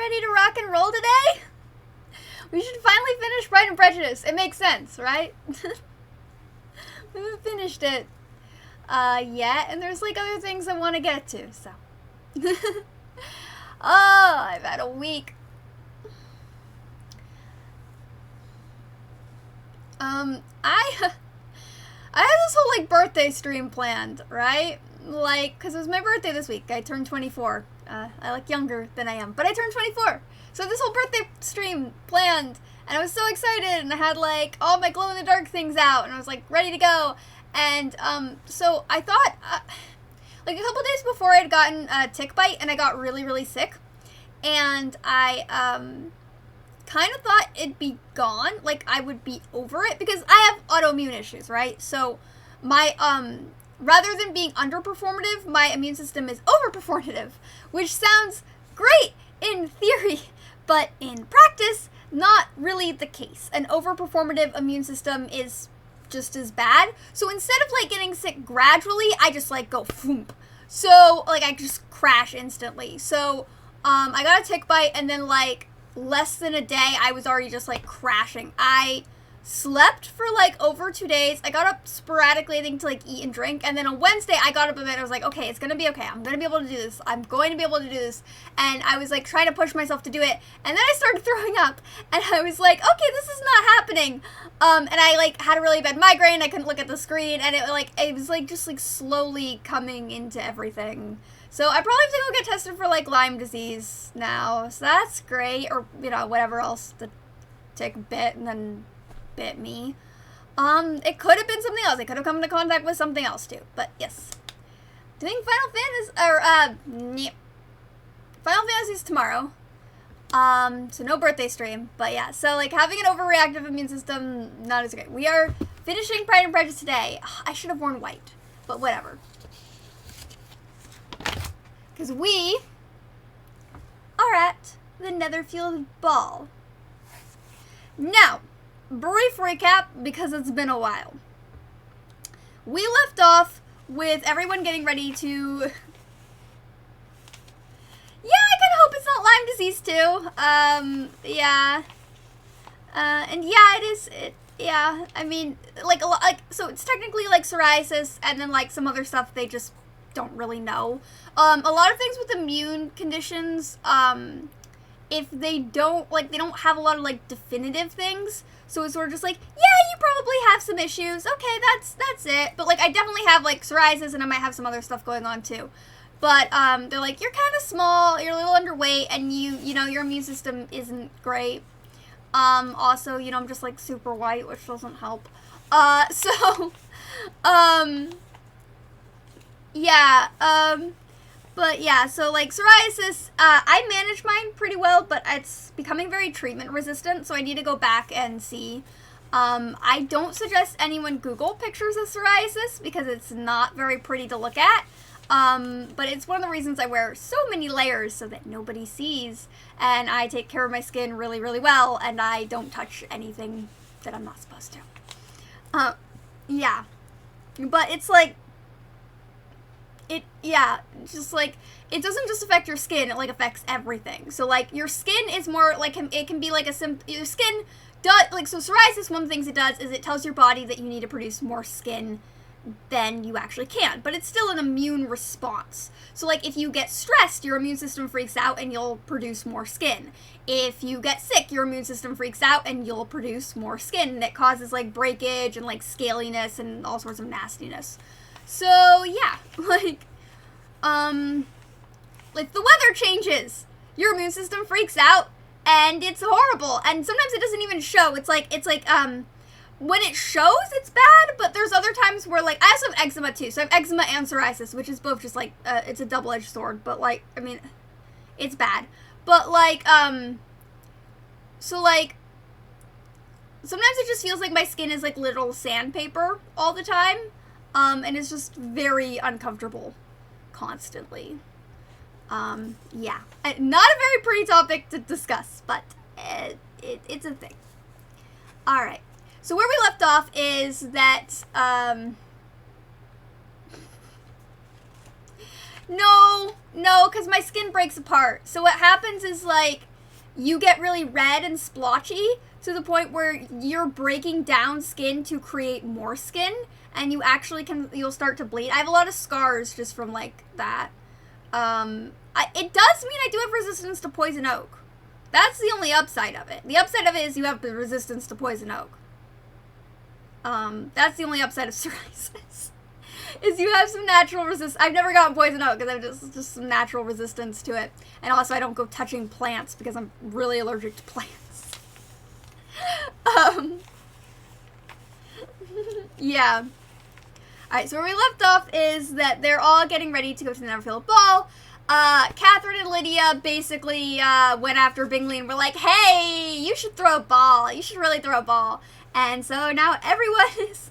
ready to rock and roll today? We should finally finish Pride and Prejudice. It makes sense, right? We haven't finished it yet, and there's like other things I want to get to, so. Oh, I've had a week. I had this whole like birthday stream planned, right? Like, cause it was my birthday this week. I turned 24. I look younger than I am, but I turned 24. So this whole birthday stream planned, and I was so excited, and I had like all my glow in the dark things out, and I was like ready to go. And so I thought, like a couple days before, I had gotten a tick bite, and I got really, really sick, and I kind of thought it'd be gone, like I would be over it, because I have autoimmune issues, right? So my rather than being underperformative, my immune system is overperformative, which sounds great in theory, but in practice, not really the case. An overperformative immune system is just as bad. So instead of like getting sick gradually, I just like go foomp. So like I just crash instantly. So I got a tick bite, and then like less than a day, I was already just like crashing. I slept for like over 2 days. I got up sporadically, I think, to like eat and drink, and then on Wednesday I got up a bit. I was like, okay, it's gonna be okay. I'm gonna be able to do this. I'm going to be able to do this. And I was like trying to push myself to do it, and then I started throwing up, and I was like, okay, this is not happening. And I like had a really bad migraine. I couldn't look at the screen, and it was like just like slowly coming into everything. So I probably have to go get tested for like Lyme disease now. So that's great, or you know, whatever else the tick bit and then bit me. It could have been something else. I could have come into contact with something else too. But yes, doing Final Fantasy's tomorrow. So no birthday stream. But yeah, so like having an overreactive immune system, not as great. We are finishing Pride and Prejudice today. I should have worn white, but whatever. Because we are at the Netherfield Ball. Now, brief recap, because it's been a while. We left off with everyone getting ready to... Yeah, I kind of hope it's not Lyme disease too. Yeah. And yeah, it is. Yeah, I mean, like a lot. Like, so it's technically like psoriasis, and then like some other stuff they just don't really know. A lot of things with immune conditions, if they don't, like, they don't have a lot of, like, definitive things, so it's sort of just like, yeah, you probably have some issues, okay, that's it, but, like, I definitely have, like, psoriasis, and I might have some other stuff going on, too, but, they're like, you're kind of small, you're a little underweight, and you know, your immune system isn't great. Also, you know, I'm just, like, super white, which doesn't help. But yeah, so like psoriasis, I manage mine pretty well, but it's becoming very treatment resistant, so I need to go back and see. I don't suggest anyone Google pictures of psoriasis because it's not very pretty to look at. But it's one of the reasons I wear so many layers so that nobody sees, and I take care of my skin really, really well, and I don't touch anything that I'm not supposed to. Yeah. But it's like, it doesn't just affect your skin, it like affects everything. So like your skin is more like, it can be like your skin does, like, so psoriasis, one of the things it does is it tells your body that you need to produce more skin than you actually can, but it's still an immune response. So like if you get stressed, your immune system freaks out and you'll produce more skin. If you get sick, your immune system freaks out and you'll produce more skin, and it causes like breakage and like scaliness and all sorts of nastiness. So yeah, like the weather changes, your immune system freaks out, and it's horrible. And sometimes it doesn't even show. It's like when it shows, it's bad. But there's other times where, like, I also have eczema too. So I have eczema and psoriasis, which is both just like it's a double-edged sword. But like, I mean, it's bad. But like so like, sometimes it just feels like my skin is like literal sandpaper all the time. And it's just very uncomfortable constantly. Yeah. Not a very pretty topic to discuss, but it's a thing. Alright. So where we left off is that, no, because my skin breaks apart. So what happens is, like, you get really red and splotchy to the point where you're breaking down skin to create more skin, and you'll start to bleed. I have a lot of scars just from, like, that. It does mean I do have resistance to poison oak. That's the only upside of it. The upside of it is you have the resistance to poison oak. That's the only upside of psoriasis. Is you have some natural resistance. I've never gotten poison oak because I have just some natural resistance to it. And also I don't go touching plants because I'm really allergic to plants. Yeah. Alright, so where we left off is that they're all getting ready to go to the Neverfield Ball. Catherine and Lydia basically went after Bingley and were like, hey, you should throw a ball. You should really throw a ball. And so now everyone is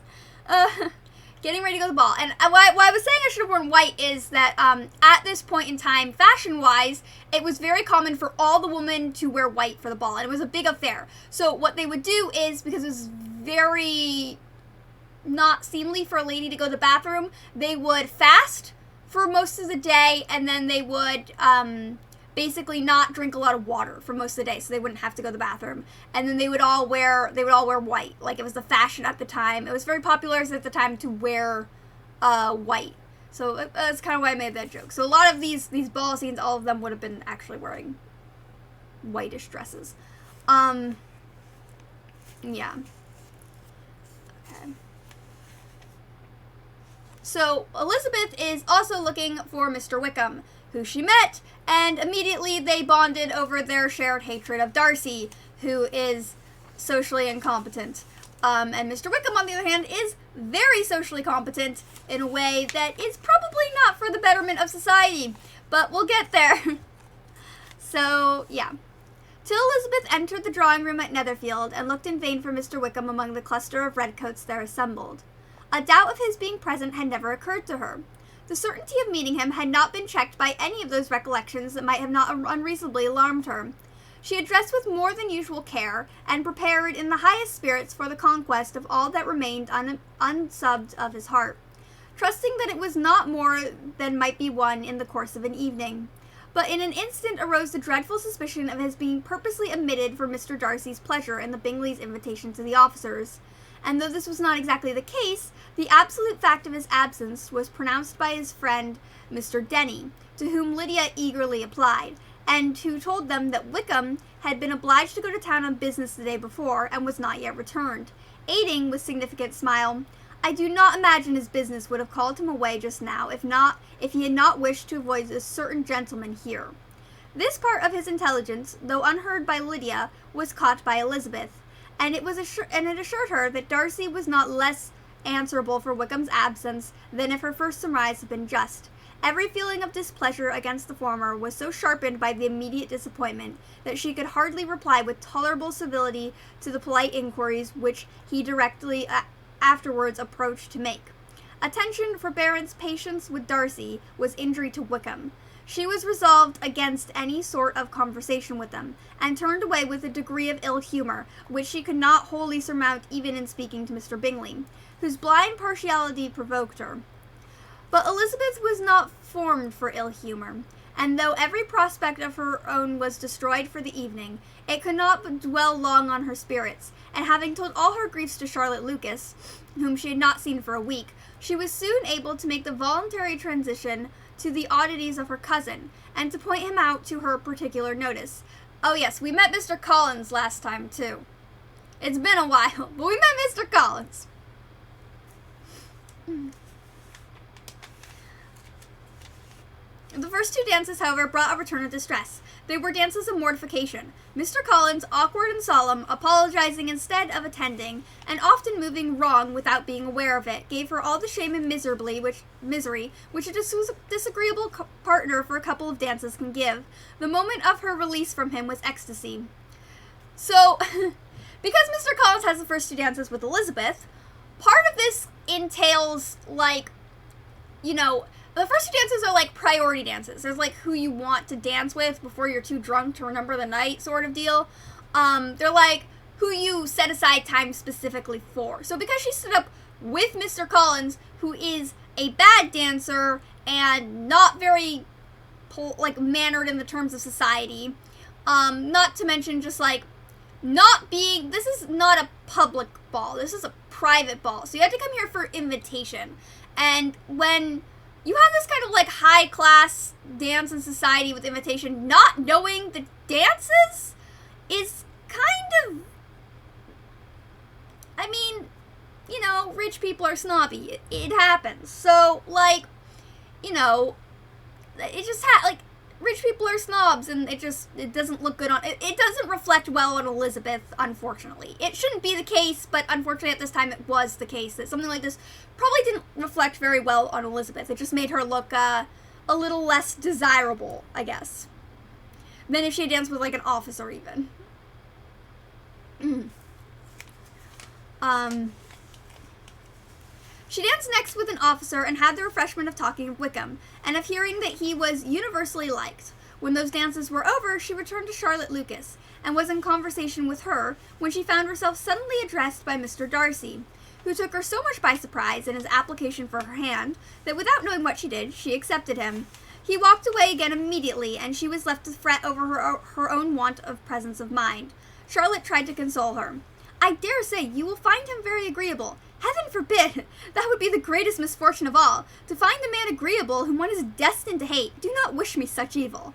getting ready to go to the ball. And why I was saying I should have worn white is that at this point in time, fashion-wise, it was very common for all the women to wear white for the ball. And it was a big affair. So what they would do is, because it was very not seemly for a lady to go to the bathroom, they would fast for most of the day, and then they would basically not drink a lot of water for most of the day, so they wouldn't have to go to the bathroom. And then they would all wear white. Like, it was the fashion at the time. It was very popular at the time to wear white. So that's kind of why I made that joke. So a lot of these ball scenes, all of them would have been actually wearing whitish dresses. Yeah. Okay. So Elizabeth is also looking for Mr. Wickham, who she met, and immediately they bonded over their shared hatred of Darcy, who is socially incompetent. And Mr. Wickham, on the other hand, is very socially competent in a way that is probably not for the betterment of society, but we'll get there. So, yeah. Till Elizabeth entered the drawing room at Netherfield and looked in vain for Mr. Wickham among the cluster of redcoats there assembled. A doubt of his being present had never occurred to her. The certainty of meeting him had not been checked by any of those recollections that might have not unreasonably alarmed her. She had dressed with more than usual care, and prepared in the highest spirits for the conquest of all that remained unsubbed of his heart, trusting that it was not more than might be won in the course of an evening. But in an instant arose the dreadful suspicion of his being purposely omitted for Mr. Darcy's pleasure and the Bingley's invitation to the officers. And though this was not exactly the case, the absolute fact of his absence was pronounced by his friend, Mr. Denny, to whom Lydia eagerly applied, and who told them that Wickham had been obliged to go to town on business the day before, and was not yet returned, adding, with significant smile, I do not imagine his business would have called him away just now, if he had not wished to avoid a certain gentleman here. This part of his intelligence, though unheard by Lydia, was caught by Elizabeth, and it assured her that Darcy was not less answerable for Wickham's absence than if her first surmise had been just. Every feeling of displeasure against the former was so sharpened by the immediate disappointment that she could hardly reply with tolerable civility to the polite inquiries which he directly afterwards approached to make. Attention, forbearance, patience with Darcy was injury to Wickham. She was resolved against any sort of conversation with them, and turned away with a degree of ill humour, which she could not wholly surmount even in speaking to Mr. Bingley, whose blind partiality provoked her. But Elizabeth was not formed for ill humour, and though every prospect of her own was destroyed for the evening, it could not dwell long on her spirits, and having told all her griefs to Charlotte Lucas, whom she had not seen for a week, she was soon able to make the voluntary transition to the oddities of her cousin, and to point him out to her particular notice. Oh yes, we met Mr. Collins last time, too. It's been a while, but we met Mr. Collins. The first two dances, however, brought a return of distress. They were dances of mortification. Mr. Collins, awkward and solemn, apologizing instead of attending, and often moving wrong without being aware of it, gave her all the shame and misery which a disagreeable partner for a couple of dances can give. The moment of her release from him was ecstasy. So, because Mr. Collins has the first two dances with Elizabeth, part of this entails, like, you know, the first two dances are like priority dances. There's like who you want to dance with before you're too drunk to remember the night sort of deal. They're like who you set aside time specifically for. So because she stood up with Mr. Collins, who is a bad dancer and not very mannered in the terms of society, Not to mention just, like, not being, this is not a public ball. This is a private ball. So you have to come here for invitation. And when you have this kind of, like, high-class dance in society with invitation, not knowing the dances is kind of, I mean, you know, rich people are snobby. It happens. So, like, you know, it just like, rich people are snobs, and it doesn't look good on, it doesn't reflect well on Elizabeth, unfortunately. It shouldn't be the case, but unfortunately at this time it was the case, that something like this probably didn't reflect very well on Elizabeth. It just made her look, a little less desirable, I guess, than if she had danced with, like, an officer, even. She danced next with an officer and had the refreshment of talking of Wickham, and of hearing that he was universally liked. When those dances were over, she returned to Charlotte Lucas, and was in conversation with her, when she found herself suddenly addressed by Mr. Darcy, who took her so much by surprise in his application for her hand, that without knowing what she did, she accepted him. He walked away again immediately, and she was left to fret over her own want of presence of mind. Charlotte tried to console her. "I dare say you will find him very agreeable. Heaven forbid! That would be the greatest misfortune of all, to find a man agreeable whom one is destined to hate. Do not wish me such evil."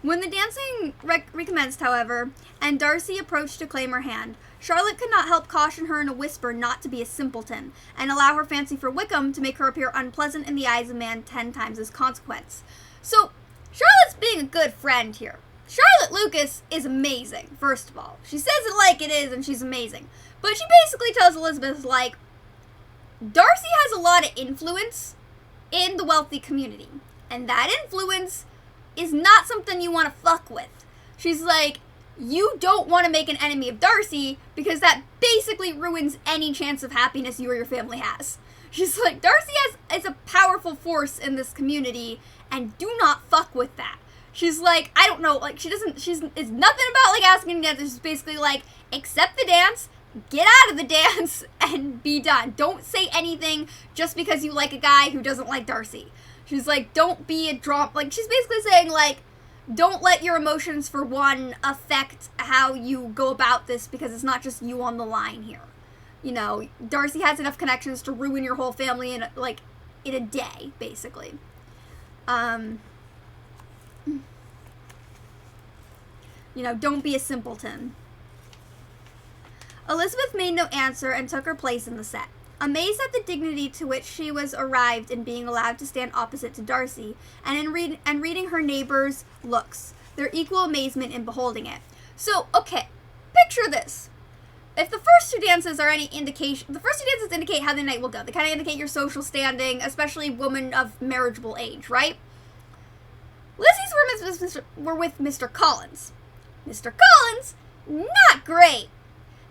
When the dancing recommenced, however, and Darcy approached to claim her hand, Charlotte could not help caution her in a whisper not to be a simpleton, and allow her fancy for Wickham to make her appear unpleasant in the eyes of man 10 times his consequence. So, Charlotte's being a good friend here. Charlotte Lucas is amazing, first of all. She says it like it is, and she's amazing. But she basically tells Elizabeth, like, Darcy has a lot of influence in the wealthy community, and that influence is not something you want to fuck with. She's like, you don't want to make an enemy of Darcy, because that basically ruins any chance of happiness you or your family has. She's like, Darcy is a powerful force in this community, and do not fuck with that. She's like, I don't know, like, it's nothing about, like, asking to dance. She's basically like, accept the dance, get out of the dance, and be done. Don't say anything just because you like a guy who doesn't like Darcy. She's like, don't be a drama, like, she's basically saying, like, don't let your emotions, for one, affect how you go about this, because it's not just you on the line here. You know, Darcy has enough connections to ruin your whole family in a day, basically. You know, don't be a simpleton. Elizabeth made no answer and took her place in the set. Amazed at the dignity to which she was arrived in being allowed to stand opposite to Darcy, and in reading her neighbors' looks, their equal amazement in beholding it. So, okay, picture this. If the first two dances are any indication, the first two dances indicate how the night will go. They kind of indicate your social standing, especially women of marriageable age, right? Lizzie's were with Mr. Collins. Mr. Collins, not great.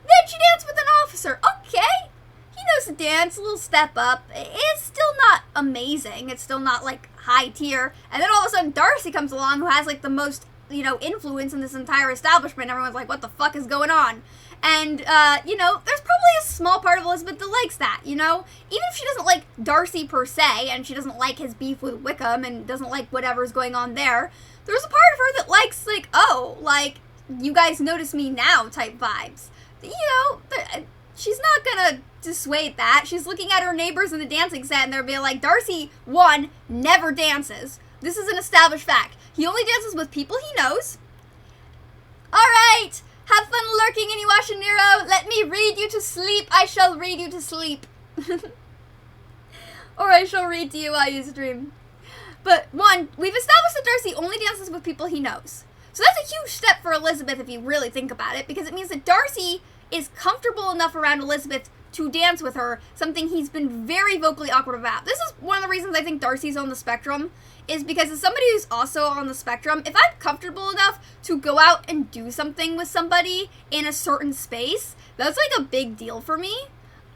Then she danced with an officer. Okay, he knows the dance, a little step up. It's still not amazing. It's still not, like, high tier. And then all of a sudden Darcy comes along, who has, like, the most, you know, influence in this entire establishment. Everyone's like, what the fuck is going on? And, you know, there's probably a small part of Elizabeth that likes that, you know? Even if she doesn't like Darcy per se, and she doesn't like his beef with Wickham, and doesn't like whatever's going on there, there's a part of her that likes, like, oh, like, you guys notice me now type vibes. You know, she's not gonna dissuade that. She's looking at her neighbors in the dancing set, and they're being like, Darcy, one, never dances. This is an established fact. He only dances with people he knows. Alright, have fun lurking in Iwashiniro. Let me read you to sleep. I shall read you to sleep. Or I shall read to you while you stream. But one, we've established that Darcy only dances with people he knows. So that's a huge step for Elizabeth if you really think about it, because it means that Darcy is comfortable enough around Elizabeth to dance with her, something he's been very vocally awkward about. This is one of the reasons I think Darcy's on the spectrum, is because as somebody who's also on the spectrum, if I'm comfortable enough to go out and do something with somebody in a certain space, that's like a big deal for me.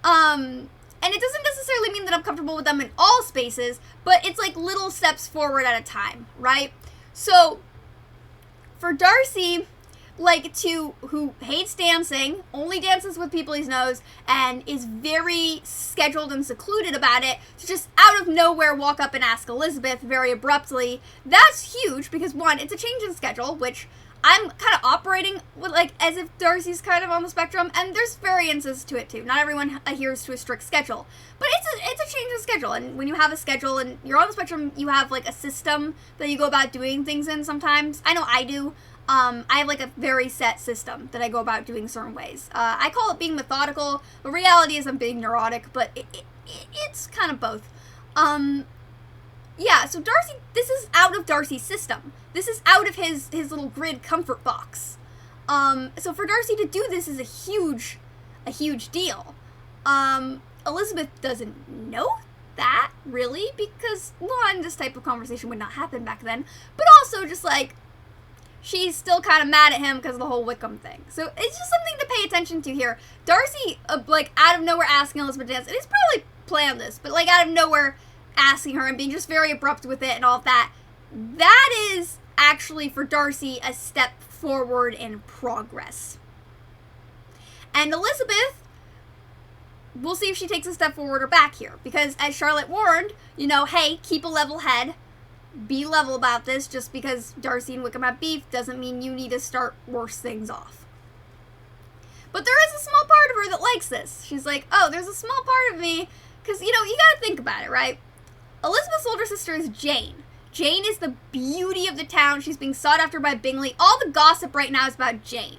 And it doesn't necessarily mean that I'm comfortable with them in all spaces, but it's like little steps forward at a time, right? So for Darcy, like, who hates dancing, only dances with people he knows, and is very scheduled and secluded about it, to just out of nowhere walk up and ask Elizabeth very abruptly, that's huge, because one, it's a change in schedule, which I'm kind of operating with, like, as if Darcy's kind of on the spectrum, and there's variances to it too. Not everyone adheres to a strict schedule, but it's a change of schedule. And when you have a schedule and you're on the spectrum, you have like a system that you go about doing things in. Sometimes I know I do. I have like a very set system that I go about doing certain ways. I call it being methodical. The reality is I'm being neurotic, but it's kind of both. Yeah, so Darcy, this is out of Darcy's system. This is out of his little grid comfort box. So for Darcy to do this is a huge deal. Elizabeth doesn't know that, really, because, one, this type of conversation would not happen back then, but also just, like, she's still kind of mad at him because of the whole Wickham thing. So it's just something to pay attention to here. Darcy, like, out of nowhere asking Elizabeth to dance, and he's probably planned this, but, like, out of nowhere asking her and being just very abrupt with it and all of that, that is actually, for Darcy, a step forward in progress. And Elizabeth, we'll see if she takes a step forward or back here, because as Charlotte warned, you know, hey, keep a level head, be level about this. Just because Darcy and Wickham have beef doesn't mean you need to start worse things off. But there is a small part of her that likes this. She's like, oh, there's a small part of me, because, you know, you gotta think about it, right? Elizabeth's older sister is Jane. Jane is the beauty of the town. She's being sought after by Bingley. All the gossip right now is about Jane.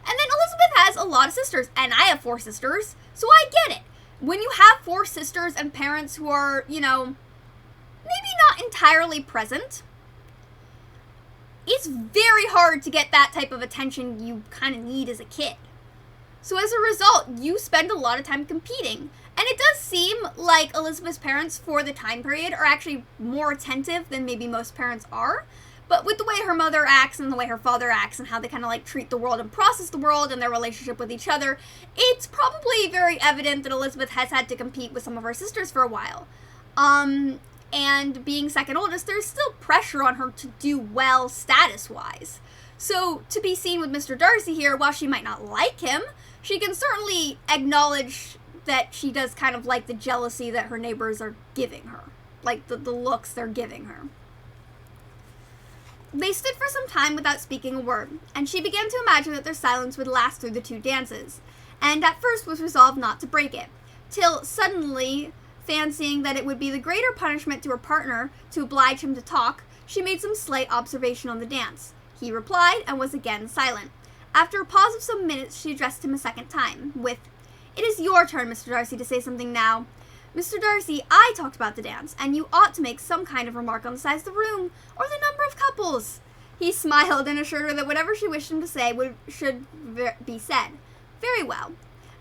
And then Elizabeth has a lot of sisters, and I have 4 sisters, so I get it. When you have 4 sisters and parents who are, you know, maybe not entirely present, it's very hard to get that type of attention you kind of need as a kid. So as a result, you spend a lot of time competing. And it does seem like Elizabeth's parents, for the time period, are actually more attentive than maybe most parents are. But with the way her mother acts and the way her father acts and how they kind of like treat the world and process the world and their relationship with each other, it's probably very evident that Elizabeth has had to compete with some of her sisters for a while. And being second oldest, there's still pressure on her to do well status-wise. So to be seen with Mr. Darcy here, while she might not like him, she can certainly acknowledge that she does kind of like the jealousy that her neighbors are giving her. Like the looks they're giving her. They stood for some time without speaking a word, and she began to imagine that their silence would last through the 2 dances, and at first was resolved not to break it, till suddenly, fancying that it would be the greater punishment to her partner to oblige him to talk, she made some slight observation on the dance. He replied, and was again silent. After a pause of some minutes, she addressed him a second time, with, "It is your turn, Mr. Darcy, to say something now. Mr. Darcy, I talked about the dance, and you ought to make some kind of remark on the size of the room, or the number of couples." He smiled and assured her that whatever she wished him to say should be said. "Very well.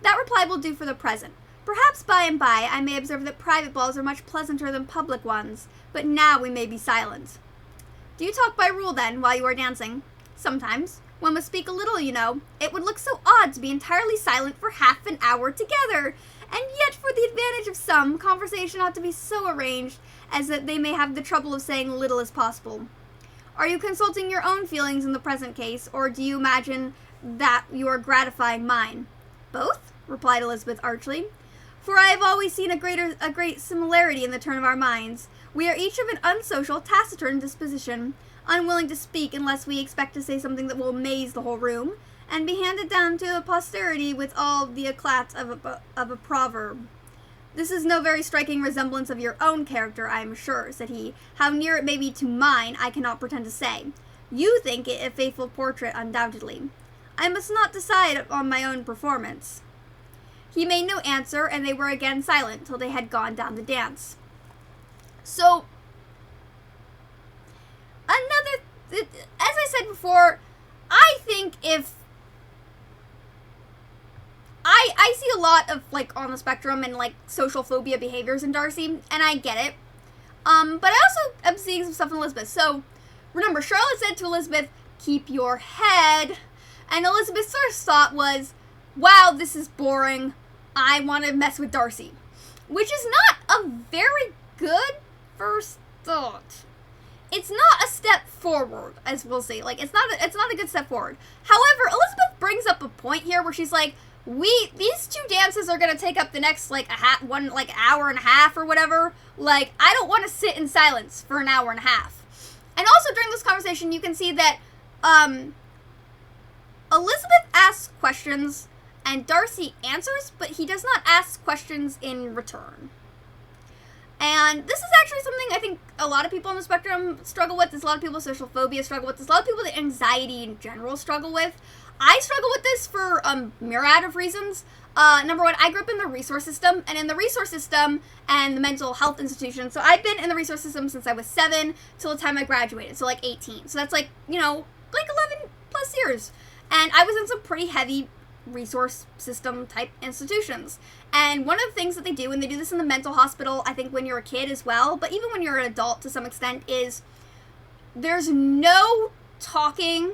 That reply will do for the present. Perhaps by and by I may observe that private balls are much pleasanter than public ones, but now we may be silent." "Do you talk by rule, then, while you are dancing?" "Sometimes. One must speak a little, you know. It would look so odd to be entirely silent for half an hour together. And yet, for the advantage of some, conversation ought to be so arranged as that they may have the trouble of saying little as possible." "Are you consulting your own feelings in the present case, or do you imagine that you are gratifying mine?" "Both," replied Elizabeth archly. "For I have always seen a great similarity in the turn of our minds. We are each of an unsocial, taciturn disposition, unwilling to speak unless we expect to say something that will amaze the whole room, and be handed down to posterity with all the eclat of a proverb." "This is no very striking resemblance of your own character, I am sure," said he. "How near it may be to mine, I cannot pretend to say. You think it a faithful portrait, undoubtedly. I must not decide on my own performance." He made no answer, and they were again silent till they had gone down the dance. So, as I said before, I think if I see a lot of, like, on the spectrum and, like, social phobia behaviors in Darcy, and I get it. But I also am seeing some stuff in Elizabeth. So, remember, Charlotte said to Elizabeth, "Keep your head." And Elizabeth's first thought was, wow, this is boring. I want to mess with Darcy. Which is not a very good first thought. It's not a step forward, as we'll see. Like, it's not a good step forward. However, Elizabeth brings up a point here where she's like, these 2 dances are gonna take up the next, like, hour and a half or whatever. Like, I don't want to sit in silence for an hour and a half. And also during this conversation, you can see that, questions, and Darcy answers, but he does not ask questions in return. And this is actually something I think a lot of people on the spectrum struggle with. There's a lot of people with social phobia struggle with. There's a lot of people that anxiety in general struggle with. I struggle with this for a myriad of reasons. Number one, I grew up in the resource system, and in the resource system and the mental health institution, so I've been in the resource system since I was 7 till the time I graduated, so like 18. So that's like, like 11 plus years. And I was in some pretty heavy resource system type institutions. And one of the things that they do, and they do this in the mental hospital, I think when you're a kid as well, but even when you're an adult to some extent, is there's no talking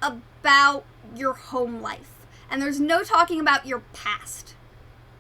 about your home life. And there's no talking about your past.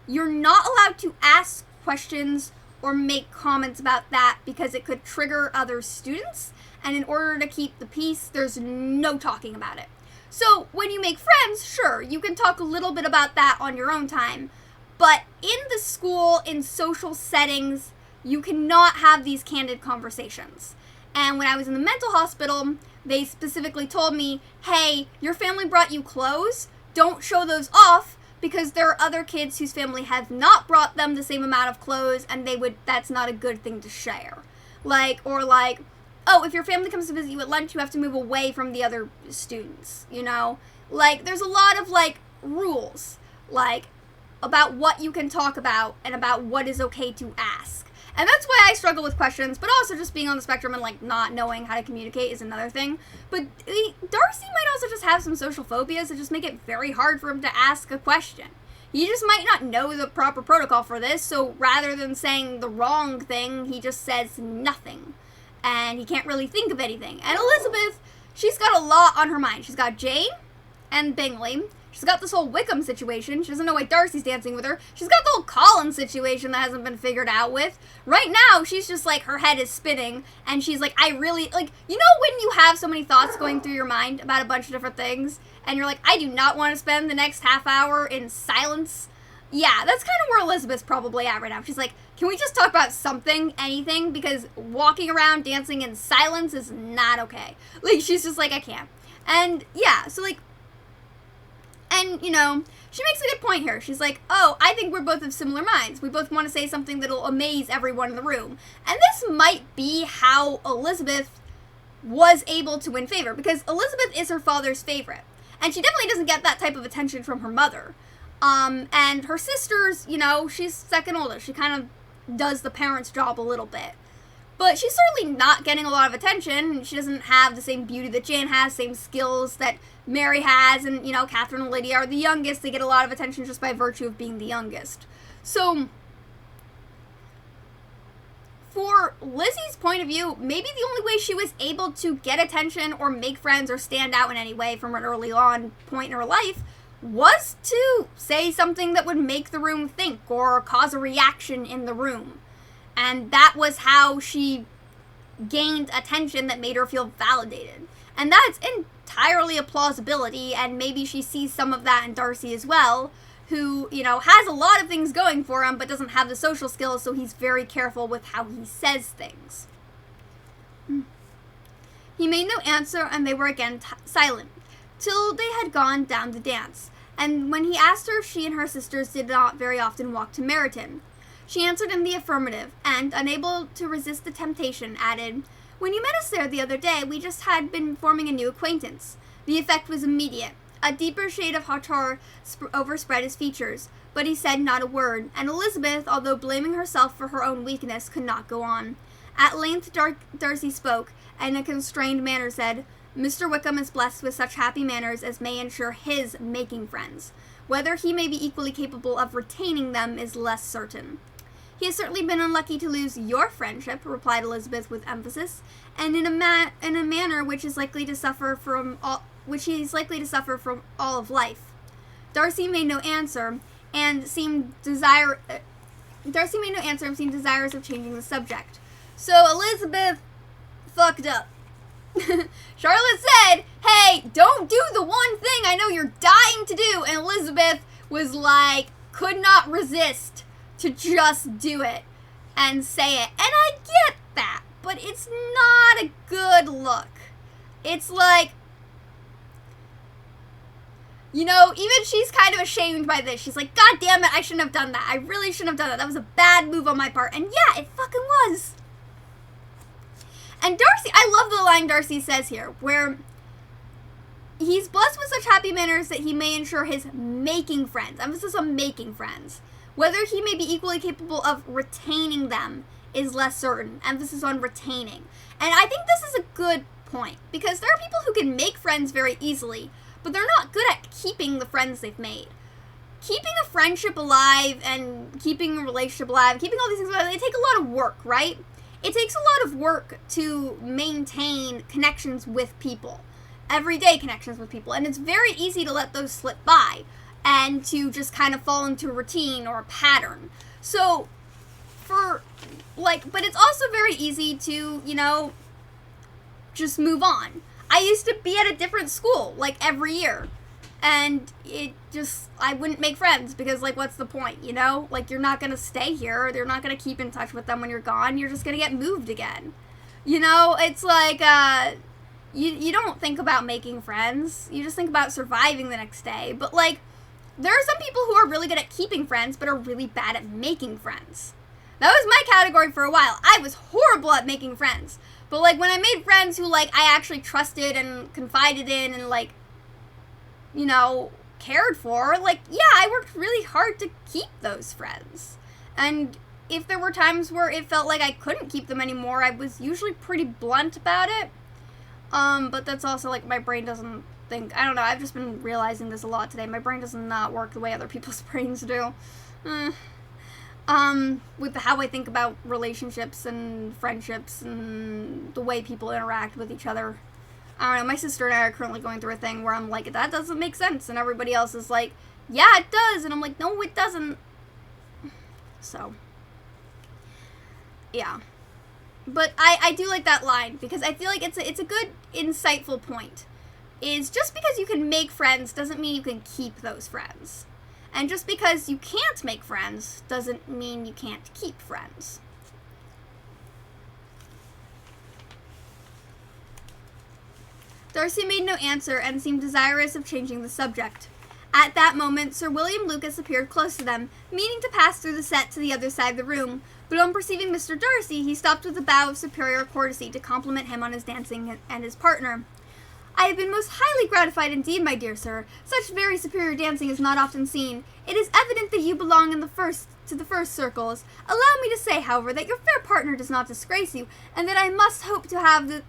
You're not allowed to ask questions or make comments about that because it could trigger other students. And in order to keep the peace, there's no talking about it. So when you make friends, sure, you can talk a little bit about that on your own time. But in the school, in social settings, you cannot have these candid conversations. And when I was in the mental hospital, they specifically told me, hey, your family brought you clothes. Don't show those off because there are other kids whose family have not brought them the same amount of clothes, and that's not a good thing to share. Oh, if your family comes to visit you at lunch, you have to move away from the other students, there's a lot of rules about what you can talk about and about what is okay to ask. And that's why I struggle with questions, but also just being on the spectrum and not knowing how to communicate is another thing. But Darcy might also just have some social phobias that just make it very hard for him to ask a question. He just might not know the proper protocol for this, so rather than saying the wrong thing, he just says nothing. And he can't really think of anything. And Elizabeth, she's got a lot on her mind. She's got Jane and Bingley. She's got this whole Wickham situation. She doesn't know why Darcy's dancing with her. She's got the whole Colin situation that hasn't been figured out with. Right now, she's just her head is spinning. And she's when you have so many thoughts going through your mind about a bunch of different things. And you're like, I do not want to spend the next half hour in silence. Yeah, that's kind of where Elizabeth's probably at right now. She's like, can we just talk about something, anything? Because walking around dancing in silence is not okay. She's just I can't. And yeah, so she makes a good point here. She's like, oh, I think we're both of similar minds. We both want to say something that'll amaze everyone in the room. And this might be how Elizabeth was able to win favor, because Elizabeth is her father's favorite. And she definitely doesn't get that type of attention from her mother. And her sisters, she's second oldest. She kind of does the parents' job a little bit. But she's certainly not getting a lot of attention. She doesn't have the same beauty that Jane has, same skills that Mary has, and, Catherine and Lydia are the youngest. They get a lot of attention just by virtue of being the youngest. So, for Lizzie's point of view, maybe the only way she was able to get attention or make friends or stand out in any way from an early on point in her life was to say something that would make the room think or cause a reaction in the room. And that was how she gained attention that made her feel validated. And that's entirely a plausibility, and maybe she sees some of that in Darcy as well, who, has a lot of things going for him, but doesn't have the social skills, so he's very careful with how he says things. He made no answer, and they were again silent, till they had gone down the dance. And when he asked her if she and her sisters did not very often walk to Meryton, she answered in the affirmative, and, unable to resist the temptation, added, when you met us there the other day, we just had been forming a new acquaintance. The effect was immediate. A deeper shade of hauteur overspread his features, but he said not a word, and Elizabeth, although blaming herself for her own weakness, could not go on. At length Darcy spoke, and in a constrained manner said, Mr. Wickham is blessed with such happy manners as may ensure his making friends. Whether he may be equally capable of retaining them is less certain. He has certainly been unlucky to lose your friendship, replied Elizabeth with emphasis, and in a manner which is likely to suffer from all of life. Darcy made no answer, and seemed desirous of changing the subject. So Elizabeth fucked up. Charlotte said, hey, don't do the one thing I know you're dying to do, and Elizabeth was could not resist to just do it and say it. And I get that, but it's not a good look. It's You know, even she's kind of ashamed by this. She's like, God damn it, I shouldn't have done that. I really shouldn't have done that. That was a bad move on my part. And yeah, it fucking was. And Darcy, I love the line Darcy says here, where he's blessed with such happy manners that he may ensure his making friends. Emphasis on making friends. Whether he may be equally capable of retaining them is less certain. Emphasis on retaining. And I think this is a good point, because there are people who can make friends very easily, but they're not good at keeping the friends they've made. Keeping a friendship alive and keeping a relationship alive, keeping all these things alive, they take a lot of work, right? It takes a lot of work to maintain connections with people. Everyday connections with people. And it's very easy to let those slip by and to just kind of fall into a routine or a pattern. So, but it's also very easy to, just move on. I used to be at a different school, every year. And I wouldn't make friends because, what's the point, you're not going to stay here. They're not going to keep in touch with them when you're gone. You're just going to get moved again. It's you don't think about making friends. You just think about surviving the next day. But, there are some people who are really good at keeping friends but are really bad at making friends. That was my category for a while. I was horrible at making friends. But, when I made friends who, I actually trusted and confided in and, cared for, I worked really hard to keep those friends. And if there were times where it felt like I couldn't keep them anymore, I was usually pretty blunt about it. But that's also, my brain doesn't think, I don't know, I've just been realizing this a lot today. My brain does not work the way other people's brains do. With how I think about relationships and friendships and the way people interact with each other. I don't know, my sister and I are currently going through a thing where I'm like, that doesn't make sense, and everybody else is like, yeah, it does, and I'm like, no, it doesn't. So, yeah. But I do like that line, because I feel like it's a good, insightful point. Is just because you can make friends doesn't mean you can keep those friends. And just because you can't make friends doesn't mean you can't keep friends. Darcy made no answer and seemed desirous of changing the subject. At that moment, Sir William Lucas appeared close to them, meaning to pass through the set to the other side of the room, but on perceiving Mr. Darcy, he stopped with a bow of superior courtesy to compliment him on his dancing and his partner. I have been most highly gratified indeed, my dear sir. Such very superior dancing is not often seen. It is evident that you belong to the first circles. Allow me to say, however, that your fair partner does not disgrace you, and that I must hope to have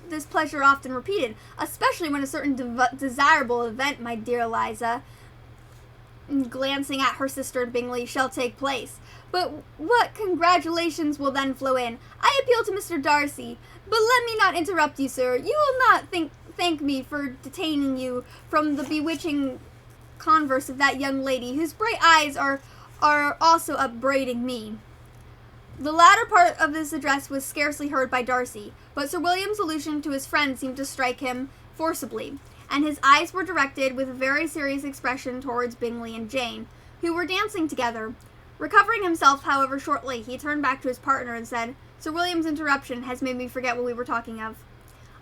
this pleasure often repeated, especially when a certain desirable event, my dear Eliza, glancing at her sister in Bingley, shall take place. But what congratulations will then flow in? I appeal to Mr. Darcy, but let me not interrupt you, sir. You will not thank me for detaining you from the bewitching converse of that young lady, whose bright eyes are also upbraiding me. The latter part of this address was scarcely heard by Darcy, but Sir William's allusion to his friend seemed to strike him forcibly, and his eyes were directed with a very serious expression towards Bingley and Jane, who were dancing together. Recovering himself, however, shortly, he turned back to his partner and said, Sir William's interruption has made me forget what we were talking of.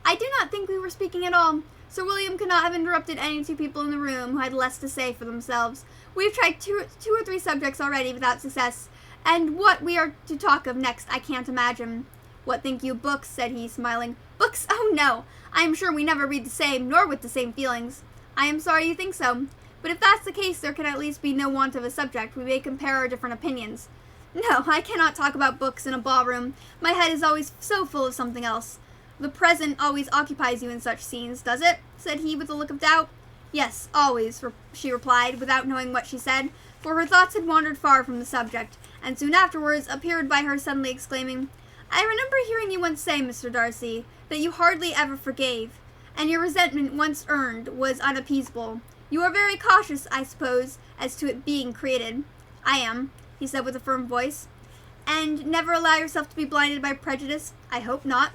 I do not think we were speaking at all. Sir William could not have interrupted any two people in the room who had less to say for themselves. We have tried two or three subjects already without success, and what we are to talk of next I can't imagine. What think you, books? Said he, smiling. Books? Oh, no. I am sure we never read the same, nor with the same feelings. I am sorry you think so. But if that's the case, there can at least be no want of a subject. We may compare our different opinions. No, I cannot talk about books in a ballroom. My head is always so full of something else. The present always occupies you in such scenes, does it? Said he with a look of doubt. Yes, always, she replied, without knowing what she said, for her thoughts had wandered far from the subject, and soon afterwards appeared by her suddenly exclaiming, I remember hearing you once say, Mr. Darcy, that you hardly ever forgave, and your resentment once earned was unappeasable. You are very cautious, I suppose, as to it being created. I am, he said with a firm voice. And never allow yourself to be blinded by prejudice? I hope not.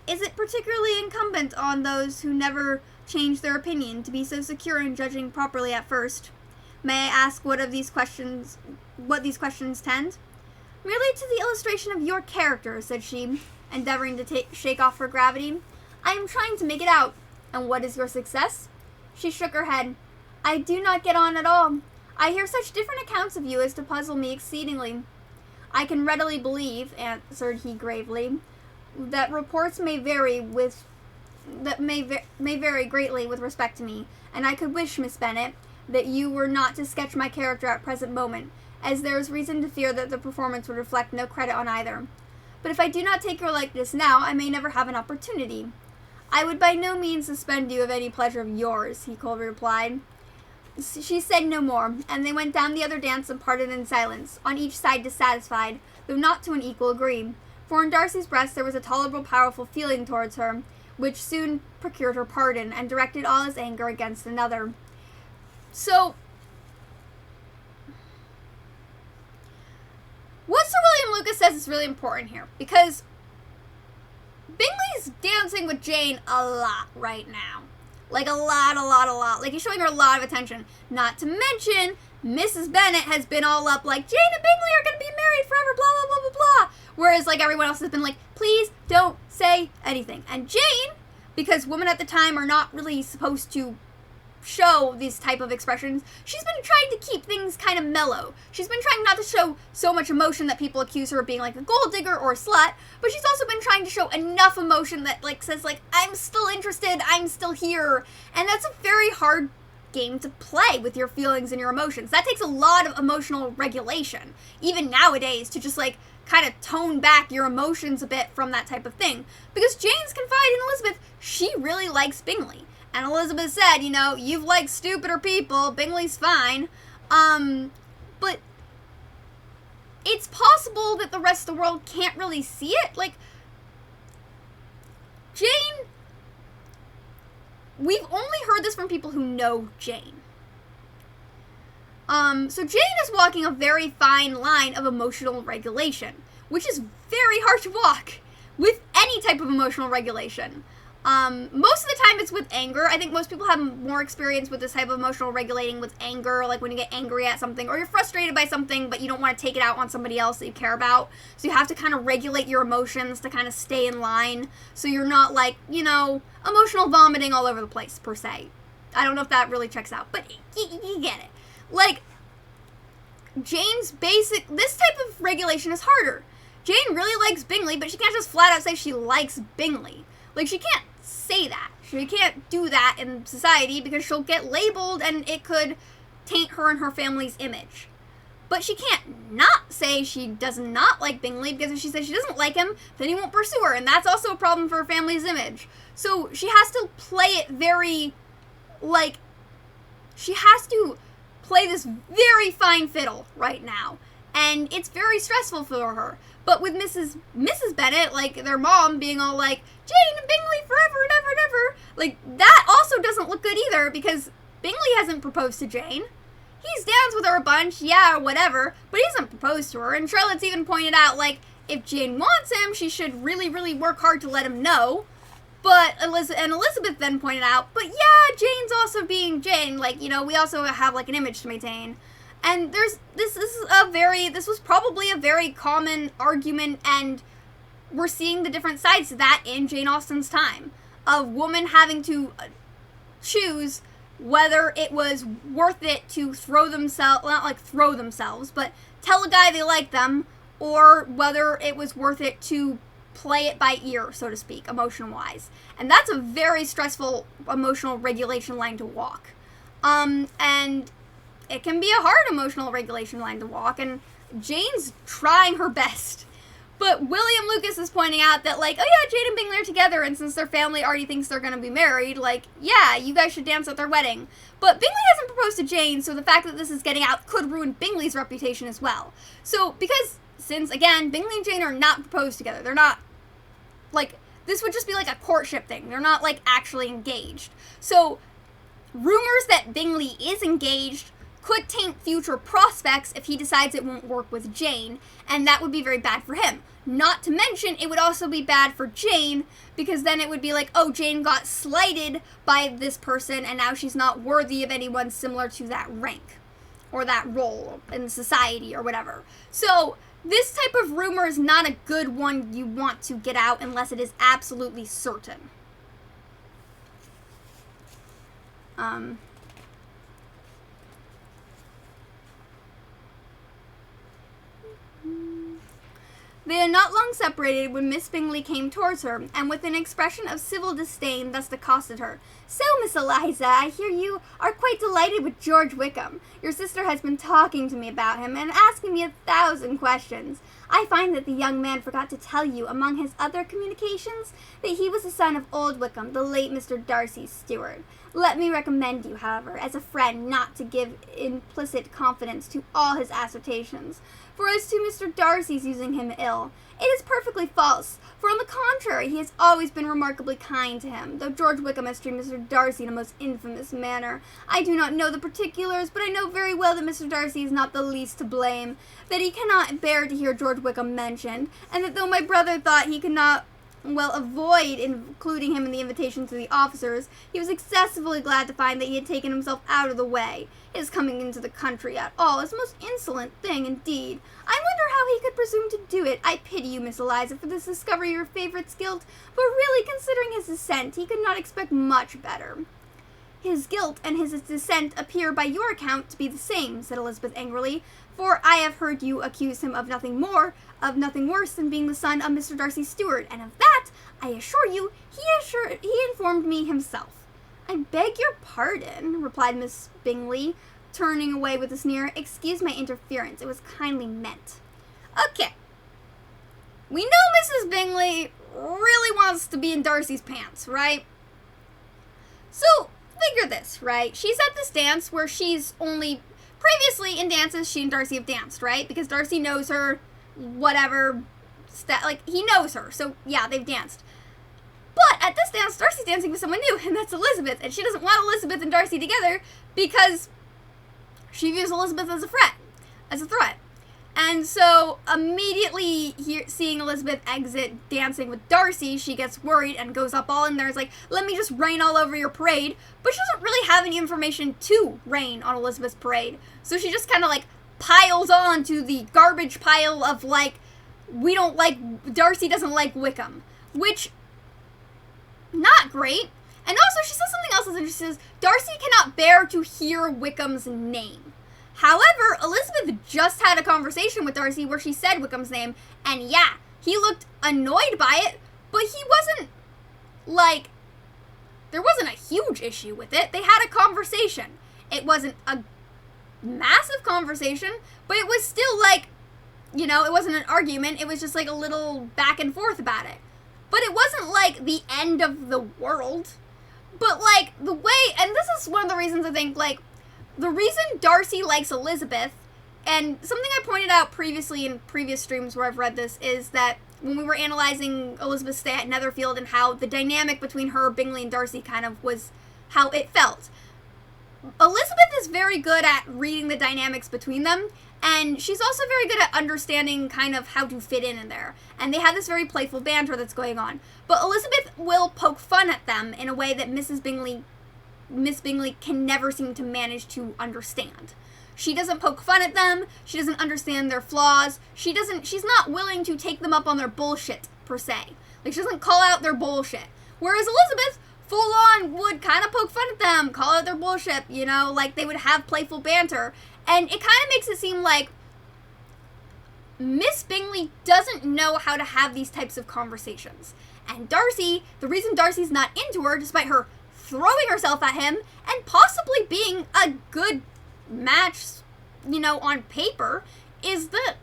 Is it particularly incumbent on those who never change their opinion to be so secure in judging properly at first? May I ask what these questions tend? Merely to the illustration of your character, said she, endeavoring to shake off her gravity. I am trying to make it out. And what is your success? She shook her head. I do not get on at all. I hear such different accounts of you as to puzzle me exceedingly. I can readily believe, answered he gravely, that reports may vary greatly with respect to me, and I could wish, Miss Bennet, that you were not to sketch my character at present moment, as there is reason to fear that the performance would reflect no credit on either. But if I do not take your likeness now, I may never have an opportunity. I would by no means suspend you of any pleasure of yours, he coldly replied. She said no more, and they went down the other dance and parted in silence, on each side dissatisfied, though not to an equal degree. For in Darcy's breast there was a tolerable powerful feeling towards her, which soon procured her pardon, and directed all his anger against another. So, what Sir William Lucas says is really important here, because Bingley's dancing with Jane a lot right now. Like, a lot. Like, he's showing her a lot of attention. Not to mention, Mrs. Bennet has been all up like, Jane and Bingley are going to be married forever, blah, blah, blah, blah, blah. Whereas, like, everyone else has been like, please don't say anything. And Jane, because women at the time are not really supposed to show these type of expressions, she's been trying to keep things kind of mellow. She's been trying not to show so much emotion that people accuse her of being like a gold digger or a slut, but she's also been trying to show enough emotion that like says like, I'm still interested, I'm still here. And that's a very hard game to play with your feelings and your emotions. That takes a lot of emotional regulation, even nowadays, to just like kind of tone back your emotions a bit from that type of thing. Because Jane's confided in Elizabeth, she really likes Bingley. And Elizabeth said, you know, you've liked stupider people, Bingley's fine. But it's possible that the rest of the world can't really see it. Like, Jane, we've only heard this from people who know Jane. So Jane is walking a very fine line of emotional regulation, which is very hard to walk with any type of emotional regulation. Most of the time it's with anger. I think most people have more experience with this type of emotional regulating with anger, like when you get angry at something or you're frustrated by something but you don't want to take it out on somebody else that you care about. So you have to kind of regulate your emotions to kind of stay in line so you're not like, you know, emotional vomiting all over the place per se. I don't know if that really checks out, but you get it. Like, Jane's this type of regulation is harder. Jane really likes Bingley, but she can't just flat out say she likes Bingley. Like, she can't say that. She can't do that in society because she'll get labeled and it could taint her and her family's image. But she can't not say she does not like Bingley, because if she says she doesn't like him, then he won't pursue her, and that's also a problem for her family's image. So she has to play it very, like, she has to play this very fine fiddle right now, and it's very stressful for her. But with Mrs. Bennet, like, their mom being all like, Jane and Bingley forever and ever and ever, like, that also doesn't look good either, because Bingley hasn't proposed to Jane. He's danced with her a bunch, yeah, or whatever, but he hasn't proposed to her, and Charlotte's even pointed out, like, if Jane wants him, she should really, really work hard to let him know. But Elizabeth then pointed out, but yeah, Jane's also being Jane, like, you know, we also have, like, an image to maintain. And this was probably a very common argument, and we're seeing the different sides to that in Jane Austen's time, of women having to choose whether it was worth it to throw themselves, but tell a guy they like them, or whether it was worth it to play it by ear, so to speak, emotion-wise. And that's a very stressful emotional regulation line to walk. And it can be a hard emotional regulation line to walk, and Jane's trying her best. But William Lucas is pointing out that, like, oh yeah, Jane and Bingley are together, and since their family already thinks they're gonna be married, like, yeah, you guys should dance at their wedding. But Bingley hasn't proposed to Jane, so the fact that this is getting out could ruin Bingley's reputation as well. So, because, since, again, Bingley and Jane are not proposed together, they're not, like, this would just be like a courtship thing. They're not, like, actually engaged. So, rumors that Bingley is engaged could taint future prospects if he decides it won't work with Jane, and that would be very bad for him. Not to mention, it would also be bad for Jane, because then it would be like, oh, Jane got slighted by this person, and now she's not worthy of anyone similar to that rank, or that role in society, or whatever. So, this type of rumor is not a good one you want to get out unless it is absolutely certain. They had not long separated when Miss Bingley came towards her, and with an expression of civil disdain thus accosted her. "So, Miss Eliza, I hear you are quite delighted with George Wickham. Your sister has been talking to me about him, and asking me 1,000 questions. I find that the young man forgot to tell you, among his other communications, that he was the son of old Wickham, the late Mr. Darcy's steward. Let me recommend you, however, as a friend, not to give implicit confidence to all his assertions. For as to Mr. Darcy's using him ill, it is perfectly false, for on the contrary, he has always been remarkably kind to him, though George Wickham has treated Mr. Darcy in a most infamous manner. I do not know the particulars, but I know very well that Mr. Darcy is not the least to blame, that he cannot bear to hear George Wickham mentioned, and that though my brother thought he could not avoid including him in the invitation to the officers, he was excessively glad to find that he had taken himself out of the way. His coming into the country at all is a most insolent thing indeed. I wonder how he could presume to do it. I pity you, Miss Eliza, for this discovery of your favourite's guilt, but really, considering his descent, he could not expect much better." "His guilt and his descent appear by your account to be the same," said Elizabeth angrily, "for I have heard you accuse him of nothing worse than being the son of Mr. Darcy's steward, and of that, I assure you, he informed me himself." "I beg your pardon," replied Miss Bingley, turning away with a sneer. "Excuse my interference. It was kindly meant." Okay. We know Mrs. Bingley really wants to be in Darcy's pants, right? So, figure this, right? She's at this dance where she's only... Previously, in dances, she and Darcy have danced, right? Because Darcy knows her, whatever... he knows her, so yeah, they've danced. But at this dance, Darcy's dancing with someone new, and that's Elizabeth, and she doesn't want Elizabeth and Darcy together because she views Elizabeth as a threat. And so, immediately seeing Elizabeth exit dancing with Darcy, she gets worried and goes up all in there. It's like, let me just rain all over your parade. But she doesn't really have any information to rain on Elizabeth's parade. So she just kind of, piles on to the garbage pile of, Darcy doesn't like Wickham. Which, not great. And also, she says something else that's interesting. She says, Darcy cannot bear to hear Wickham's name. However, Elizabeth just had a conversation with Darcy where she said Wickham's name, and yeah, he looked annoyed by it, but he wasn't, there wasn't a huge issue with it. They had a conversation. It wasn't a massive conversation, but it was still, it wasn't an argument. It was just, a little back and forth about it. But it wasn't, the end of the world. But, the way, and this is one of the reasons I think, the reason Darcy likes Elizabeth, and something I pointed out previously in previous streams where I've read this, is that when we were analyzing Elizabeth's stay at Netherfield and how the dynamic between her, Bingley, and Darcy kind of was how it felt. Elizabeth is very good at reading the dynamics between them, and she's also very good at understanding kind of how to fit in there. And they have this very playful banter that's going on. But Elizabeth will poke fun at them in a way that Miss Bingley can never seem to manage to understand. She doesn't poke fun at them. She doesn't understand their flaws. She's not willing to take them up on their bullshit, per se. She doesn't call out their bullshit. Whereas Elizabeth, full on, would kind of poke fun at them, call out their bullshit, they would have playful banter. And it kind of makes it seem like Miss Bingley doesn't know how to have these types of conversations. And Darcy, the reason Darcy's not into her, despite her throwing herself at him, and possibly being a good match, on paper, is that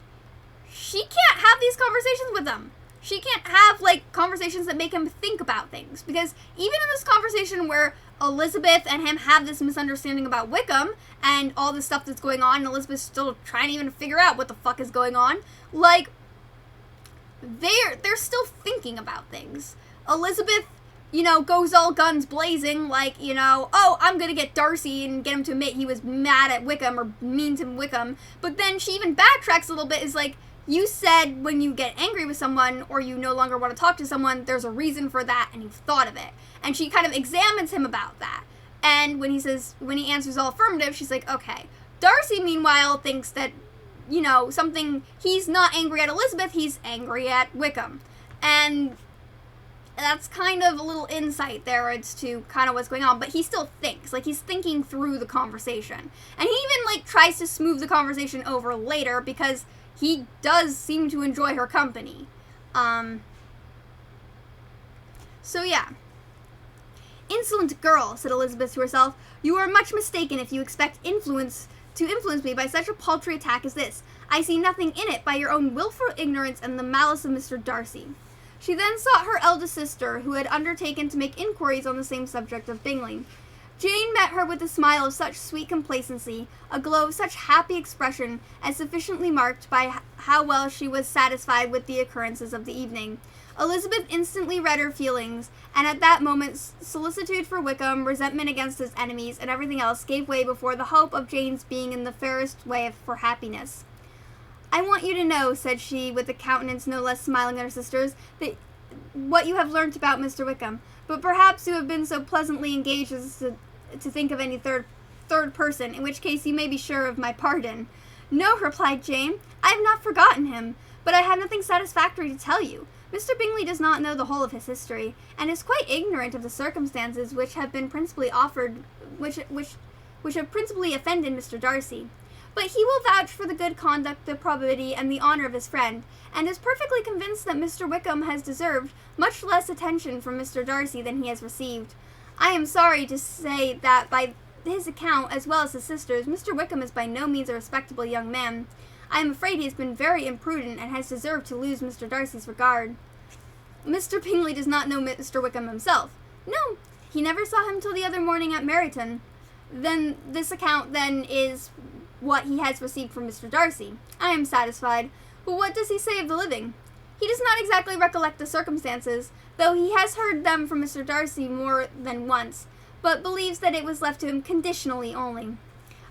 she can't have these conversations with him. She can't have, conversations that make him think about things. Because even in this conversation where Elizabeth and him have this misunderstanding about Wickham, and all this stuff that's going on, and Elizabeth's still trying to even figure out what the fuck is going on, they're still thinking about things. Elizabeth, goes all guns blazing, oh, I'm gonna get Darcy and get him to admit he was mad at Wickham or mean to Wickham. But then she even backtracks a little bit, is you said when you get angry with someone or you no longer want to talk to someone, there's a reason for that and you've thought of it. And she kind of examines him about that. And when he answers all affirmative, she's like, okay. Darcy, meanwhile, thinks that, he's not angry at Elizabeth, he's angry at Wickham. And that's kind of a little insight there as to kind of what's going on, but he still thinks, he's thinking through the conversation. And he even, tries to smooth the conversation over later because he does seem to enjoy her company. So yeah. "Insolent girl," said Elizabeth to herself, "you are much mistaken if you expect to influence me by such a paltry attack as this. I see nothing in it by your own wilful ignorance and the malice of Mr. Darcy." She then sought her eldest sister, who had undertaken to make inquiries on the same subject of Bingley. Jane met her with a smile of such sweet complacency, a glow of such happy expression, as sufficiently marked by how well she was satisfied with the occurrences of the evening. Elizabeth instantly read her feelings, and at that moment solicitude for Wickham, resentment against his enemies, and everything else gave way before the hope of Jane's being in the fairest way for happiness. "I want you to know," said she, with a countenance no less smiling than her sister's, "that what you have learnt about Mr. Wickham, but perhaps you have been so pleasantly engaged as to think of any third person, in which case you may be sure of my pardon." "No," replied Jane, "I have not forgotten him, but I have nothing satisfactory to tell you. Mr. Bingley does not know the whole of his history, and is quite ignorant of the circumstances which have been principally which have principally offended Mr. Darcy. But he will vouch for the good conduct, the probity, and the honour of his friend, and is perfectly convinced that Mr. Wickham has deserved much less attention from Mr. Darcy than he has received. I am sorry to say that by his account, as well as his sister's, Mr. Wickham is by no means a respectable young man. I am afraid he has been very imprudent, and has deserved to lose Mr. Darcy's regard." "Mr. Bingley does not know Mr. Wickham himself?" "No, he never saw him till the other morning at Meryton." "Then this account, then, is what he has received from Mr. Darcy. I am satisfied. But what does he say of the living?" "He does not exactly recollect the circumstances, though he has heard them from Mr. Darcy more than once, but believes that it was left to him conditionally only."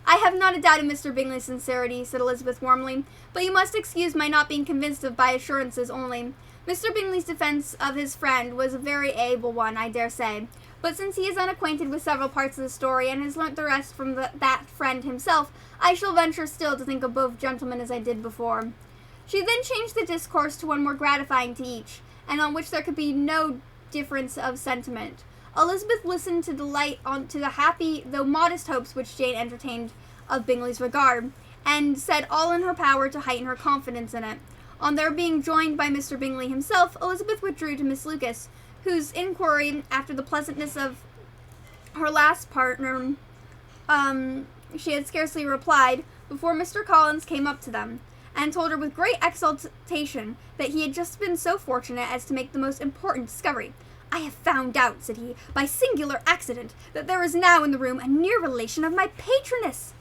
"I have not a doubt of Mr. Bingley's sincerity," said Elizabeth warmly, "but you must excuse my not being convinced of by assurances only. Mr. Bingley's defence of his friend was a very able one, I dare say, but since he is unacquainted with several parts of the story, and has learnt the rest from that friend himself, I shall venture still to think of both gentlemen as I did before." She then changed the discourse to one more gratifying to each, and on which there could be no difference of sentiment. Elizabeth listened to delight to the happy, though modest hopes which Jane entertained of Bingley's regard, and said all in her power to heighten her confidence in it. On their being joined by Mr. Bingley himself, Elizabeth withdrew to Miss Lucas, whose inquiry after the pleasantness of her last partner, she had scarcely replied, before Mr. Collins came up to them, and told her with great exultation that he had just been so fortunate as to make the most important discovery. "I have found out," said he, "by singular accident, that there is now in the room a near relation of my patroness.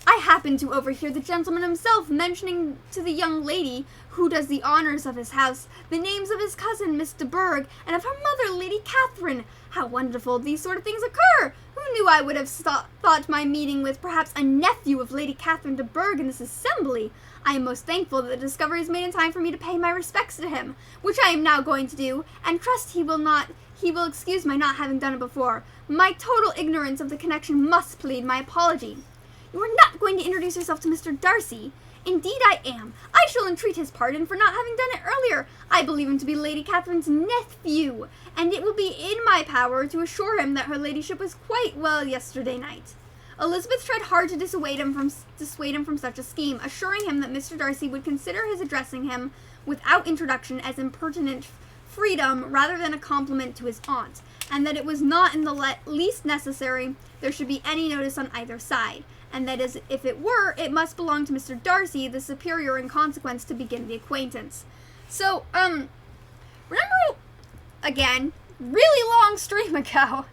I happened to overhear the gentleman himself mentioning to the young lady who does the honours of his house the names of his cousin, Miss de Bourgh, and of her mother, Lady Catherine. How wonderful these sort of things occur! Who knew I would have thought my meeting with perhaps a nephew of Lady Catherine de Bourgh in this assembly? I am most thankful that the discovery is made in time for me to pay my respects to him, which I am now going to do, and trust he will excuse my not having done it before. My total ignorance of the connection must plead my apology." "You are not going to introduce yourself to Mr. Darcy?" "Indeed I am. I shall entreat his pardon for not having done it earlier. I believe him to be Lady Catherine's nephew, and it will be in my power to assure him that her ladyship was quite well yesterday night." Elizabeth tried hard to dissuade him from such a scheme, assuring him that Mr. Darcy would consider his addressing him without introduction as impertinent freedom rather than a compliment to his aunt, and that it was not in the least necessary there should be any notice on either side, and that as if it were, it must belong to Mr. Darcy, the superior in consequence, to begin the acquaintance. So, remember, again, really long stream ago,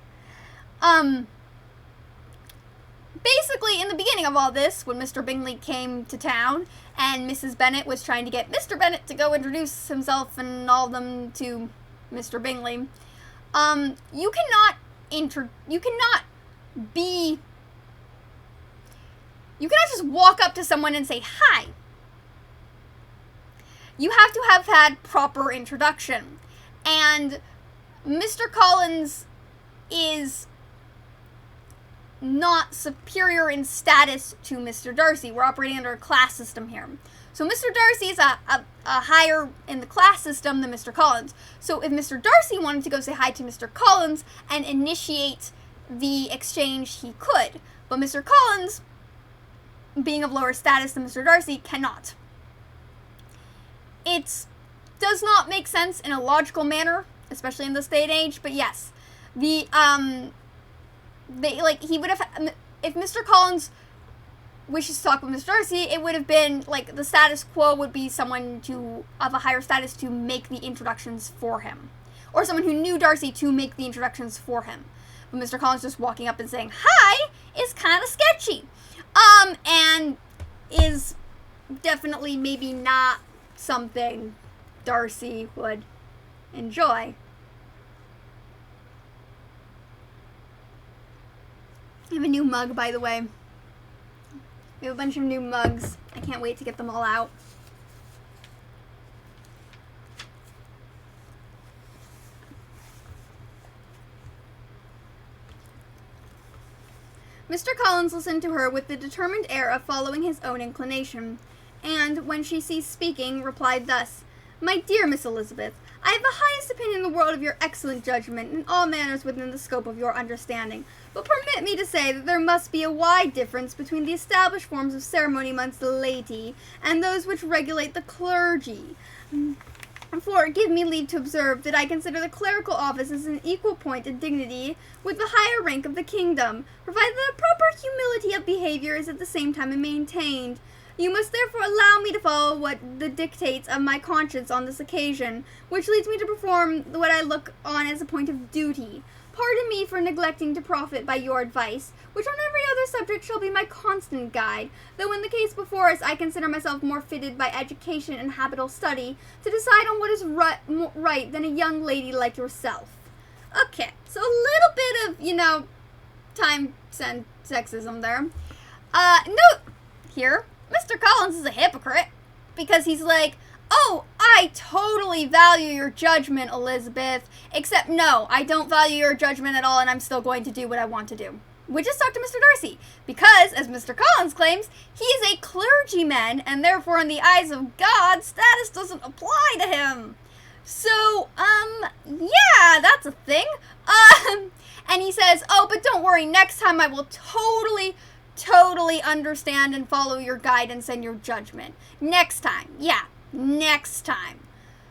basically, in the beginning of all this, when Mr. Bingley came to town, and Mrs. Bennet was trying to get Mr. Bennet to go introduce himself and all of them to Mr. Bingley, you cannot just walk up to someone and say, "Hi." You have to have had proper introduction. And Mr. Collins is not superior in status to Mr. Darcy. We're operating under a class system here. So Mr. Darcy is a higher in the class system than Mr. Collins. So if Mr. Darcy wanted to go say hi to Mr. Collins and initiate the exchange, he could. But Mr. Collins, being of lower status than Mr. Darcy, cannot. It does not make sense in a logical manner, especially in this day and age, but yes. He would have, if Mr. Collins wishes to talk with Mr. Darcy, it would have been, like, the status quo would be someone of a higher status to make the introductions for him. Or someone who knew Darcy to make the introductions for him. But Mr. Collins just walking up and saying, hi, is kind of sketchy. And is definitely maybe not something Darcy would enjoy. I have a new mug, by the way. We have a bunch of new mugs. I can't wait to get them all out. Mr. Collins listened to her with the determined air of following his own inclination, and, when she ceased speaking, replied thus, My dear Miss Elizabeth, I have the highest opinion in the world of your excellent judgment in all matters within the scope of your understanding, but permit me to say that there must be a wide difference between the established forms of ceremony amongst the laity and those which regulate the clergy. For give me leave to observe that I consider the clerical office as an equal point in dignity with the higher rank of the kingdom, provided that a proper humility of behavior is at the same time maintained. You must therefore allow me to follow what the dictates of my conscience on this occasion, which leads me to perform what I look on as a point of duty. Pardon me for neglecting to profit by your advice, which on every other subject shall be my constant guide, though in the case before us I consider myself more fitted by education and habitual study to decide on what is right than a young lady like yourself. Okay, so a little bit of, time and sexism there. Note here, Mr. Collins is a hypocrite, because he's like, oh, I totally value your judgment, Elizabeth, except no, I don't value your judgment at all, and I'm still going to do what I want to do, which is talk to Mr. Darcy, because, as Mr. Collins claims, he is a clergyman, and therefore in the eyes of God, status doesn't apply to him. So, yeah, that's a thing. And he says, oh, but don't worry, next time I will totally understand and follow your guidance and your judgment. Next time. Yeah, next time.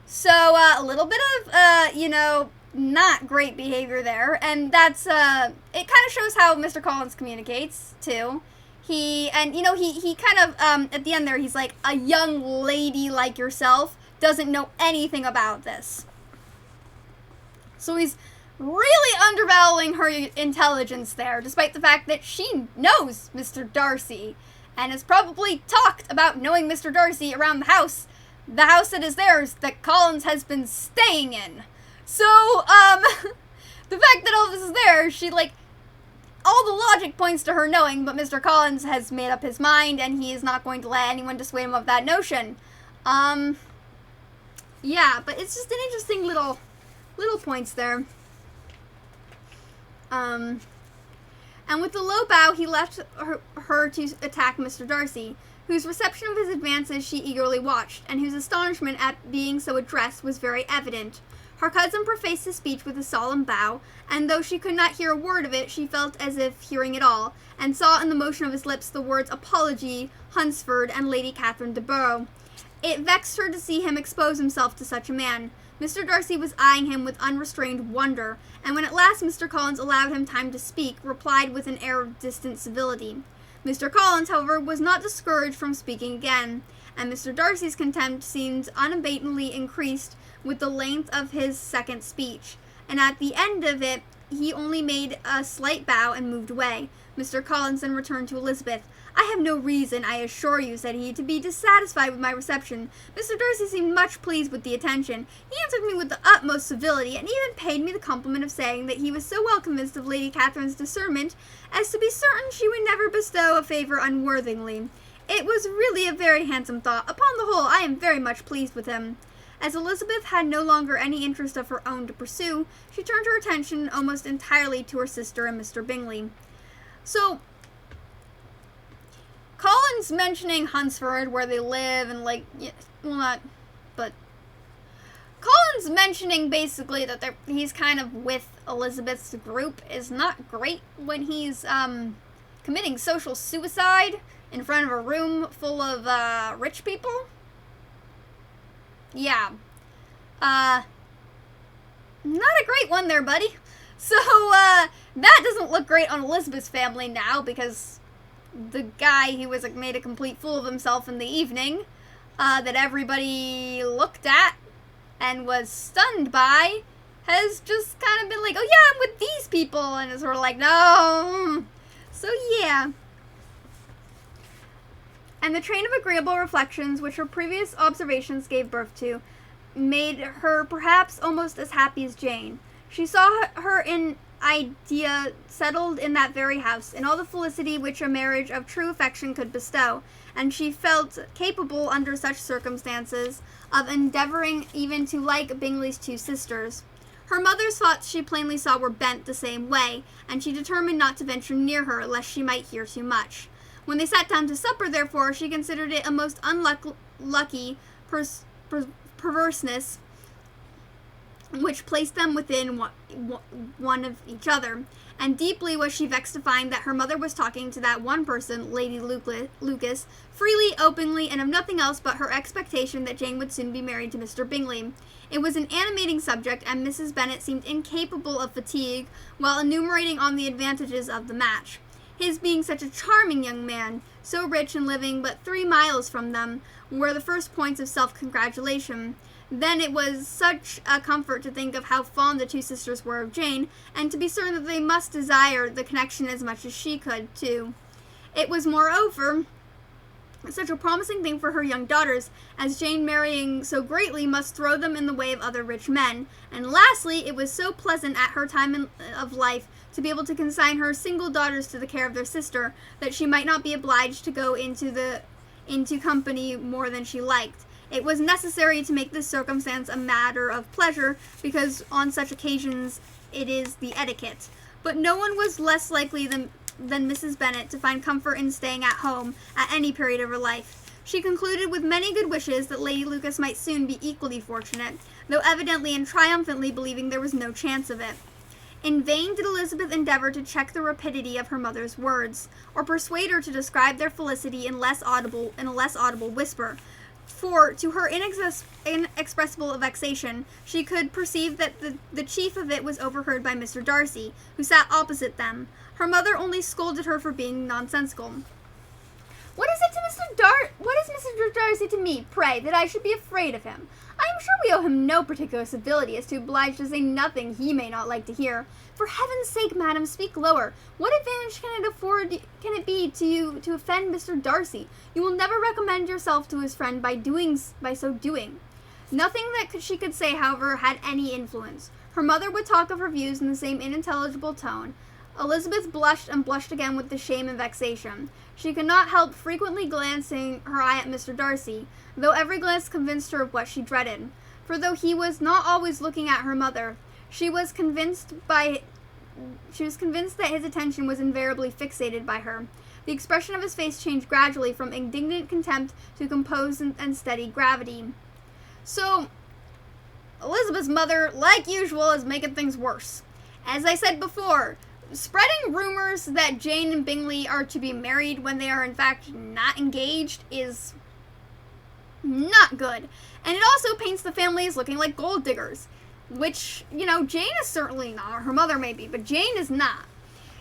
So, a little bit of, not great behavior there. And that's, it kind of shows how Mr. Collins communicates, too. He kind of, at the end there, he's like, a young lady like yourself doesn't know anything about this. So he's really undervaluing her intelligence there, despite the fact that she knows Mr. Darcy, and has probably talked about knowing Mr. Darcy around the house that is theirs, that Collins has been staying in. So, the fact that all this is there, she, all the logic points to her knowing, but Mr. Collins has made up his mind, and he is not going to let anyone dissuade him of that notion. Yeah, but it's just an interesting little points there. And with a low bow, he left her to attack Mr. Darcy, whose reception of his advances she eagerly watched, and whose astonishment at being so addressed was very evident. Her cousin prefaced his speech with a solemn bow, and though she could not hear a word of it, she felt as if hearing it all, and saw in the motion of his lips the words apology, Hunsford, and Lady Catherine de Bourgh. It vexed her to see him expose himself to such a man. Mr. Darcy was eyeing him with unrestrained wonder, and when at last Mr. Collins allowed him time to speak, replied with an air of distant civility. Mr. Collins, however, was not discouraged from speaking again, and Mr. Darcy's contempt seemed unabatedly increased with the length of his second speech, and at the end of it he only made a slight bow and moved away. Mr. Collins then returned to Elizabeth. I have no reason, I assure you, said he, to be dissatisfied with my reception. Mr. Darcy seemed much pleased with the attention. He answered me with the utmost civility, and even paid me the compliment of saying that he was so well convinced of Lady Catherine's discernment as to be certain she would never bestow a favour unworthingly. It was really a very handsome thought. Upon the whole, I am very much pleased with him. As Elizabeth had no longer any interest of her own to pursue, she turned her attention almost entirely to her sister and Mr. Bingley. So, Collins mentioning Hunsford, where they live, and Collins mentioning basically that he's kind of with Elizabeth's group is not great when he's committing social suicide in front of a room full of rich people. Yeah. Not a great one there, buddy. So, that doesn't look great on Elizabeth's family now, because the guy who was made a complete fool of himself in the evening, that everybody looked at and was stunned by, has just kind of been like, oh yeah, I'm with these people, and is sort of like, no. So yeah. And the train of agreeable reflections which her previous observations gave birth to made her perhaps almost as happy as Jane. She saw her in idea settled in that very house, in all the felicity which a marriage of true affection could bestow, and she felt capable, under such circumstances, of endeavouring even to like Bingley's two sisters. Her mother's thoughts she plainly saw were bent the same way, and she determined not to venture near her, lest she might hear too much. When they sat down to supper, therefore, she considered it a most unlucky perverseness which placed them within one of each other, and deeply was she vexed to find that her mother was talking to that one person, Lady Lucas, freely, openly, and of nothing else but her expectation that Jane would soon be married to Mr. Bingley. It was an animating subject, and Mrs. Bennet seemed incapable of fatigue while enumerating on the advantages of the match. His being such a charming young man, so rich and living but 3 miles from them, were the first points of self-congratulation. Then it was such a comfort to think of how fond the two sisters were of Jane, and to be certain that they must desire the connection as much as she could, too. It was, moreover, such a promising thing for her young daughters, as Jane marrying so greatly must throw them in the way of other rich men. And lastly, it was so pleasant at her time of life to be able to consign her single daughters to the care of their sister, that she might not be obliged to go into company more than she liked. It was necessary to make this circumstance a matter of pleasure, because on such occasions it is the etiquette. But no one was less likely than Mrs. Bennet to find comfort in staying at home at any period of her life. She concluded with many good wishes that Lady Lucas might soon be equally fortunate, though evidently and triumphantly believing there was no chance of it. In vain did Elizabeth endeavour to check the rapidity of her mother's words, or persuade her to describe their felicity in a less audible whisper. For, to her inexpressible vexation, she could perceive that the chief of it was overheard by Mr. Darcy, who sat opposite them. Her mother only scolded her for being nonsensical. What is Mr. Darcy to me, pray, that I should be afraid of him? I am sure we owe him no particular civility as to oblige to say nothing he may not like to hear. For heaven's sake, madam, speak lower. What advantage can it be to you to offend Mr. Darcy? You will never recommend yourself to his friend by so doing. Nothing that she could say, however, had any influence. Her mother would talk of her views in the same unintelligible tone. Elizabeth blushed and blushed again with the shame and vexation. She could not help frequently glancing her eye at Mr. Darcy, though every glance convinced her of what she dreaded. For though he was not always looking at her mother, she was convinced that his attention was invariably fixated by her. The expression of his face changed gradually from indignant contempt to composed and steady gravity. So, Elizabeth's mother, like usual, is making things worse. As I said before, spreading rumors that Jane and Bingley are to be married when they are in fact not engaged is not good. And it also paints the family as looking like gold diggers. Which, Jane is certainly not. Her mother may be, but Jane is not.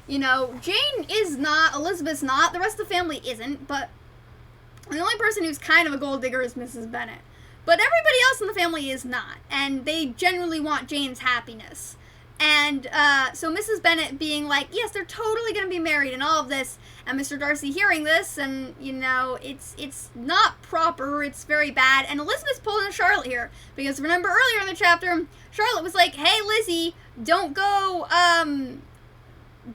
Jane is not, Elizabeth's not, the rest of the family isn't, but the only person who's kind of a gold digger is Mrs. Bennet. But everybody else in the family is not, and they generally want Jane's happiness. And so Mrs. Bennet being like, yes, they're totally going to be married and all of this, and Mr. Darcy hearing this, and, it's not proper, it's very bad, and Elizabeth's pulling a Charlotte here, because remember earlier in the chapter, Charlotte was like, hey, Lizzie, don't go,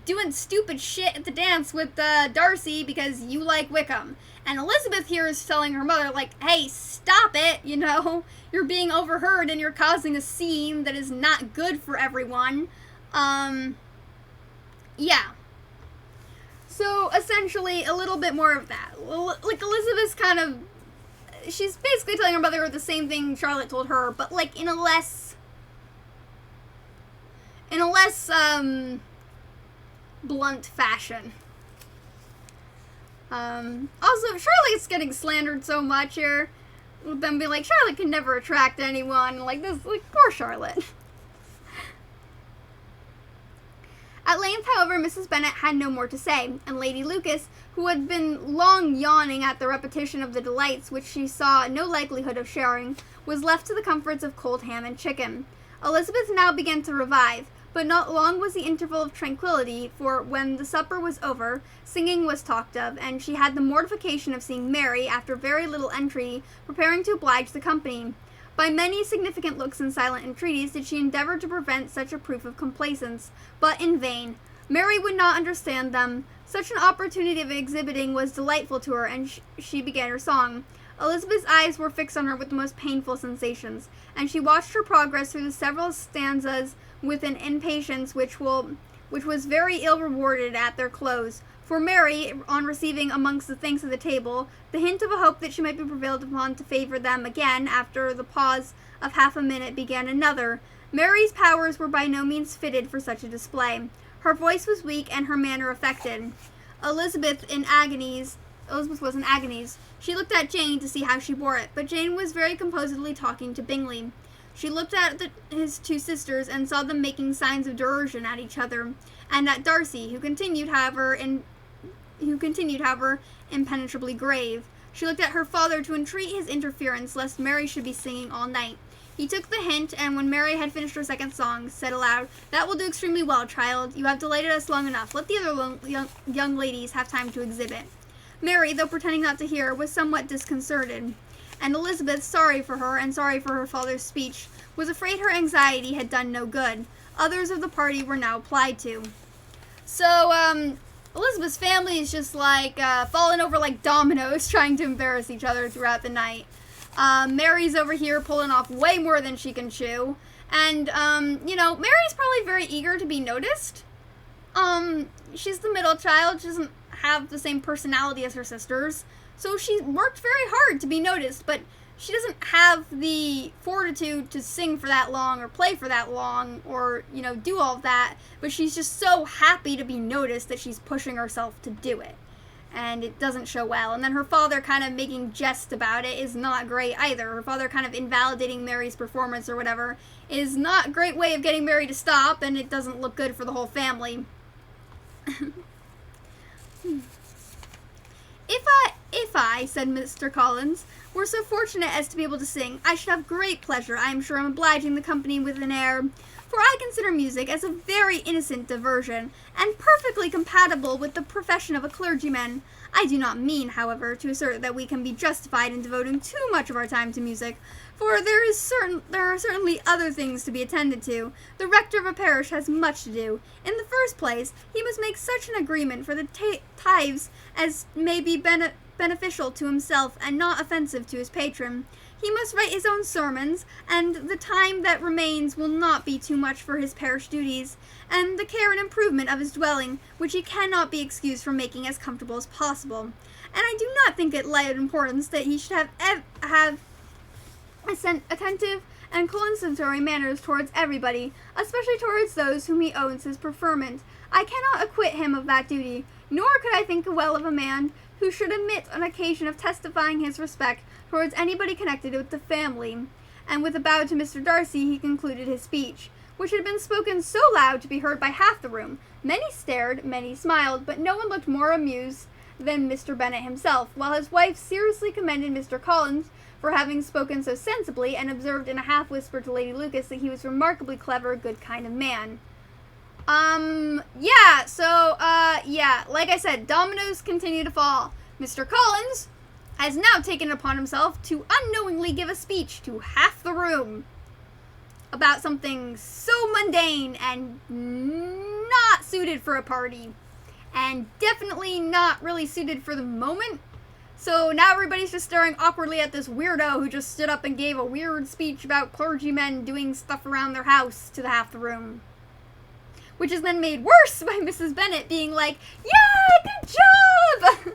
doing stupid shit at the dance with Darcy because you like Wickham. And Elizabeth here is telling her mother, like, hey, stop it, you're being overheard and you're causing a scene that is not good for everyone. Yeah. So, essentially, a little bit more of that. Like, Elizabeth's she's basically telling her mother the same thing Charlotte told her, but, like, in a less, blunt fashion. Also, Charlotte's getting slandered so much here. with them being like, Charlotte can never attract anyone. Like, this, like, poor Charlotte. At length, however, Mrs. Bennet had no more to say, and Lady Lucas, who had been long yawning at the repetition of the delights which she saw no likelihood of sharing, was left to the comforts of cold ham and chicken. Elizabeth now began to revive, but not long was the interval of tranquillity, for when the supper was over, singing was talked of, and she had the mortification of seeing Mary, after very little entreaty, preparing to oblige the company. By many significant looks and silent entreaties did she endeavor to prevent such a proof of complaisance, but in vain. Mary would not understand them. Such an opportunity of exhibiting was delightful to her, and she began her song. Elizabeth's eyes were fixed on her with the most painful sensations, and she watched her progress through the several stanzas with an impatience which was very ill rewarded at their close. For Mary, on receiving amongst the thanks of the table the hint of a hope that she might be prevailed upon to favour them again, after the pause of half a minute, began another. Mary's powers were by no means fitted for such a display. Her voice was weak and her manner affected. Elizabeth was in agonies. She looked at Jane to see how she bore it, but Jane was very composedly talking to Bingley. She looked at his two sisters and saw them making signs of derision at each other, and at Darcy, who continued, however, impenetrably grave. She looked at her father to entreat his interference, lest Mary should be singing all night. He took the hint, and when Mary had finished her second song, said aloud, "That will do extremely well, child. You have delighted us long enough. Let the other young ladies have time to exhibit." Mary, though pretending not to hear, was somewhat disconcerted, and Elizabeth, sorry for her, and sorry for her father's speech, was afraid her anxiety had done no good. Others of the party were now applied to. So, Elizabeth's family is just like falling over like dominoes, trying to embarrass each other throughout the night. Mary's over here pulling off way more than she can chew. And, Mary's probably very eager to be noticed. She's the middle child. She doesn't have the same personality as her sisters. So she worked very hard to be noticed, but she doesn't have the fortitude to sing for that long or play for that long or, do all of that. But she's just so happy to be noticed that she's pushing herself to do it. And it doesn't show well. And then her father kind of making jest about it is not great either. Her father kind of invalidating Mary's performance or whatever is not a great way of getting Mary to stop, and it doesn't look good for the whole family. If I, said Mr. Collins, were so fortunate as to be able to sing, I should have great pleasure, I am sure, in obliging the company with an air, for I consider music as a very innocent diversion, and perfectly compatible with the profession of a clergyman. I do not mean, however, to assert that we can be justified in devoting too much of our time to music, for there are certainly other things to be attended to. The rector of a parish has much to do. In the first place, he must make such an agreement for the tithes as may be beneficial to himself and not offensive to his patron. He must write his own sermons, and the time that remains will not be too much for his parish duties, and the care and improvement of his dwelling, which he cannot be excused from making as comfortable as possible. And I do not think it light of importance that he should have attentive and conciliatory manners towards everybody, especially towards those whom he owes his preferment. I cannot acquit him of that duty, nor could I think well of a man who should omit an occasion of testifying his respect towards anybody connected with the family. And with a bow to Mr. Darcy, he concluded his speech, which had been spoken so loud to be heard by half the room. Many stared, many smiled, but no one looked more amused than Mr. Bennet himself, while his wife seriously commended Mr. Collins for having spoken so sensibly, and observed in a half-whisper to Lady Lucas that he was remarkably clever, good kind of man. Like I said, dominoes continue to fall. Mr. Collins has now taken it upon himself to unknowingly give a speech to half the room about something so mundane and not suited for a party, and definitely not really suited for the moment. So now everybody's just staring awkwardly at this weirdo who just stood up and gave a weird speech about clergymen doing stuff around their house to the half the room. Which is then made worse by Mrs. Bennet being like, "Yeah, good job!"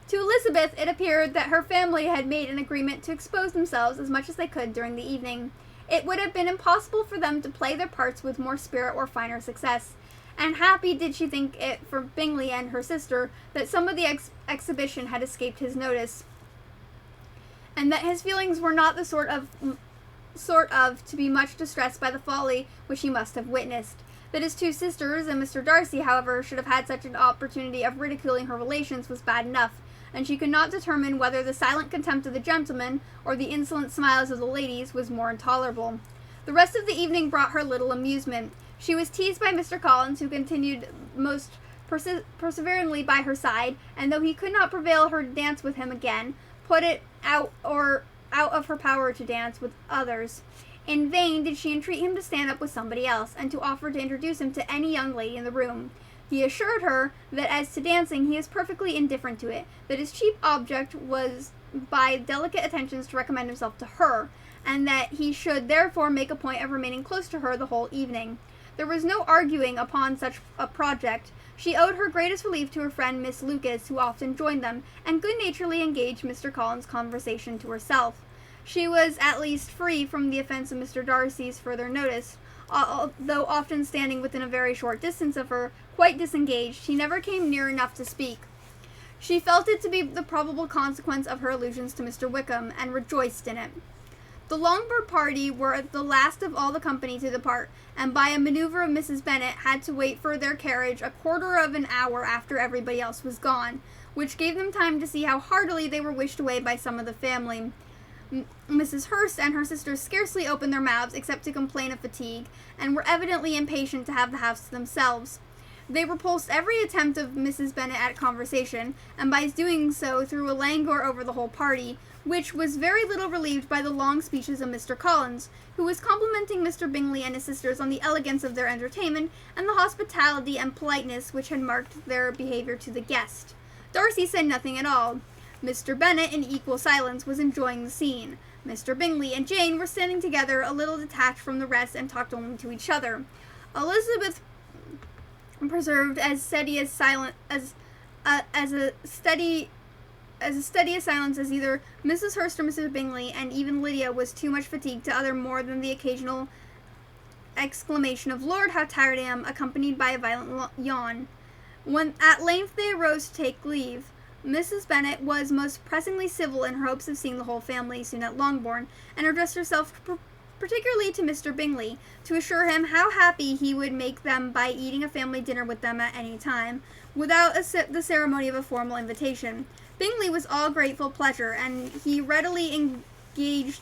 To Elizabeth, it appeared that her family had made an agreement to expose themselves as much as they could during the evening. It would have been impossible for them to play their parts with more spirit or finer success, and happy did she think it for Bingley and her sister that some of the exhibition had escaped his notice, and that his feelings were not the sort of to be much distressed by the folly which he must have witnessed. That his two sisters and Mr. Darcy, however, should have had such an opportunity of ridiculing her relations was bad enough, and she could not determine whether the silent contempt of the gentlemen or the insolent smiles of the ladies was more intolerable. The rest of the evening brought her little amusement. She was teased by Mr. Collins, who continued most perseveringly by her side, and though he could not prevail her to dance with him again, put it out of her power to dance with others. In vain did she entreat him to stand up with somebody else, and to offer to introduce him to any young lady in the room. He assured her that as to dancing he was perfectly indifferent to it, that his chief object was by delicate attentions to recommend himself to her, and that he should therefore make a point of remaining close to her the whole evening. There was no arguing upon such a project. She owed her greatest relief to her friend Miss Lucas, who often joined them, and good-naturedly engaged Mr. Collins' conversation to herself. She was at least free from the offence of Mr. Darcy's further notice. Though often standing within a very short distance of her, quite disengaged, he never came near enough to speak. She felt it to be the probable consequence of her allusions to Mr. Wickham, and rejoiced in it. The Longbourn party were the last of all the company to depart, and by a manoeuvre of Mrs. Bennet had to wait for their carriage a quarter of an hour after everybody else was gone, which gave them time to see how heartily they were wished away by some of the family. Mrs. Hurst and her sisters scarcely opened their mouths except to complain of fatigue, and were evidently impatient to have the house to themselves. They repulsed every attempt of Mrs. Bennet at conversation, and by doing so threw a languor over the whole party, which was very little relieved by the long speeches of Mr. Collins, who was complimenting Mr. Bingley and his sisters on the elegance of their entertainment, and the hospitality and politeness which had marked their behaviour to the guest. Darcy said nothing at all. Mr. Bennet, in equal silence, was enjoying the scene. Mr. Bingley and Jane were standing together, a little detached from the rest, and talked only to each other. Elizabeth preserved as steady a silence as either Mrs. Hurst or Mrs. Bingley, and even Lydia was too much fatigued to utter more than the occasional exclamation of "Lord, how tired I am," accompanied by a violent yawn. When at length they arose to take leave, Mrs. Bennet was most pressingly civil in her hopes of seeing the whole family soon at Longbourn, and addressed herself particularly to Mr. Bingley, to assure him how happy he would make them by eating a family dinner with them at any time, without the ceremony of a formal invitation. Bingley was all grateful pleasure, and he readily engaged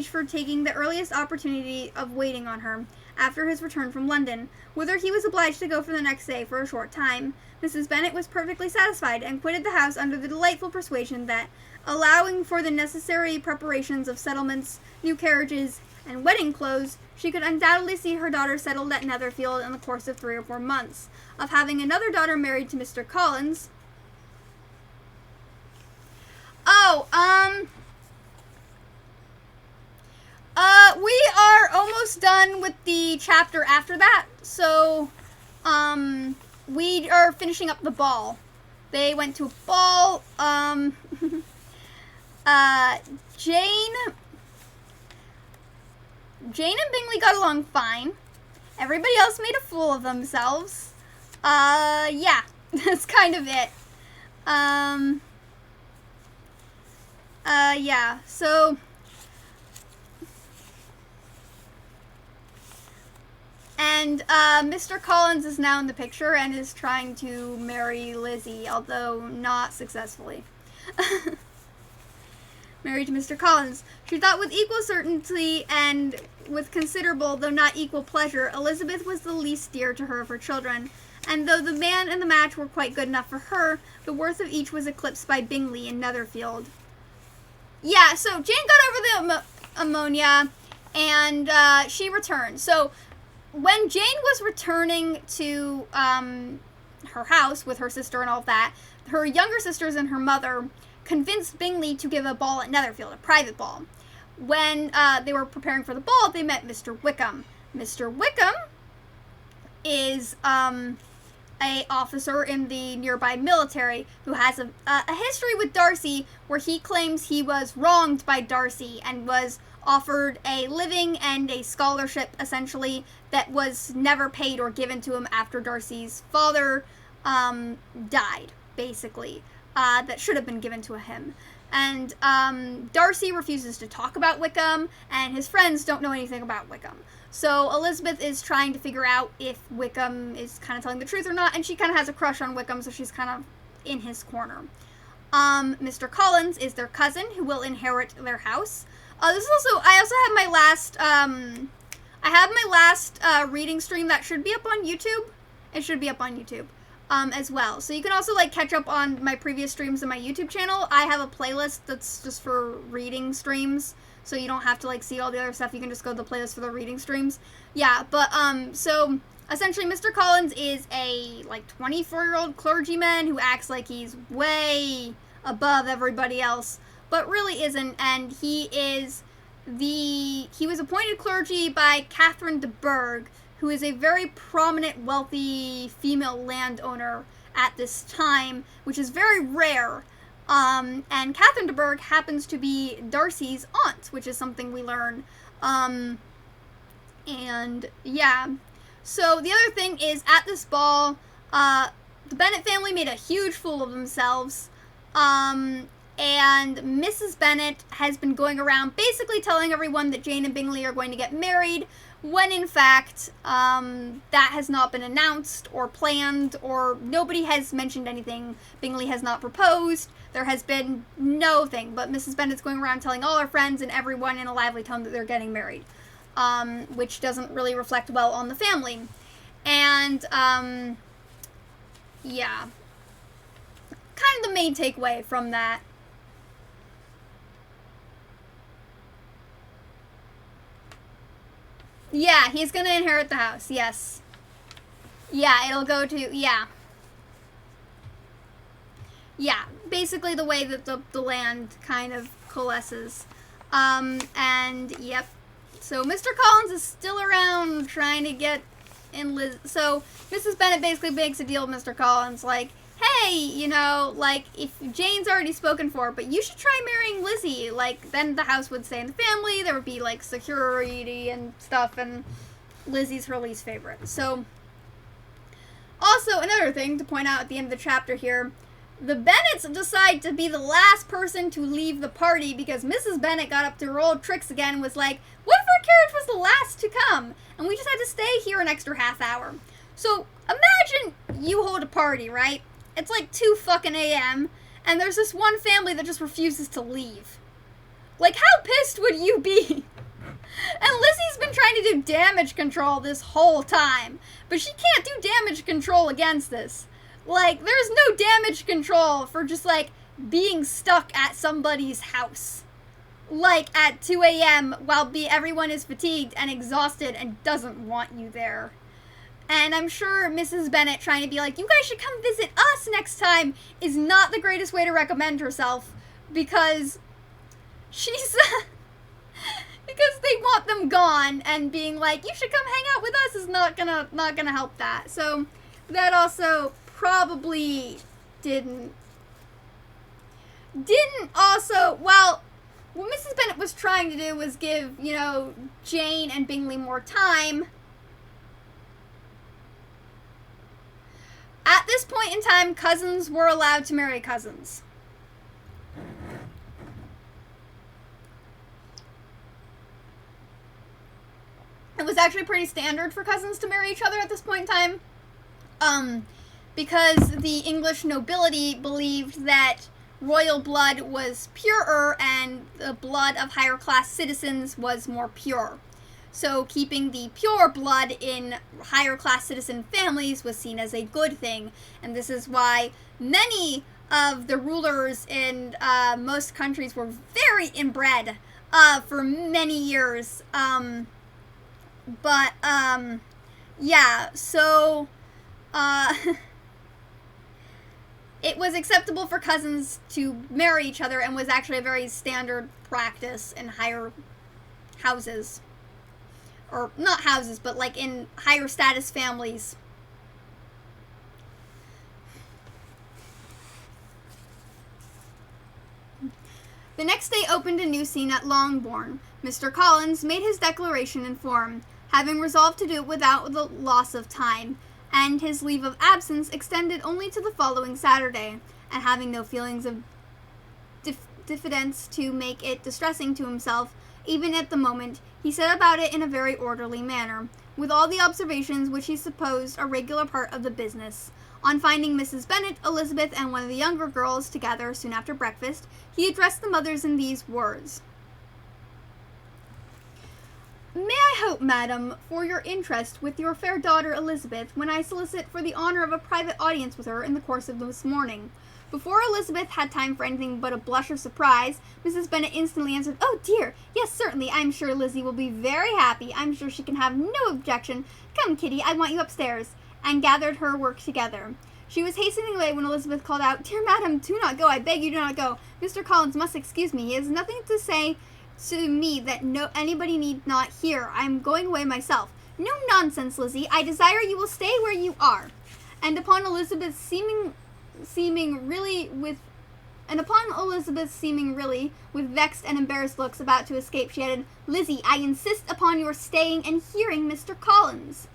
for taking the earliest opportunity of waiting on her, after his return from London, whither he was obliged to go for the next day for a short time. Mrs. Bennet was perfectly satisfied, and quitted the house under the delightful persuasion that, allowing for the necessary preparations of settlements, new carriages, and wedding clothes, she could undoubtedly see her daughter settled at Netherfield in the course of 3 or 4 months. Of having another daughter married to Mr. Collins. We are almost done with the chapter after that, so, we are finishing up the ball. They went to a ball, Jane and Bingley got along fine. Everybody else made a fool of themselves. Yeah, that's kind of it. Yeah, so, and, Mr. Collins is now in the picture and is trying to marry Lizzie, although not successfully. Married to Mr. Collins. She thought with equal certainty and with considerable, though not equal pleasure, Elizabeth was the least dear to her of her children, and though the man and the match were quite good enough for her, the worth of each was eclipsed by Bingley in Netherfield. Yeah, so Jane got over the ammonia, and she returned. So when Jane was returning to her house with her sister and all of that, her younger sisters and her mother convinced Bingley to give a ball at Netherfield, a private ball. When they were preparing for the ball, they met Mr. Wickham. Mr. Wickham is a officer in the nearby military who has a history with Darcy where he claims he was wronged by Darcy and was offered a living and a scholarship, essentially, that was never paid or given to him after Darcy's father died, basically, that should have been given to him. And Darcy refuses to talk about Wickham, and his friends don't know anything about Wickham. So Elizabeth is trying to figure out if Wickham is kind of telling the truth or not, and she kind of has a crush on Wickham, so she's kind of in his corner. Mr. Collins is their cousin who will inherit their house. This is also, I also have my last reading stream that should be up on YouTube. It should be up on YouTube as well. So you can also like catch up on my previous streams on my YouTube channel. I have a playlist that's just for reading streams. So you don't have to like see all the other stuff. You can just go to the playlist for the reading streams. Yeah, but so essentially Mr. Collins is a like 24-year-old clergyman who acts like he's way above everybody else, but really isn't, and he was appointed clergy by Catherine de Bourgh, who is a very prominent, wealthy female landowner at this time, which is very rare. And Catherine de Bourgh happens to be Darcy's aunt, which is something we learn. And yeah. So the other thing is, at this ball, the Bennet family made a huge fool of themselves. And Mrs. Bennet has been going around basically telling everyone that Jane and Bingley are going to get married, when in fact, that has not been announced or planned, or nobody has mentioned anything. Bingley has not proposed. There has been no thing, but Mrs. Bennet's going around telling all her friends and everyone in a lively tone that they're getting married, which doesn't really reflect well on the family. And, yeah. Kind of the main takeaway from that. Yeah, he's gonna inherit the house, yes. Yeah, it'll go to, yeah. Yeah, basically the way that the land kind of coalesces. And, yep. So, Mr. Collins is still around trying to get in Liz. So, Mrs. Bennet basically makes a deal with Mr. Collins, like, hey, you know, like, if Jane's already spoken for, but you should try marrying Lizzie. Like, then the house would stay in the family, there would be, like, security and stuff, and Lizzie's her least favorite. So, also, another thing to point out at the end of the chapter here, the Bennets decide to be the last person to leave the party because Mrs. Bennet got up to her old tricks again and was like, what if our carriage was the last to come? And we just had to stay here an extra half hour. So, imagine you hold a party, right? It's like 2 fucking a.m., and there's this one family that just refuses to leave. Like, how pissed would you be? And Lizzie's been trying to do damage control this whole time, but she can't do damage control against this. Like, there's no damage control for just, like, being stuck at somebody's house. Like, at 2 a.m. while everyone is fatigued and exhausted and doesn't want you there. And I'm sure Mrs. Bennet trying to be like, you guys should come visit us next time, is not the greatest way to recommend herself, because she's, because they want them gone, and being like, you should come hang out with us is not gonna help that. So, that also probably didn't also, well, what Mrs. Bennet was trying to do was give, you know, Jane and Bingley more time. At this point in time, cousins were allowed to marry cousins. It was actually pretty standard for cousins to marry each other at this point in time. Because the English nobility believed that royal blood was purer and the blood of higher class citizens was more pure. So keeping the pure blood in higher class citizen families was seen as a good thing. And this is why many of the rulers in most countries were very inbred for many years. Yeah, so it was acceptable for cousins to marry each other and was actually a very standard practice in higher houses. Or not houses, but like in higher status families. The next day opened a new scene at Longbourn. Mr. Collins made his declaration in form, having resolved to do it without the loss of time, and his leave of absence extended only to the following Saturday, and having no feelings of diffidence to make it distressing to himself, even at the moment, he set about it in a very orderly manner, with all the observations which he supposed a regular part of the business. On finding Mrs. Bennet, Elizabeth, and one of the younger girls together soon after breakfast, he addressed the mothers in these words. May I hope, madam, for your interest with your fair daughter Elizabeth, when I solicit for the honour of a private audience with her in the course of this morning. Before Elizabeth had time for anything but a blush of surprise, Mrs. Bennet instantly answered, Oh dear, yes, certainly, I'm sure Lizzie will be very happy. I'm sure she can have no objection. Come, Kitty, I want you upstairs, and gathered her work together. She was hastening away when Elizabeth called out, Dear madam, do not go, I beg you do not go. Mr. Collins must excuse me. He has nothing to say to me that anybody need not hear. I am going away myself. No nonsense, Lizzie. I desire you will stay where you are. And upon Elizabeth seeming really with vexed and embarrassed looks about to escape, she added, Lizzie, I insist upon your staying and hearing Mr. Collins.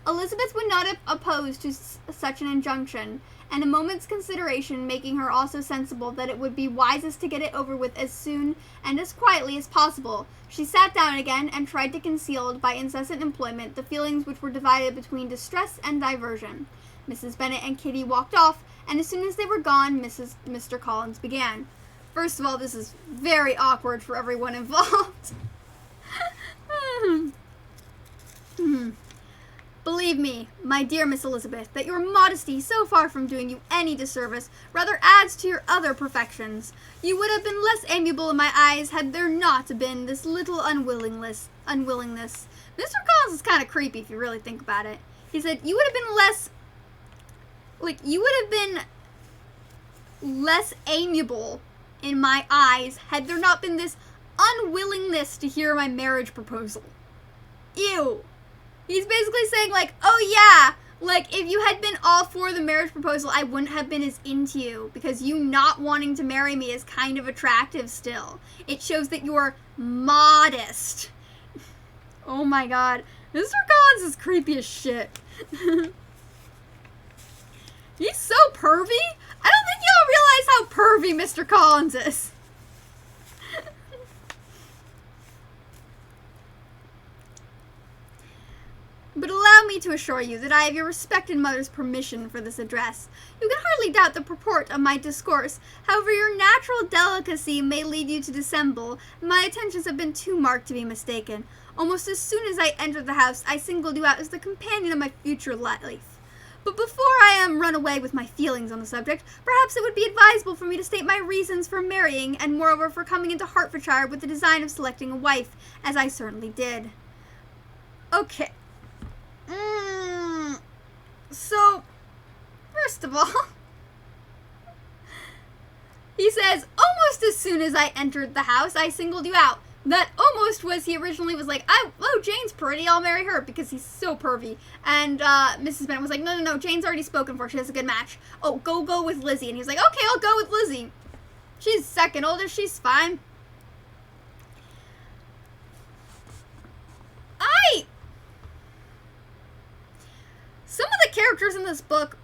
Elizabeth would not have opposed to such an injunction, and a moment's consideration making her also sensible that it would be wisest to get it over with as soon and as quietly as possible, she sat down again and tried to conceal by incessant employment the feelings which were divided between distress and diversion. Mrs. Bennet and Kitty walked off, and as soon as they were gone, Mr. Collins began. First of all, this is very awkward for everyone involved. Believe me, my dear Miss Elizabeth, that your modesty, so far from doing you any disservice, rather adds to your other perfections. You would have been less amiable in my eyes had there not been this little unwillingness. Mr. Collins is kind of creepy if you really think about it. He said, you would have been less amiable in my eyes had there not been this unwillingness to hear my marriage proposal. Ew. He's basically saying, like, oh yeah, like, if you had been all for the marriage proposal, I wouldn't have been as into you, because you not wanting to marry me is kind of attractive still. It shows that you're modest. Oh my god. Mr. Collins is creepy as shit. He's so pervy. I don't think y'all realize how pervy Mr. Collins is. But allow me to assure you that I have your respected mother's permission for this address. You can hardly doubt the purport of my discourse. However, your natural delicacy may lead you to dissemble. My attentions have been too marked to be mistaken. Almost as soon as I entered the house, I singled you out as the companion of my future life. But before I am run away with my feelings on the subject, perhaps it would be advisable for me to state my reasons for marrying, and moreover for coming into Hertfordshire with the design of selecting a wife, as I certainly did. Okay. So, first of all, he says, almost as soon as I entered the house, I singled you out. That almost was, he originally was like, oh, Jane's pretty, I'll marry her, because he's so pervy. And Mrs. Bennet was like, no, Jane's already spoken for, she has a good match. Oh, go with Lizzie. And he was like, okay, I'll go with Lizzie. She's second oldest, she's fine. Some of the characters in this book,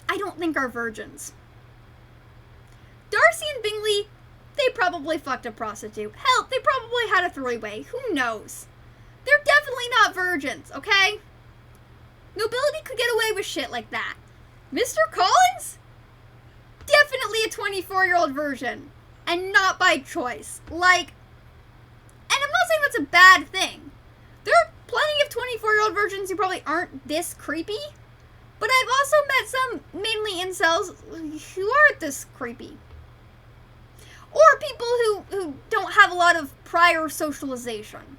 I don't think are virgins. Darcy and Bingley, they probably fucked a prostitute. Hell, they probably had a three-way. Who knows? They're definitely not virgins, okay? Nobility could get away with shit like that. Mr. Collins? Definitely a 24-year-old virgin. And not by choice. Like, and I'm not saying that's a bad thing. There are plenty of 24-year-old virgins who probably aren't this creepy. But I've also met some, mainly incels, who aren't this creepy. Or people who don't have a lot of prior socialization.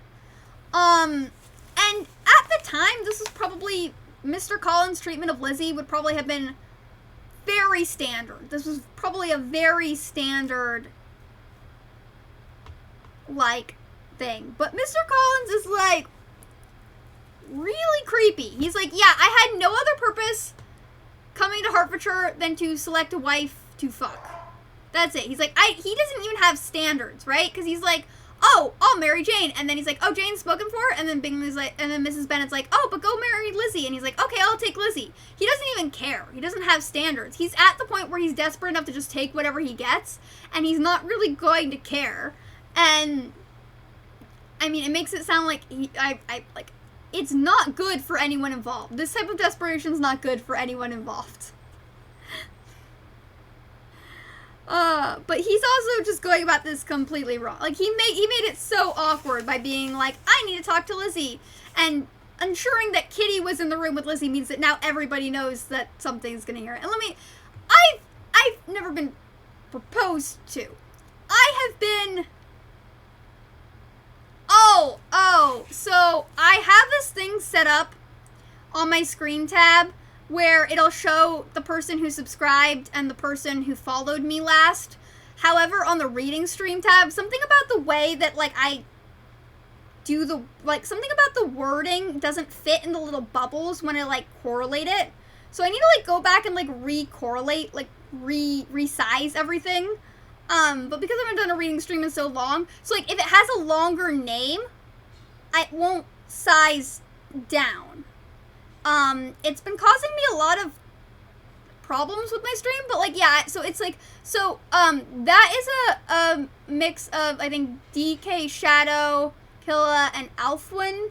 And at the time, this was probably, Mr. Collins' treatment of Lizzie would probably have been very standard. This was probably a very standard, like, thing. But Mr. Collins is, like, really creepy. He's like, yeah, I had no other purpose coming to Hertfordshire than to select a wife to fuck. That's it. He's like, he doesn't even have standards, right? Because he's like, oh, I'll marry Jane. And then he's like, oh, Jane's spoken for? And then Bingley's like, and then Mrs. Bennet's like, oh, but go marry Lizzie. And he's like, okay, I'll take Lizzie. He doesn't even care. He doesn't have standards. He's at the point where he's desperate enough to just take whatever he gets, and he's not really going to care. And, I mean, it makes it sound like, it's not good for anyone involved. This type of desperation is not good for anyone involved. But he's also just going about this completely wrong. Like, he made it so awkward by being like, I need to talk to Lizzie. And ensuring that Kitty was in the room with Lizzie means that now everybody knows that something's gonna hear it. And I've never been proposed to. I have been... So I have this thing set up on my screen tab where it'll show the person who subscribed and the person who followed me last. However, on the reading stream tab, something about the way that, like, I do the, like, something about the wording doesn't fit in the little bubbles when I, like, correlate it. So I need to, like, go back and, like, re-correlate, like, resize everything. But because I haven't done a reading stream in so long, so, like, if it has a longer name, I won't size down. It's been causing me a lot of problems with my stream, but, like, yeah, so it's like, so, that is a mix of, I think, DK Shadow, Killa, and Alfwin,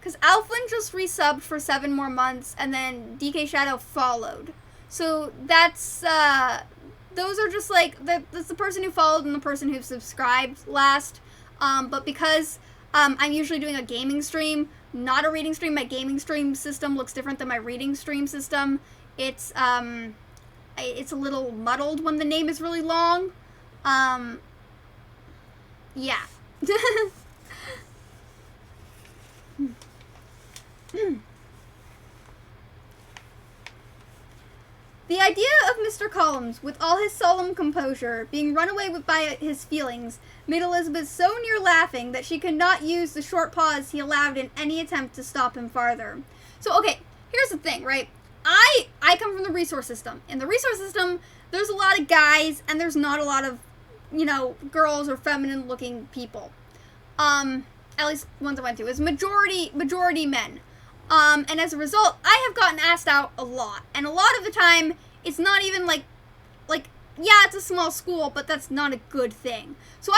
because Alfwin just resubbed for 7 more months, and then DK Shadow followed, so that's, those are just, like, that's the person who followed and the person who subscribed last, but because, I'm usually doing a gaming stream, not a reading stream. My gaming stream system looks different than my reading stream system. It's a little muddled when the name is really long. Yeah. The idea of Mr. Collins, with all his solemn composure, being run away with by his feelings, made Elizabeth so near laughing that she could not use the short pause he allowed in any attempt to stop him farther. So, okay, here's the thing, right? I come from the resource system. In the resource system, there's a lot of guys, and there's not a lot of, you know, girls or feminine-looking people. At least ones I went to. It's majority men. And as a result, I have gotten asked out a lot. And a lot of the time, it's not even like, yeah, it's a small school, but that's not a good thing. So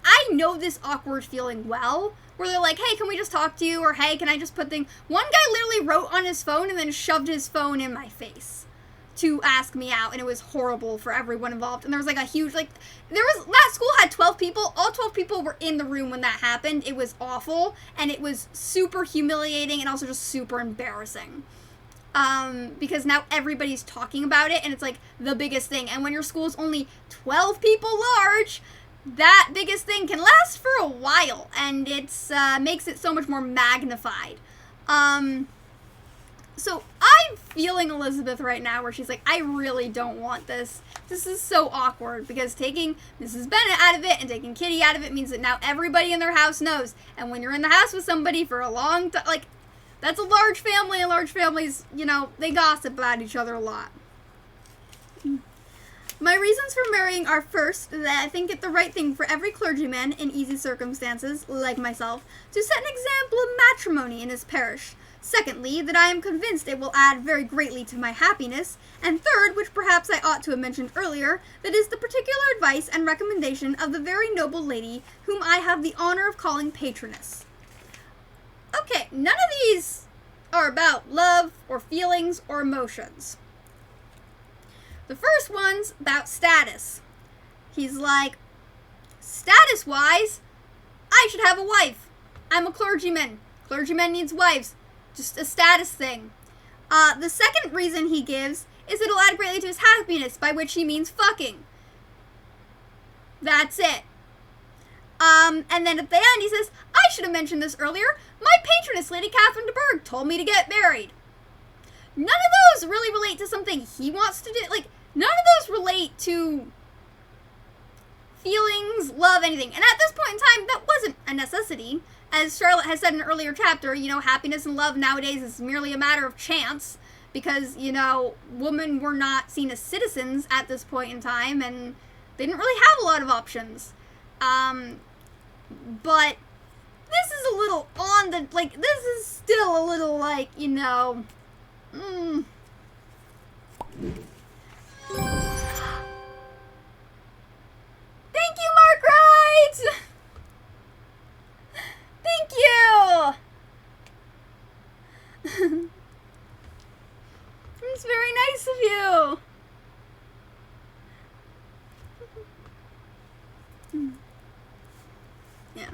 I know this awkward feeling well, where they're like, hey, can we just talk to you? Or, hey, can I just put things... One guy literally wrote on his phone and then shoved his phone in my face to ask me out, and it was horrible for everyone involved. And there was, like, a huge, like... That school had 12 people. All 12 people were in the room when that happened. It was awful, and it was super humiliating and also just super embarrassing. Because now everybody's talking about it, and it's, like, the biggest thing. And when your school's only 12 people large, that biggest thing can last for a while, and it's, makes it so much more magnified. So I'm feeling Elizabeth right now where she's like, I really don't want this. This is so awkward, because taking Mrs. Bennet out of it and taking Kitty out of it means that now everybody in their house knows. And when you're in the house with somebody for a long time, like, that's a large family, and large families, you know, they gossip about each other a lot. My reasons for marrying are, first, that I think it the right thing for every clergyman in easy circumstances, like myself, to set an example of matrimony in his parish. Secondly, that I am convinced it will add very greatly to my happiness. And third, which perhaps I ought to have mentioned earlier, that is the particular advice and recommendation of the very noble lady whom I have the honor of calling patroness. Okay, none of these are about love or feelings or emotions. The first one's about status. He's like, status-wise, I should have a wife. I'm a clergyman. Clergyman needs wives. Just a status thing. The second reason he gives is it'll add greatly to his happiness, by which he means fucking. That's it. And then at the end he says, I should have mentioned this earlier. My patroness, Lady Catherine de Bourgh, told me to get married. None of those really relate to something he wants to do. Like, none of those relate to feelings, love, anything. And at this point in time, that wasn't a necessity. As Charlotte has said in an earlier chapter, you know, happiness and love nowadays is merely a matter of chance. Because, you know, women were not seen as citizens at this point in time. And They didn't really have a lot of options. But this is a little on the, like, this is still a little, like, you know, Thank you, Mark Wright! Thank you! It's very nice of you. Yeah.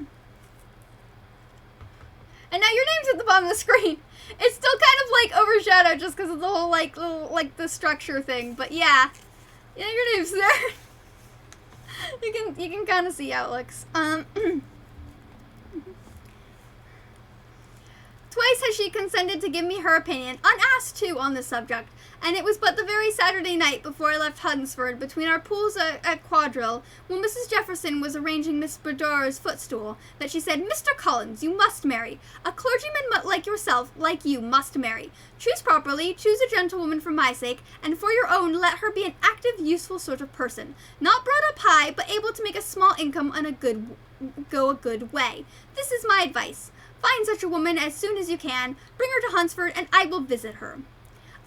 And now your name's at the bottom of the screen. It's still kind of like overshadowed just because of the whole like little, like the structure thing. But yeah, your name's there. You can kind of see how it looks. Twice has she consented to give me her opinion, unasked too, on this subject, and it was but the very Saturday night before I left Hunsford, between our pools at Quadrille, when Mrs. Jefferson was arranging Miss Bedore's footstool, that she said, "Mr. Collins, you must marry. A clergyman like yourself, like you, must marry. Choose properly, choose a gentlewoman for my sake, and for your own let her be an active, useful sort of person, not brought up high, but able to make a small income and go a good way. This is my advice. Find such a woman as soon as you can, bring her to Hunsford, and I will visit her.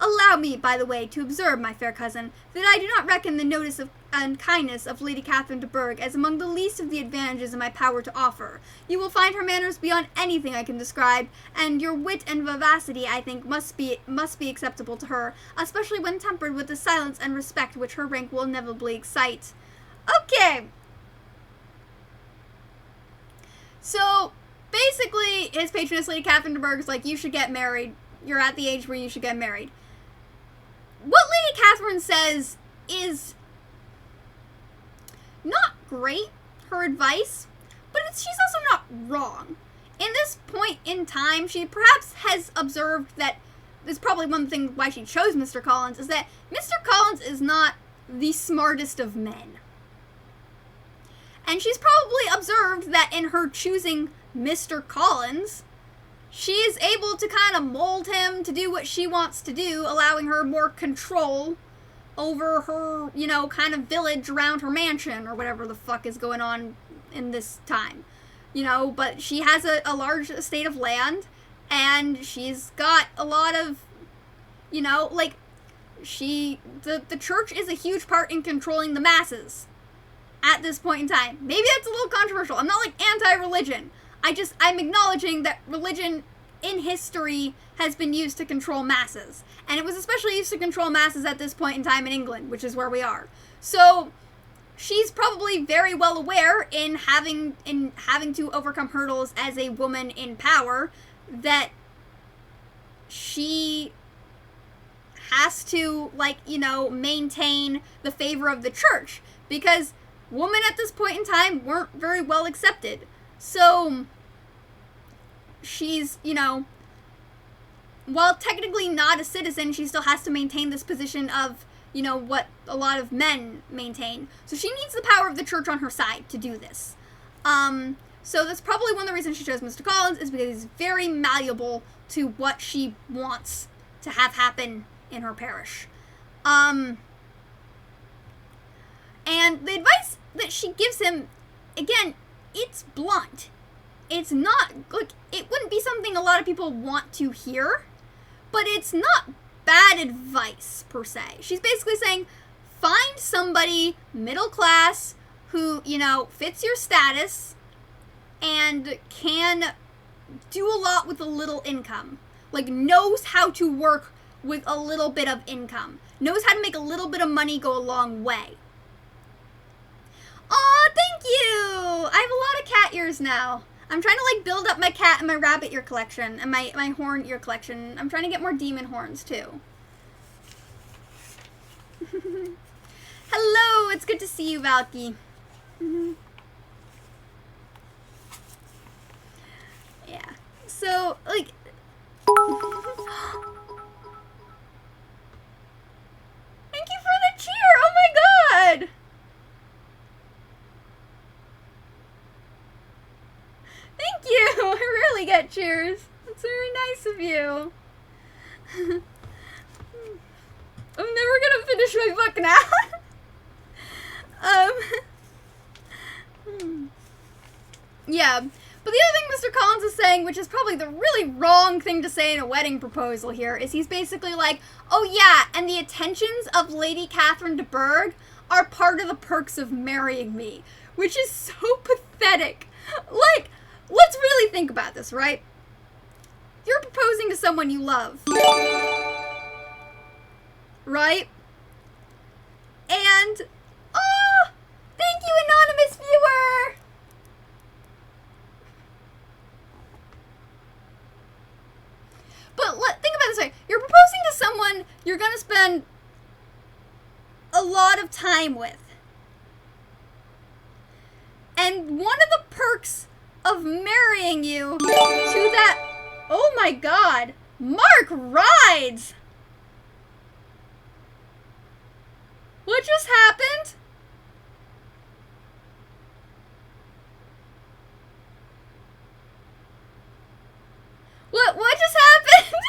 Allow me, by the way, to observe, my fair cousin, that I do not reckon the notice and kindness of Lady Catherine de Bourgh as among the least of the advantages in my power to offer. You will find her manners beyond anything I can describe, and your wit and vivacity, I think, must be acceptable to her, especially when tempered with the silence and respect which her rank will inevitably excite." Okay. So basically, his patroness, Lady Catherine de Bourgh, is like, you should get married. You're at the age where you should get married. What Lady Catherine says is not great, her advice, but she's also not wrong. In this point in time, she perhaps has observed that, this is probably one thing why she chose Mr. Collins, is that Mr. Collins is not the smartest of men. And she's probably observed that in her choosing Mr. Collins, she is able to kind of mold him to do what she wants to do, allowing her more control over her, you know, kind of village around her mansion, or whatever the fuck is going on in this time. You know, but she has a large estate of land, and she's got a lot of, you know, like, the church is a huge part in controlling the masses at this point in time. Maybe that's a little controversial. I'm not, like, anti-religion. I'm acknowledging that religion in history has been used to control masses. And it was especially used to control masses at this point in time in England, which is where we are. So she's probably very well aware in having to overcome hurdles as a woman in power, that she has to, like, you know, maintain the favor of the church, because women at this point in time weren't very well accepted. So she's, you know, while technically not a citizen, she still has to maintain this position of, you know, what a lot of men maintain. So she needs the power of the church on her side to do this. So that's probably one of the reasons she chose Mr. Collins, is because he's very malleable to what she wants to have happen in her parish. And the advice that she gives him, again, it's blunt. It's not, like, it wouldn't be something a lot of people want to hear, but it's not bad advice, per se. She's basically saying, find somebody middle class who, you know, fits your status and can do a lot with a little income. Like, knows how to work with a little bit of income. Knows how to make a little bit of money go a long way. Aw, thank you! I have a lot of cat ears now. I'm trying to, like, build up my cat and my rabbit ear collection, and my horn ear collection. I'm trying to get more demon horns, too. Hello, it's good to see you, Valky. Yeah, so, like... Thank you for the cheer! Oh my god! Thank you! I rarely get cheers. That's very nice of you. I'm never gonna finish my book now. Yeah. But the other thing Mr. Collins is saying, which is probably the really wrong thing to say in a wedding proposal here, is he's basically like, oh yeah, and the attentions of Lady Catherine de Bourgh are part of the perks of marrying me. Which is so pathetic. Like, let's really think about this, right? You're proposing to someone you love. Right? And, oh, thank you, anonymous viewer! But think about it this way. You're proposing to someone you're gonna spend a lot of time with. And one of the perks of marrying you to that... Oh my god! Mark rides! What just happened? What just happened?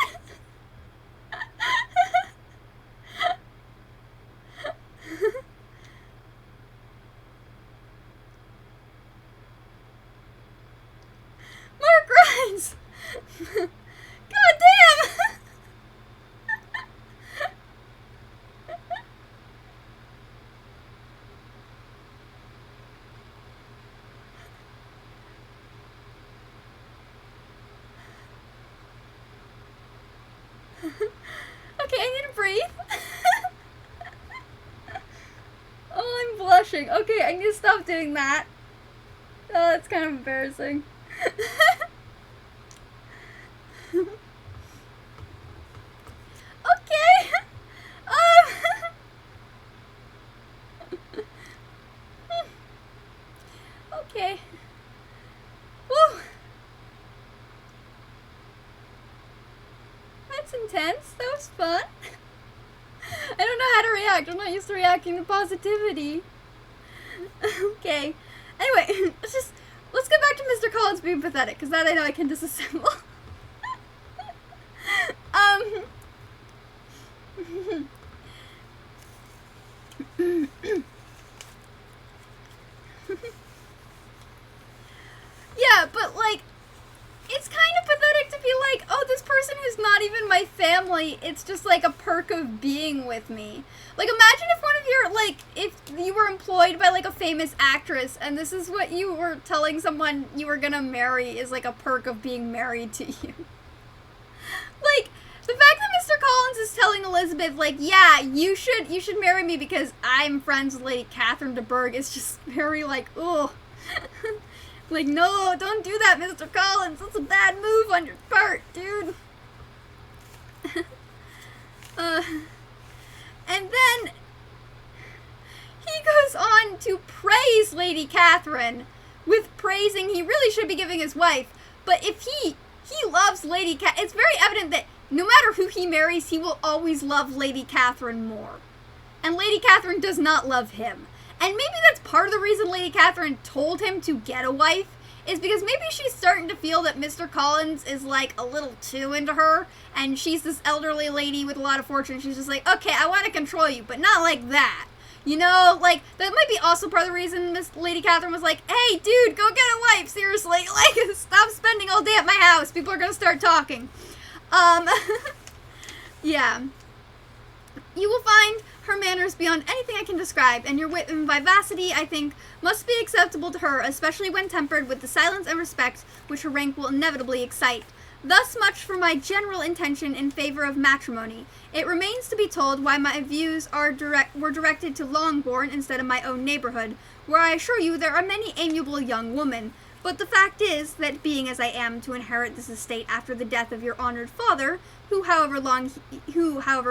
Mark rides! God damn! Okay, I need to breathe. Oh, I'm blushing. Okay, I need to stop doing that. Oh, that's kind of embarrassing. Okay. Okay. Woo. That's intense. That was fun. I don't know how to react. I'm not used to reacting to positivity. Okay. Anyway, let's get back to Mr. Collins being pathetic, because that I know I can disassemble. Yeah, but like, it's kind of pathetic to be like, oh, this person who's not even my family, it's just like a perk of being with me. Like, imagine if one of your, like, if you were employed by like a famous actress and this is what you were telling someone you were gonna marry is like a perk of being married to you. Like, the fact that Mr. Collins is telling Elizabeth, like, yeah, you should marry me because I'm friends with Lady Catherine de Bourgh is just very like, ugh. Like, no, don't do that, Mr. Collins. That's a bad move on your part, dude. And then he goes on to praise Lady Catherine with praising he really should be giving his wife. But if he loves Lady Catherine, it's very evident that no matter who he marries, he will always love Lady Catherine more. And Lady Catherine does not love him. And maybe that's part of the reason Lady Catherine told him to get a wife, is because maybe she's starting to feel that Mr. Collins is like a little too into her, and she's this elderly lady with a lot of fortune. She's just like, okay, I want to control you, but not like that. You know, like, that might be also part of the reason Miss Lady Catherine was like, hey, dude, go get a wife, seriously. Like, stop spending all day at my house. People are going to start talking. Yeah. You will find her manners beyond anything I can describe, and your wit and vivacity, I think, must be acceptable to her, especially when tempered with the silence and respect which her rank will inevitably excite. Thus much for my general intention in favor of matrimony. It remains to be told why my views were directed to Longbourn instead of my own neighborhood, where I assure you there are many amiable young women. But the fact is that being as I am to inherit this estate after the death of your honored father, who however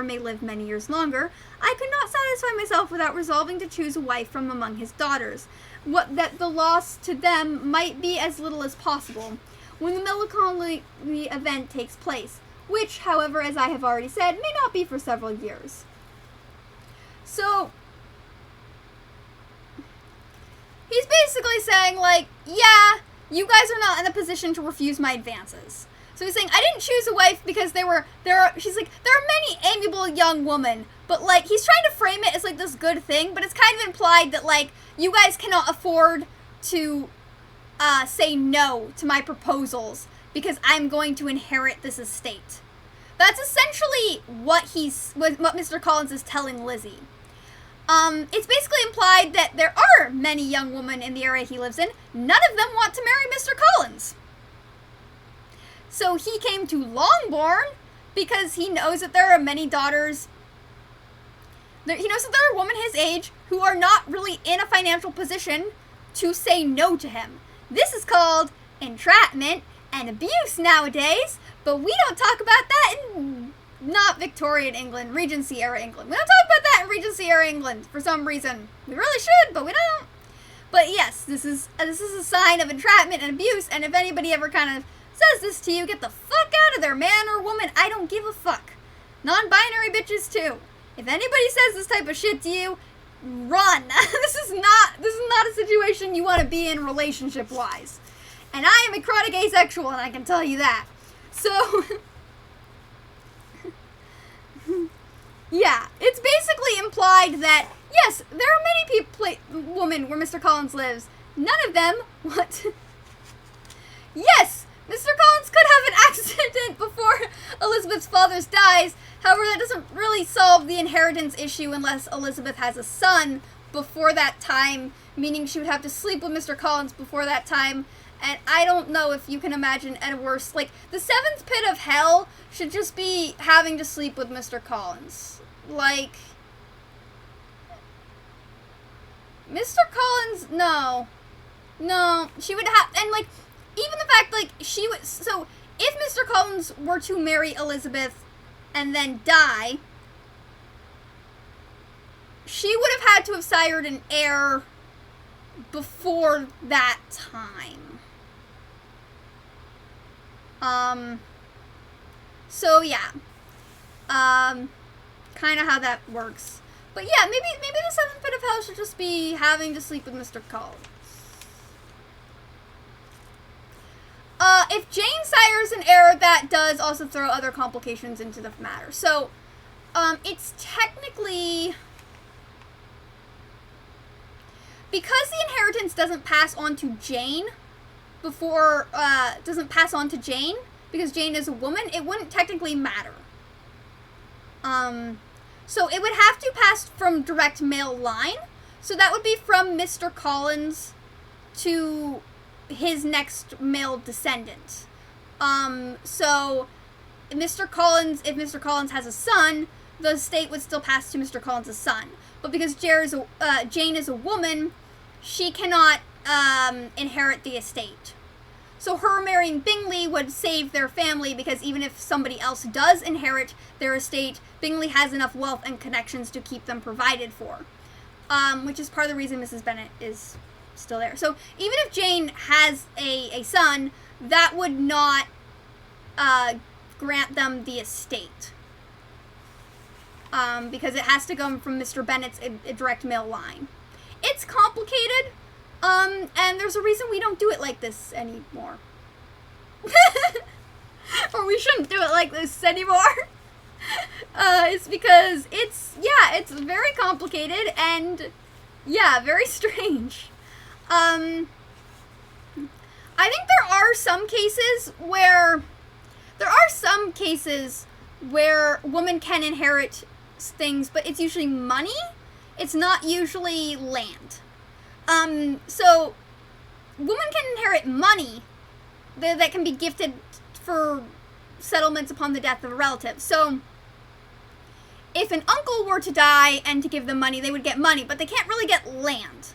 may live many years longer, I could not satisfy myself without resolving to choose a wife from among his daughters, that the loss to them might be as little as possible, when the melancholy event takes place, which, however, as I have already said, may not be for several years. So, he's basically saying, like, yeah, you guys are not in a position to refuse my advances. So he's saying, I didn't choose a wife because she's like, there are many amiable young women, but like, he's trying to frame it as like this good thing, but it's kind of implied that like, you guys cannot afford to say no to my proposals because I'm going to inherit this estate. That's essentially what Mr. Collins is telling Lizzie. It's basically implied that there are many young women in the area he lives in. None of them want to marry Mr. Collins. So he came to Longbourn because he knows that there are many daughters. He knows that there are women his age who are not really in a financial position to say no to him. This is called entrapment and abuse nowadays, but we don't talk about that in not Victorian England, Regency era England. We don't talk about that in Regency era England for some reason. We really should, but we don't. But yes, this is a sign of entrapment and abuse, and if anybody ever kind of says this to you, get the fuck out of there, man or woman. I don't give a fuck. Non-binary bitches too. If anybody says this type of shit to you, run. This is not a situation you want to be in relationship-wise. And I am a chronic asexual, and I can tell you that. So, yeah, it's basically implied that, yes, there are many women where Mr. Collins lives. None of them want... Yes, Mr. Collins could have an accident before Elizabeth's father dies. However, that doesn't really solve the inheritance issue unless Elizabeth has a son before that time, meaning she would have to sleep with Mr. Collins before that time. And I don't know if you can imagine a worse, like, the seventh pit of hell should just be having to sleep with Mr. Collins. Like, Mr. Collins, no, she would have, and like, even the fact, like, she would, so, if Mr. Collins were to marry Elizabeth and then die, she would have had to have sired an heir before that time. So yeah, kind of how that works. But yeah, maybe the seventh pit of hell should just be having to sleep with Mr. Collins. If Jane sires an heir, that does also throw other complications into the matter. So, it's technically... Because the inheritance doesn't pass on to Jane because Jane is a woman, it wouldn't technically matter. So it would have to pass from direct male line. So that would be from Mr. Collins to his next male descendant. So if Mr. Collins has a son, the estate would still pass to Mr. Collins' son. But because Jane is a woman, she cannot inherit the estate. So her marrying Bingley would save their family because even if somebody else does inherit their estate, Bingley has enough wealth and connections to keep them provided for. Which is part of the reason Mrs. Bennet is still there. So even if Jane has a son, that would not grant them the estate. Because it has to come from Mr. Bennet's direct male line. It's complicated, and there's a reason we don't do it like this anymore. Or we shouldn't do it like this anymore. It's because it's very complicated and, yeah, very strange. I think there are some cases where women can inherit things, but it's usually money. It's not usually land. So women can inherit money that can be gifted for settlements upon the death of a relative. So if an uncle were to die and to give them money, they would get money, but they can't really get land.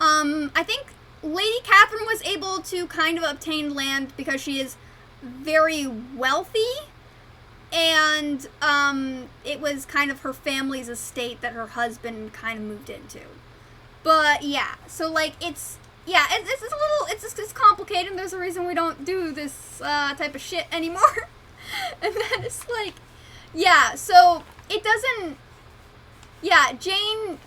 I think Lady Catherine was able to kind of obtain land because she is very wealthy, and it was kind of her family's estate that her husband kind of moved into. But yeah, so like it's complicated, and there's a reason we don't do this type of shit anymore. And then it's like, yeah, so it doesn't, yeah, Jane,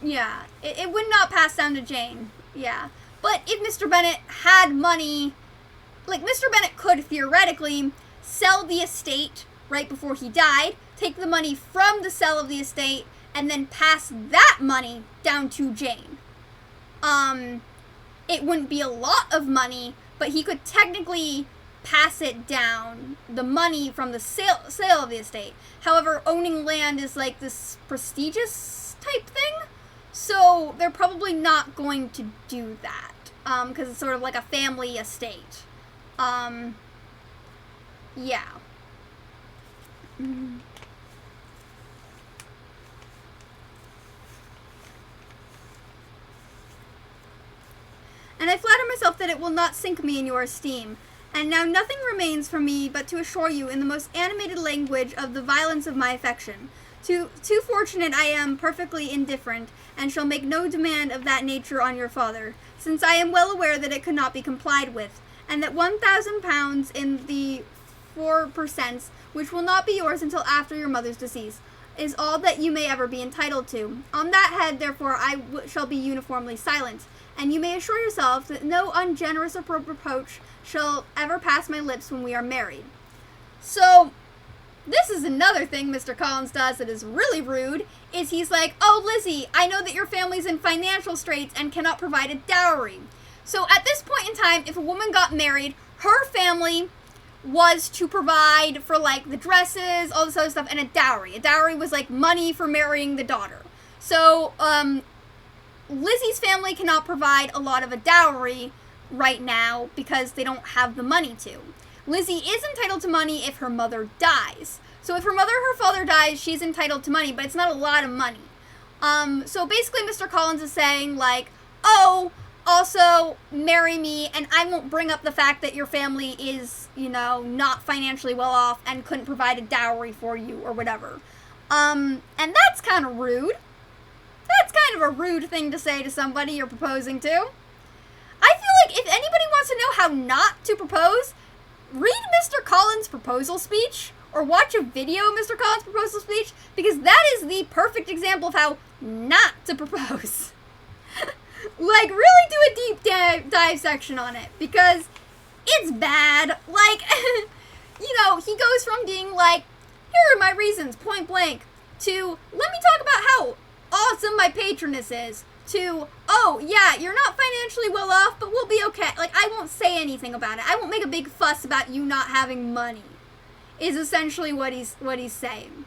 yeah, it would not pass down to Jane, yeah. But if Mr. Bennet had money like, Mr. Bennet could theoretically sell the estate right before he died, take the money from the sale of the estate, and then pass that money down to Jane. It wouldn't be a lot of money, but he could technically pass it down, the money from the sale of the estate. However, owning land is like this prestigious type thing, so they're probably not going to do that, because it's sort of like a family estate. Yeah. Mm-hmm. And I flatter myself that it will not sink me in your esteem. And now nothing remains for me but to assure you in the most animated language of the violence of my affection. Too fortunate I am perfectly indifferent, and shall make no demand of that nature on your father, since I am well aware that it could not be complied with, and that £1,000 in the 4%, which will not be yours until after your mother's decease, is all that you may ever be entitled to. On that head, therefore, I shall be uniformly silent, and you may assure yourself that no ungenerous reproach shall ever pass my lips when we are married. So, this is another thing Mr. Collins does that is really rude, is he's like, oh, Lizzie, I know that your family's in financial straits and cannot provide a dowry. So at this point in time, if a woman got married, her family was to provide for, like, the dresses, all this other stuff, and a dowry. A dowry was, like, money for marrying the daughter. So, Lizzie's family cannot provide a lot of a dowry right now because they don't have the money to. Lizzie is entitled to money if her mother dies. So if her mother or her father dies, she's entitled to money, but it's not a lot of money. So basically Mr. Collins is saying, like, oh, also marry me, and I won't bring up the fact that your family is, you know, not financially well off and couldn't provide a dowry for you or whatever. And that's kind of rude. That's kind of a rude thing to say to somebody you're proposing to. I feel like if anybody wants to know how not to propose, read Mr. Collins' proposal speech, or watch a video of Mr. Collins' proposal speech, because that is the perfect example of how not to propose. Like, really do a deep dive section on it, because it's bad. Like, you know, he goes from being like, here are my reasons, point blank, to, let me talk about how awesome my patroness is, to, oh, yeah, you're not financially well off, but we'll be okay. Like, I won't say anything about it. I won't make a big fuss about you not having money, is essentially what he's saying.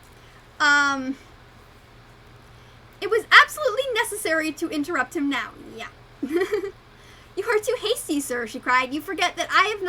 It was absolutely necessary to interrupt him now. Yeah. You are too hasty, sir, she cried. You forget that I have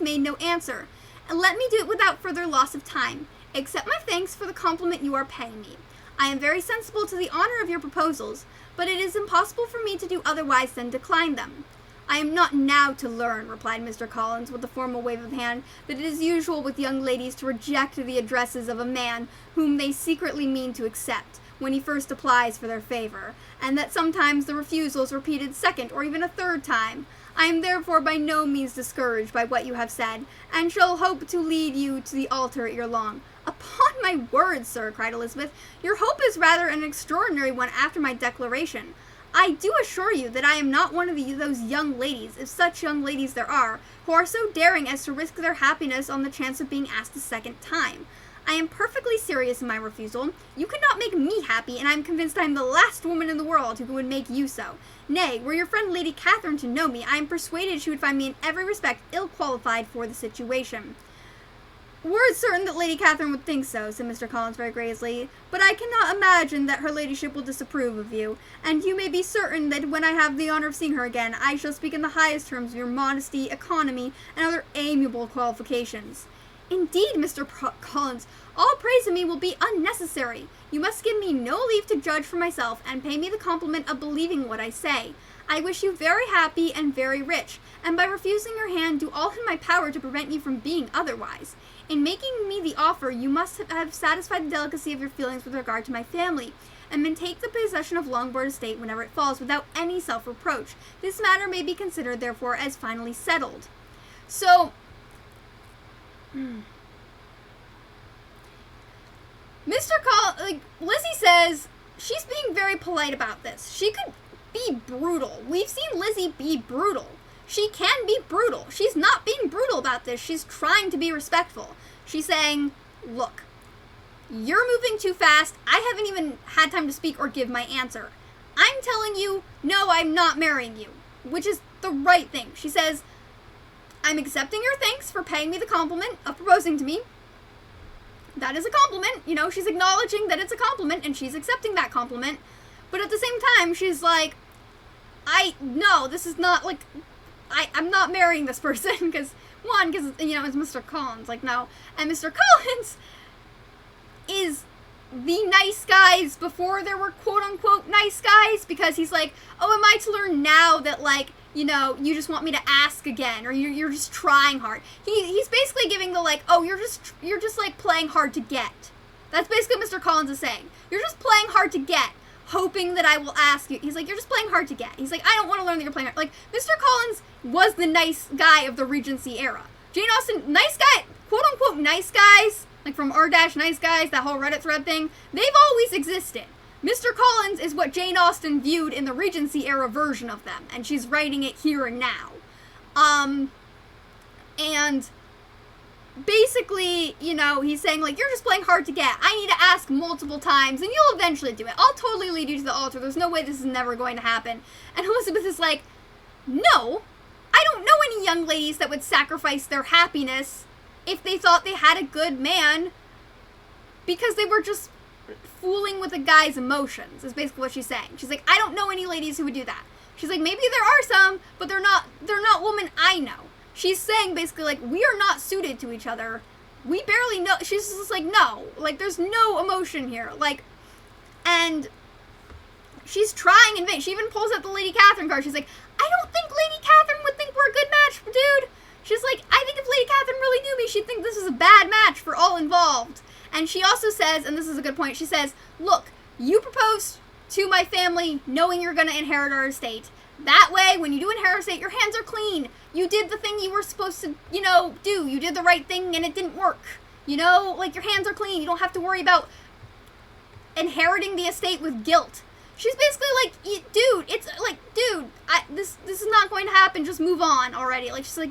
made no answer. And let me do it without further loss of time. Accept my thanks for the compliment you are paying me. I am very sensible to the honor of your proposals, but it is impossible for me to do otherwise than decline them. I am not now to learn, replied Mr. Collins, with a formal wave of the hand, that it is usual with young ladies to reject the addresses of a man whom they secretly mean to accept, when he first applies for their favor, and that sometimes the refusal is repeated second or even a third time. I am therefore by no means discouraged by what you have said, and shall hope to lead you to the altar ere long. Upon my word, sir, cried Elizabeth, your hope is rather an extraordinary one after my declaration. I do assure you that I am not one of those young ladies, if such young ladies there are, who are so daring as to risk their happiness on the chance of being asked a second time. I am perfectly serious in my refusal. You could not make me happy, and I am convinced I am the last woman in the world who would make you so. Nay, were your friend Lady Catherine to know me, I am persuaded she would find me in every respect ill-qualified for the situation. We're certain that Lady Catherine would think so, said Mr. Collins very gravely, but I cannot imagine that her ladyship will disapprove of you, and you may be certain that when I have the honor of seeing her again, I shall speak in the highest terms of your modesty, economy, and other amiable qualifications. Indeed, Mr. Collins, all praise of me will be unnecessary. You must give me no leave to judge for myself, and pay me the compliment of believing what I say. I wish you very happy and very rich, and by refusing your hand do all in my power to prevent you from being otherwise. In making me the offer, you must have satisfied the delicacy of your feelings with regard to my family, and may take the possession of Longbourn estate whenever it falls without any self-reproach. This matter may be considered, therefore, as finally settled. So, Lizzie says she's being very polite about this. She could be brutal. We've seen Lizzie be brutal. she can be brutal. She's not being brutal about this. She's trying to be respectful. She's saying, look, you're moving too fast. I haven't even had time to speak or give my answer. I'm telling you, no, I'm not marrying you, which is the right thing. She says, I'm accepting your thanks for paying me the compliment of proposing to me. That is a compliment. You know, she's acknowledging that it's a compliment, and she's accepting that compliment. But at the same time, she's like, no, this is not, like, I'm not marrying this person, because, you know, it's Mr. Collins, like, no. And Mr. Collins is the nice guys before there were quote-unquote nice guys, because he's like, oh, am I to learn now that, like, you know, you just want me to ask again, or you're just trying hard. He's basically giving the, like, oh, you're just, like, playing hard to get. That's basically what Mr. Collins is saying. You're just playing hard to get, hoping that I will ask you. He's like, you're just playing hard to get. He's like, I don't want to learn that you're playing hard. Like, Mr. Collins was the nice guy of the Regency era. Jane Austen, nice guy, quote-unquote nice guys, like from r-nice guys, that whole Reddit thread thing, they've always existed. Mr. Collins is what Jane Austen viewed in the Regency era version of them, and she's writing it here and now. And basically, you know, he's saying, like, you're just playing hard to get. I need to ask multiple times, and you'll eventually do it. I'll totally lead you to the altar. There's no way this is never going to happen. And Elizabeth is like, no, I don't know any young ladies that would sacrifice their happiness if they thought they had a good man because they were just fooling with a guy's emotions, is basically what she's saying. She's like, I don't know any ladies who would do that. She's like, maybe there are some, but they're not women I know. She's saying basically, like, we are not suited to each other. We barely know. She's just like, no, like, there's no emotion here. Like, and she's trying in vain. She even pulls out the Lady Catherine card. She's like, I don't think Lady Catherine would think we're a good match, dude. She's like, I think if Lady Catherine really knew me, she'd think this is a bad match for all involved. And she also says, and this is a good point, she says, look, you proposed to my family knowing you're going to inherit our estate. That way, when you do inherit our estate, your hands are clean. You did the thing you were supposed to, you know, do. You did the right thing and it didn't work. You know, like, your hands are clean. You don't have to worry about inheriting the estate with guilt. She's basically like, dude, it's like, dude, this is not going to happen. Just move on already. Like, she's like,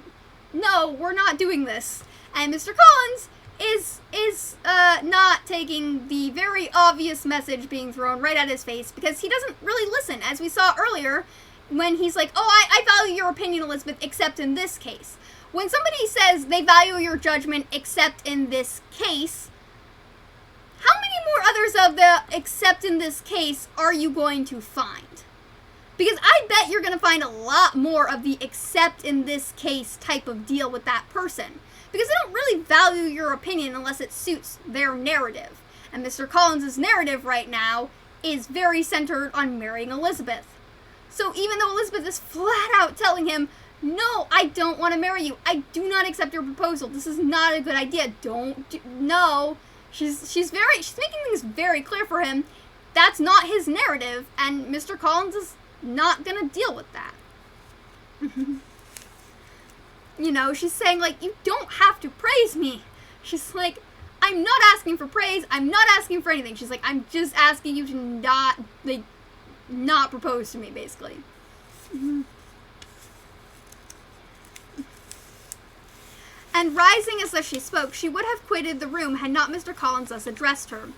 no, we're not doing this. And Mr. Collins is not taking the very obvious message being thrown right at his face, because he doesn't really listen, as we saw earlier when he's like, oh, I value your opinion, Elizabeth, except in this case. When somebody says they value your judgment except in this case, how many more others of the except in this case are you going to find? Because I bet you're going to find a lot more of the except in this case type of deal with that person. Because they don't really value your opinion unless it suits their narrative. And Mr. Collins' narrative right now is very centered on marrying Elizabeth. So even though Elizabeth is flat out telling him, no, I don't want to marry you. I do not accept your proposal. This is not a good idea. No. She's making things very clear for him. That's not his narrative, and Mr. Collins is not gonna deal with that. You know, she's saying, like, you don't have to praise me. She's like, I'm not asking for praise. I'm not asking for anything. She's like, I'm just asking you to not propose to me, basically. And rising as she spoke, she would have quitted the room had not Mr. Collins thus addressed her.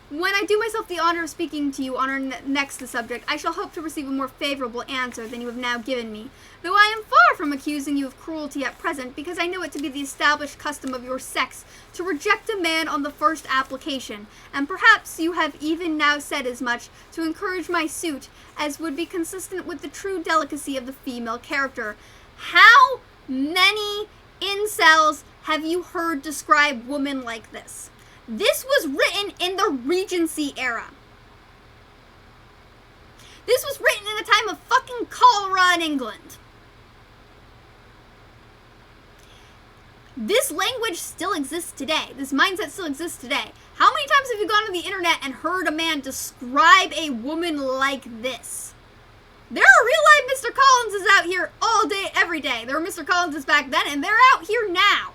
When I do myself the honor of speaking to you on our next subject, I shall hope to receive a more favorable answer than you have now given me, though I am far from accusing you of cruelty at present, because I know it to be the established custom of your sex to reject a man on the first application, and perhaps you have even now said as much to encourage my suit as would be consistent with the true delicacy of the female character. How many incels have you heard describe women like this? This was written in the Regency era. This was written in a time of fucking cholera in England. This language still exists today. This mindset still exists today. How many times have you gone to the internet and heard a man describe a woman like this? There are real-life Mr. Collinses out here all day, every day. There were Mr. Collinses back then, and they're out here now.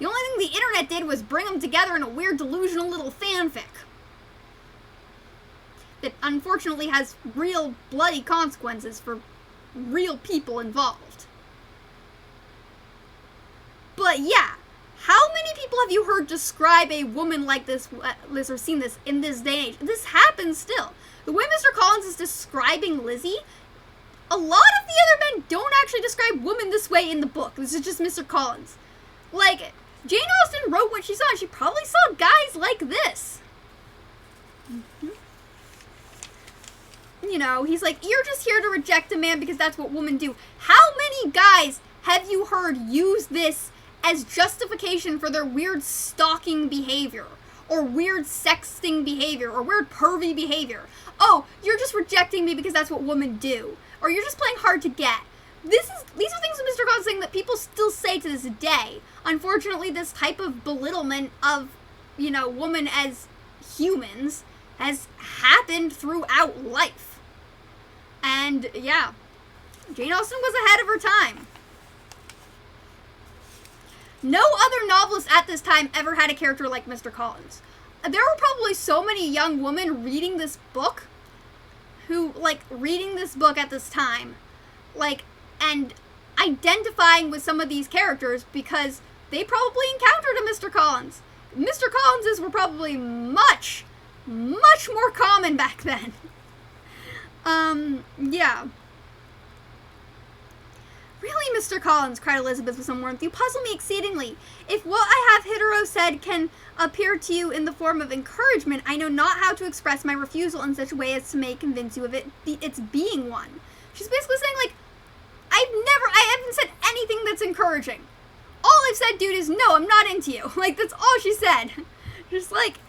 The only thing the internet did was bring them together in a weird, delusional little fanfic that unfortunately has real bloody consequences for real people involved. But yeah, how many people have you heard describe a woman like this, or seen this in this day and age? This happens still. The way Mr. Collins is describing Lizzie, a lot of the other men don't actually describe women this way in the book. This is just Mr. Collins. Like, Jane Austen wrote what she saw, and she probably saw guys like this. Mm-hmm. You know, he's like, you're just here to reject a man because that's what women do. How many guys have you heard use this as justification for their weird stalking behavior, or weird sexting behavior, or weird pervy behavior? Oh, you're just rejecting me because that's what women do. Or you're just playing hard to get. These are things that Mr. Collins saying that people still say to this day. Unfortunately, this type of belittlement of, you know, women as humans has happened throughout life. And yeah, Jane Austen was ahead of her time. No other novelist at this time ever had a character like Mr. Collins. There were probably so many young women reading this book reading this book at this time, and identifying with some of these characters because they probably encountered a Mr. Collins. Mr. Collinses were probably much, much more common back then. Yeah. Really, Mr. Collins, cried Elizabeth with some warmth, you puzzle me exceedingly. If what I have hitherto said can appear to you in the form of encouragement, I know not how to express my refusal in such a way as to may convince you of its being one. She's basically saying, like, I haven't said anything that's encouraging. All I've said, dude, is no, I'm not into you. Like, that's all she said. Just like,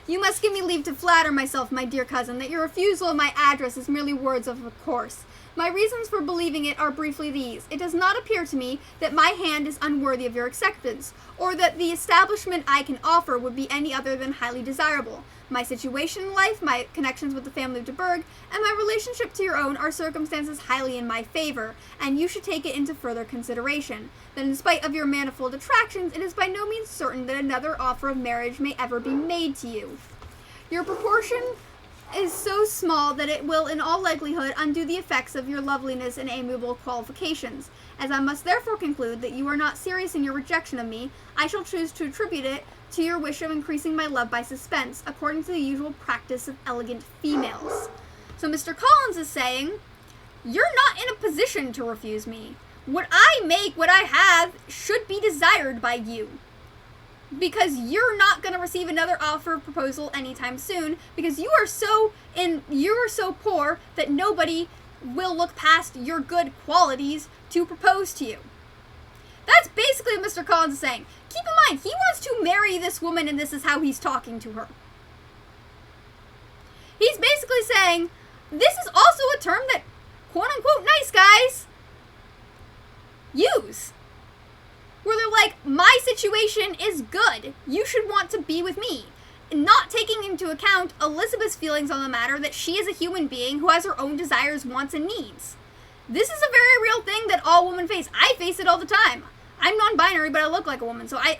You must give me leave to flatter myself, my dear cousin, that your refusal of my address is merely words of course. My reasons for believing it are briefly these. It does not appear to me that my hand is unworthy of your acceptance, or that the establishment I can offer would be any other than highly desirable. My situation in life, my connections with the family of de Bourgh, and my relationship to your own are circumstances highly in my favor, and you should take it into further consideration. That in spite of your manifold attractions, it is by no means certain that another offer of marriage may ever be made to you. Your proportion is so small that it will in all likelihood undo the effects of your loveliness and amiable qualifications. As I must therefore conclude that you are not serious in your rejection of me, I shall choose to attribute it to your wish of increasing my love by suspense, according to the usual practice of elegant females. So Mr. Collins is saying, you're not in a position to refuse me. What I make, what I have, should be desired by you. Because you're not going to receive another offer of proposal anytime soon, because you are so poor that nobody will look past your good qualities to propose to you. That's basically what Mr. Collins is saying. Keep in mind, he wants to marry this woman, and this is how he's talking to her. He's basically saying, this is also a term that quote-unquote nice guys use. Where they're like, my situation is good. You should want to be with me. Not taking into account Elizabeth's feelings on the matter that she is a human being who has her own desires, wants, and needs. This is a very real thing that all women face. I face it all the time. I'm non-binary, but I look like a woman. So I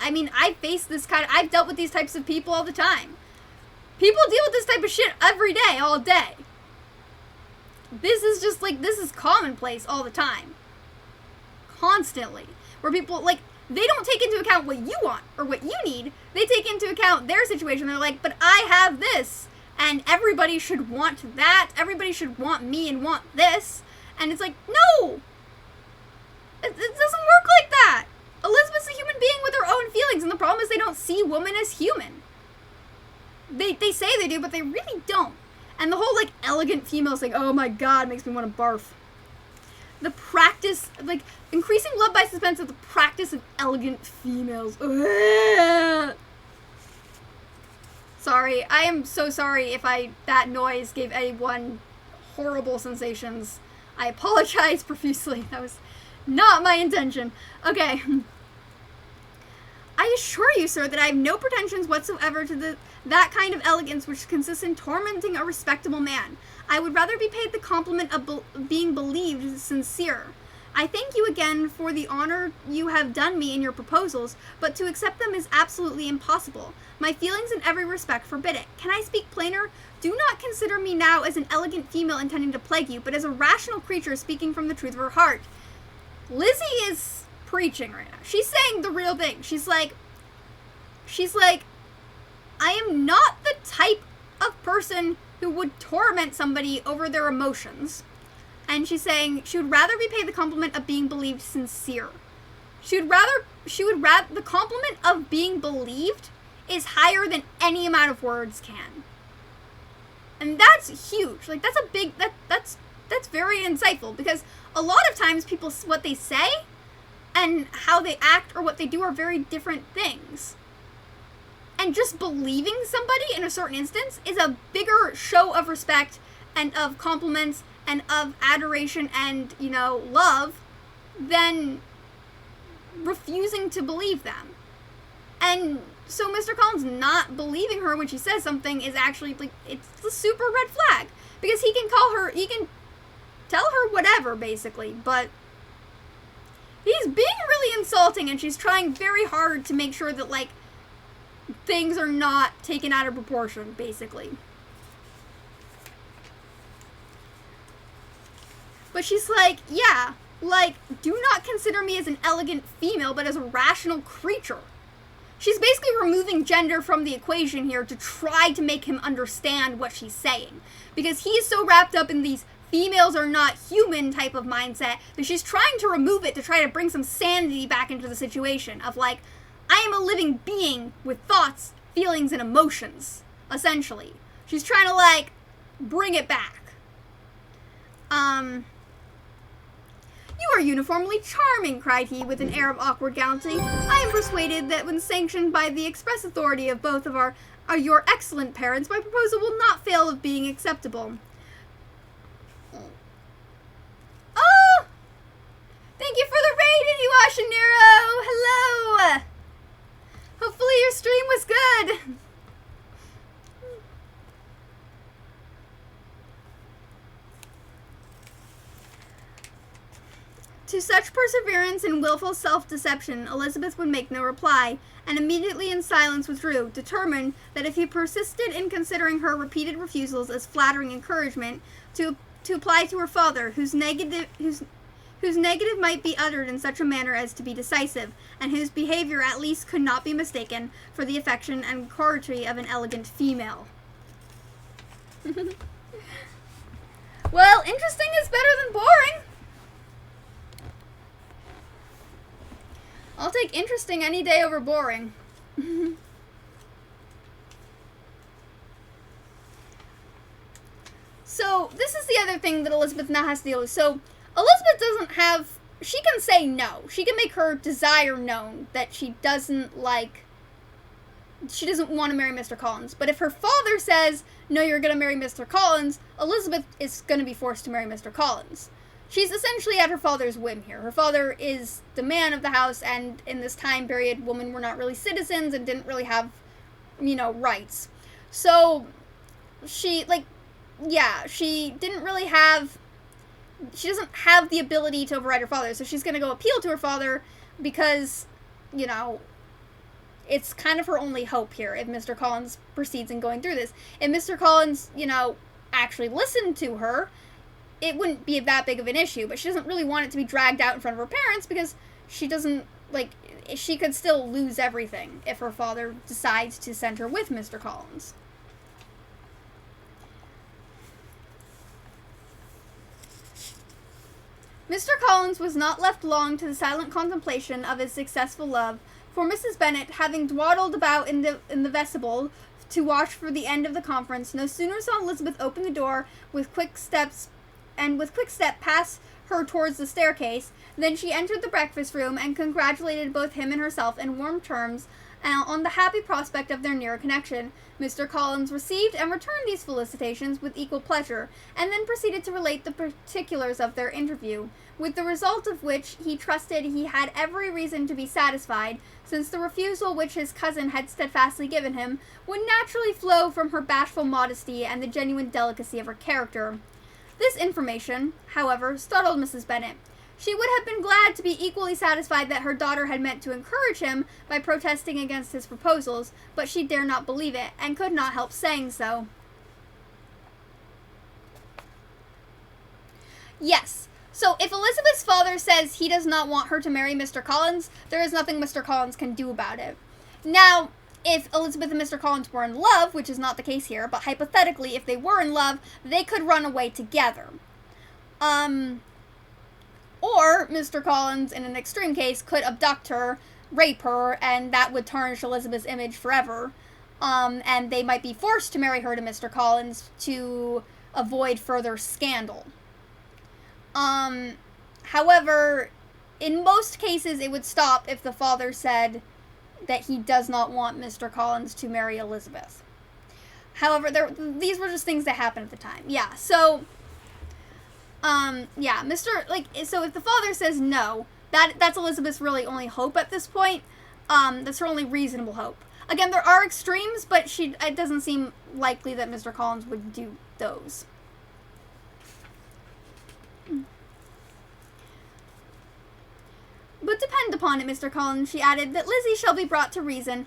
face this I've dealt with these types of people all the time. People deal with this type of shit every day, all day. This is just this is commonplace all the time. Constantly. Where people, they don't take into account what you want or what you need. They take into account their situation. They're like, but I have this, and everybody should want that. Everybody should want me and want this. And it's like, no! It doesn't work like that. Elizabeth's a human being with her own feelings, and the problem is they don't see women as human. They say they do, but they really don't. And the whole, elegant females thing, oh my god, makes me want to barf. The practice, increasing love by suspense of the practice of elegant females. Ugh. Sorry, I am so sorry if that noise gave anyone horrible sensations. I apologize profusely. That was not my intention. Okay. I assure you, sir, that I have no pretensions whatsoever to that kind of elegance which consists in tormenting a respectable man. I would rather be paid the compliment of being believed sincere. I thank you again for the honor you have done me in your proposals, but to accept them is absolutely impossible. My feelings in every respect forbid it. Can I speak plainer? Do not consider me now as an elegant female intending to plague you, but as a rational creature speaking from the truth of her heart. Lizzie is preaching right now. She's saying the real thing. She's like, I am not the type of person who would torment somebody over their emotions. And she's saying she would rather be paid the compliment of being believed sincere. The compliment of being believed is higher than any amount of words can. And that's huge. Like, that's a big, that's very insightful, because a lot of times people, what they say and how they act or what they do are very different things. And just believing somebody in a certain instance is a bigger show of respect and of compliments and of adoration and, love than refusing to believe them. And so Mr. Collins not believing her when she says something is actually, like, it's a super red flag. Because he can tell her whatever, basically, but he's being really insulting, and she's trying very hard to make sure that, like, things are not taken out of proportion, basically. But she's like, yeah, like, do not consider me as an elegant female, but as a rational creature. She's basically removing gender from the equation here to try to make him understand what she's saying. Because he's so wrapped up in these females are not human type of mindset that she's trying to remove it to try to bring some sanity back into the situation of, like, I am a living being with thoughts, feelings, and emotions, essentially. She's trying to, like, bring it back. You are uniformly charming, cried he with an air of awkward gallantry. I am persuaded that when sanctioned by the express authority of both of your excellent parents, my proposal will not fail of being acceptable. Oh! Thank you for the raid, Iwashiniro! Hello! Hopefully your stream was good. To such perseverance and willful self-deception, Elizabeth would make no reply, and immediately in silence withdrew, determined that if he persisted in considering her repeated refusals as flattering encouragement, to apply to her father, whose negative might be uttered in such a manner as to be decisive, and whose behavior at least could not be mistaken for the affection and courtesy of an elegant female. Well, interesting is better than boring. I'll take interesting any day over boring. So, this is the other thing that Elizabeth now has to deal with. So, Elizabeth doesn't have... She can say no. She can make her desire known that she doesn't want to marry Mr. Collins. But if her father says, no, you're going to marry Mr. Collins, Elizabeth is going to be forced to marry Mr. Collins. She's essentially at her father's whim here. Her father is the man of the house, and in this time period, women were not really citizens and didn't really have, rights. So, she doesn't have the ability to override her father, so she's going to go appeal to her father because, it's kind of her only hope here if Mr. Collins proceeds in going through this. If Mr. Collins, actually listened to her, it wouldn't be that big of an issue, but she doesn't really want it to be dragged out in front of her parents because she doesn't, she could still lose everything if her father decides to send her with Mr. Collins. Mr. Collins was not left long to the silent contemplation of his successful love, for Mrs. Bennet, having dawdled about in the vestibule to watch for the end of the conference, no sooner saw Elizabeth open the door with quick step pass her towards the staircase, than she entered the breakfast room and congratulated both him and herself in warm terms on the happy prospect of their nearer connection. Mr. Collins received and returned these felicitations with equal pleasure, and then proceeded to relate the particulars of their interview, with the result of which he trusted he had every reason to be satisfied, since the refusal which his cousin had steadfastly given him would naturally flow from her bashful modesty and the genuine delicacy of her character. This information, however, startled Mrs. Bennet. She would have been glad to be equally satisfied that her daughter had meant to encourage him by protesting against his proposals, but she dare not believe it, and could not help saying so. Yes. So if Elizabeth's father says he does not want her to marry Mr. Collins, there is nothing Mr. Collins can do about it. Now, if Elizabeth and Mr. Collins were in love, which is not the case here, but hypothetically, if they were in love, they could run away together. Or Mr. Collins, in an extreme case, could abduct her, rape her, and that would tarnish Elizabeth's image forever. And they might be forced to marry her to Mr. Collins to avoid further scandal. However, in most cases, it would stop if the father said that he does not want Mr. Collins to marry Elizabeth. However, these were just things that happened at the time. Yeah, so, so if the father says no, that's Elizabeth's really only hope at this point. That's her only reasonable hope. Again, there are extremes, but it doesn't seem likely that Mr. Collins would do those. But depend upon it, Mr. Collins, she added, that Lizzie shall be brought to reason.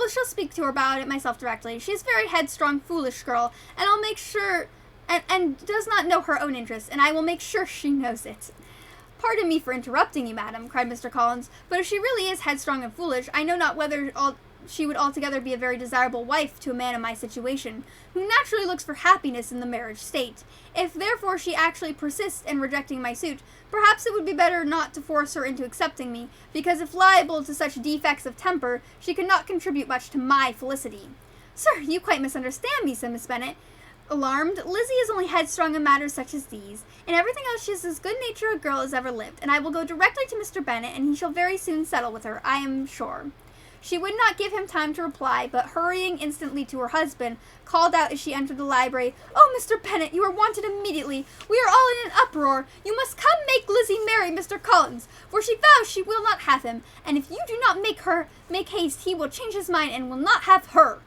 Shall speak to her about it myself directly. She is a very headstrong, foolish girl, and I'll make sure, and does not know her own interests, and I will make sure she knows it. Pardon me for interrupting you, madam, cried Mr. Collins, but if she really is headstrong and foolish, I know not whether she would altogether be a very desirable wife to a man in my situation, who naturally looks for happiness in the marriage state. If therefore she actually persists in rejecting my suit, perhaps it would be better not to force her into accepting me, because if liable to such defects of temper, she could not contribute much to my felicity. Sir, you quite misunderstand me, said Miss Bennet. Alarmed, Lizzie is only headstrong in matters such as these. In everything else she is as good-natured a girl as ever lived, and I will go directly to Mr. Bennet, and he shall very soon settle with her, I am sure. She would not give him time to reply, but hurrying instantly to her husband, called out as she entered the library, "Oh, Mr. Bennet, you are wanted immediately. We are all in an uproar. You must come make Lizzie marry Mr. Collins, for she vows she will not have him, and if you do not make haste, he will change his mind and will not have her."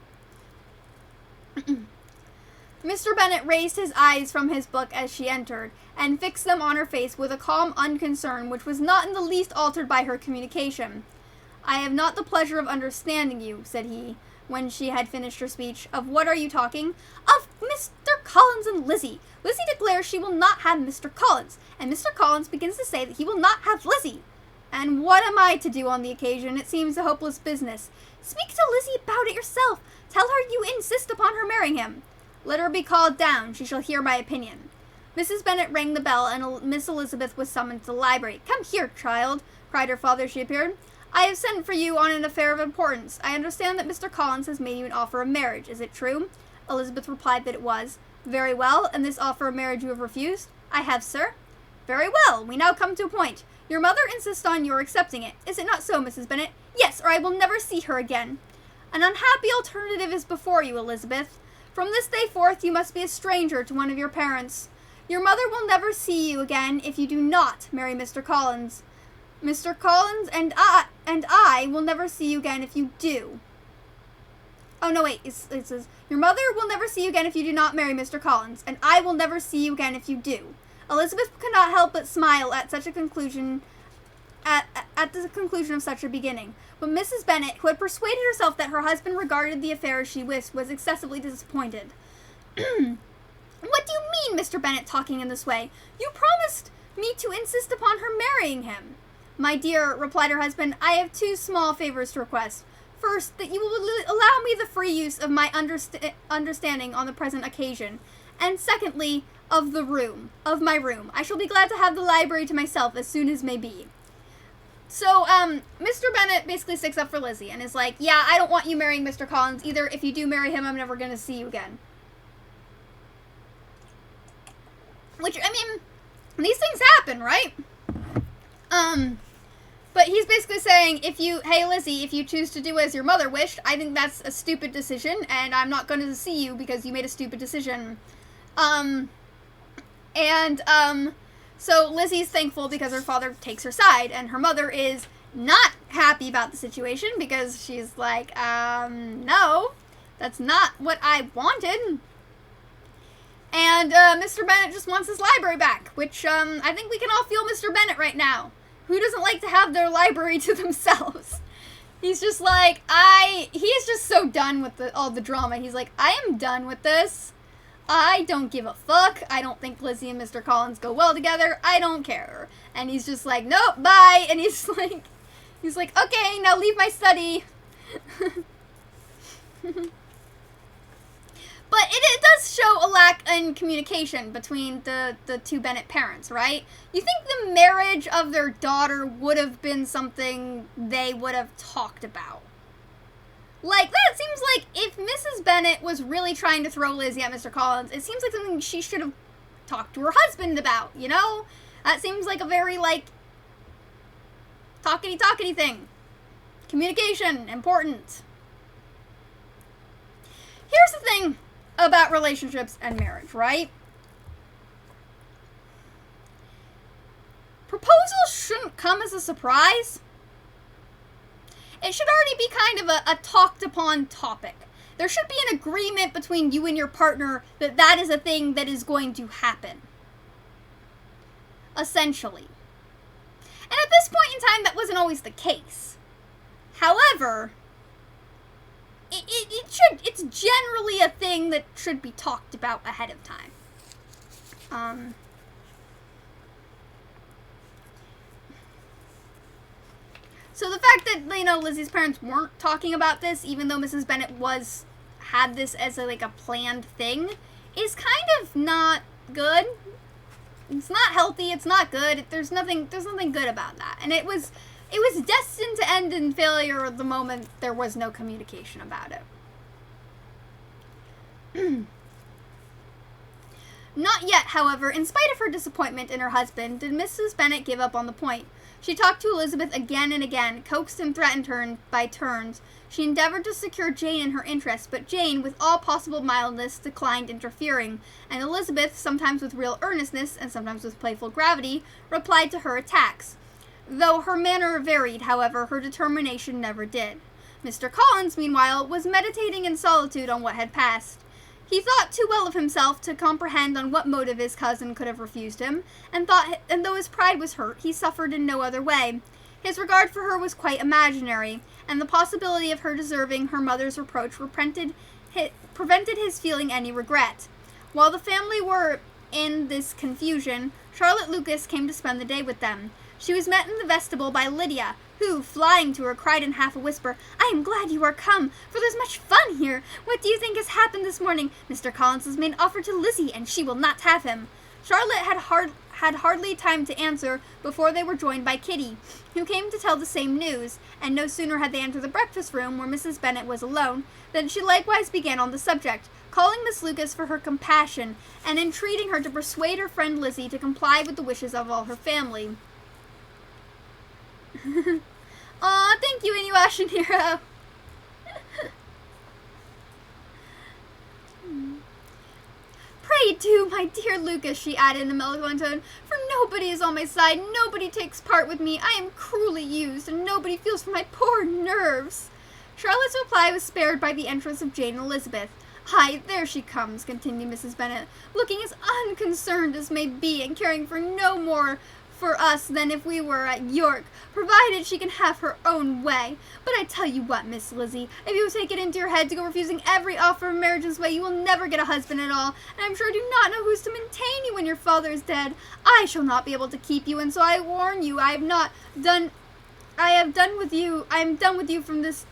Mr. Bennet raised his eyes from his book as she entered, and fixed them on her face with a calm unconcern which was not in the least altered by her communication. "I have not the pleasure of understanding you," said he, when she had finished her speech. "Of what are you talking?" "Of Mr. Collins and Lizzie. Lizzie declares she will not have Mr. Collins, and Mr. Collins begins to say that he will not have Lizzie. And what am I to do on the occasion? It seems a hopeless business." "Speak to Lizzie about it yourself. Tell her you insist upon her marrying him." "Let her be called down. She shall hear my opinion." Mrs. Bennet rang the bell, and Miss Elizabeth was summoned to the library. "Come here, child," cried her father as she appeared. "I have sent for you on an affair of importance. I understand that Mr. Collins has made you an offer of marriage. Is it true?" Elizabeth replied that it was. "Very well. And this offer of marriage you have refused?" "I have, sir." "Very well. We now come to a point. Your mother insists on your accepting it. Is it not so, Mrs. Bennet?" "Yes, or I will never see her again." "An unhappy alternative is before you, Elizabeth. From this day forth you must be a stranger to one of your parents. Your mother will never see you again if you do not marry Mr. Collins. Mr. Collins and I will never see you again if you do. Oh, no, wait. It says, your mother will never see you again if you do not marry Mr. Collins, and I will never see you again if you do." Elizabeth could not help but smile at such a conclusion, at the conclusion of such a beginning. But Mrs. Bennet, who had persuaded herself that her husband regarded the affair as she wished, was excessively disappointed. "What do you mean, Mr. Bennet, talking in this way? You promised me to insist upon her marrying him." "My dear," replied her husband, "I have two small favors to request. First, that you will allow me the free use of my understanding on the present occasion, and secondly, of my room. I shall be glad to have the library to myself as soon as may be." So, Mr. Bennet basically sticks up for Lizzie and is like, "Yeah, I don't want you marrying Mr. Collins either. If you do marry him, I'm never going to see you again." Which, I mean, these things happen, right? But he's basically saying, hey Lizzie, if you choose to do as your mother wished, I think that's a stupid decision, and I'm not going to see you because you made a stupid decision. So Lizzie's thankful because her father takes her side, and her mother is not happy about the situation because she's like, no, that's not what I wanted. And Mr. Bennet just wants his library back, which I think we can all feel Mr. Bennet right now. Who doesn't like to have their library to themselves? He's just like, he is just so done with all the drama. He's like, I am done with this. I don't give a fuck. I don't think Lizzie and Mr. Collins go well together. I don't care. And he's just like, nope, bye. And he's like, okay, now leave my study. But it does show a lack in communication between the two Bennet parents, right? You think the marriage of their daughter would have been something they would have talked about? Like, that seems like if Mrs. Bennet was really trying to throw Lizzie at Mr. Collins, it seems like something she should have talked to her husband about, you know? That seems like a very, like, talkity thing. Communication, important. Here's the thing about relationships and marriage, right? Proposals shouldn't come as a surprise. It should already be kind of a talked upon topic. There should be an agreement between you and your partner that that is a thing that is going to happen. Essentially. And at this point in time, that wasn't always the case. However, it's generally a thing that should be talked about ahead of time. So the fact that, you know, Lizzie's parents weren't talking about this, even though Mrs. Bennet had this as a planned thing, is kind of not good. It's not healthy, it's not good. There's nothing good about that. And it was destined to end in failure the moment there was no communication about it. Not yet, however, in spite of her disappointment in her husband, did Mrs. Bennet give up on the point. She talked to Elizabeth again and again, coaxed and threatened her by turns. She endeavored to secure Jane in her interest, but Jane, with all possible mildness, declined interfering, and Elizabeth, sometimes with real earnestness and sometimes with playful gravity, replied to her attacks. Though her manner varied, however, her determination never did. Mr. Collins, meanwhile, was meditating in solitude on what had passed. He thought too well of himself to comprehend on what motive his cousin could have refused him, and though his pride was hurt, he suffered in no other way. His regard for her was quite imaginary, and the possibility of her deserving her mother's reproach prevented his feeling any regret. While the family were in this confusion, Charlotte Lucas came to spend the day with them. She was met in the vestibule by Lydia, who, flying to her, cried in half a whisper, "I am glad you are come, for there's much fun here. What do you think has happened this morning? Mr. Collins has made an offer to Lizzie, and she will not have him." Charlotte had hardly time to answer before they were joined by Kitty, who came to tell the same news, and no sooner had they entered the breakfast room, where Mrs. Bennet was alone, than she likewise began on the subject, calling Miss Lucas for her compassion, and entreating her to persuade her friend Lizzie to comply with the wishes of all her family. Aw, thank you, Inuyasha Hero. "Pray do, my dear Lucas," she added in a melancholy tone, "for nobody is on my side, nobody takes part with me, I am cruelly used, and nobody feels for my poor nerves." Charlotte's reply was spared by the entrance of Jane and Elizabeth. "Hi, there she comes," continued Mrs. Bennet, "looking as unconcerned as may be, and caring for no more for us than if we were at York, provided she can have her own way. But I tell you what, Miss Lizzie, if you take it into your head to go refusing every offer of marriage this way, you will never get a husband at all, and I'm sure I do not know who's to maintain you when your father is dead. I shall not be able to keep you, and so I warn you, I am done with you from this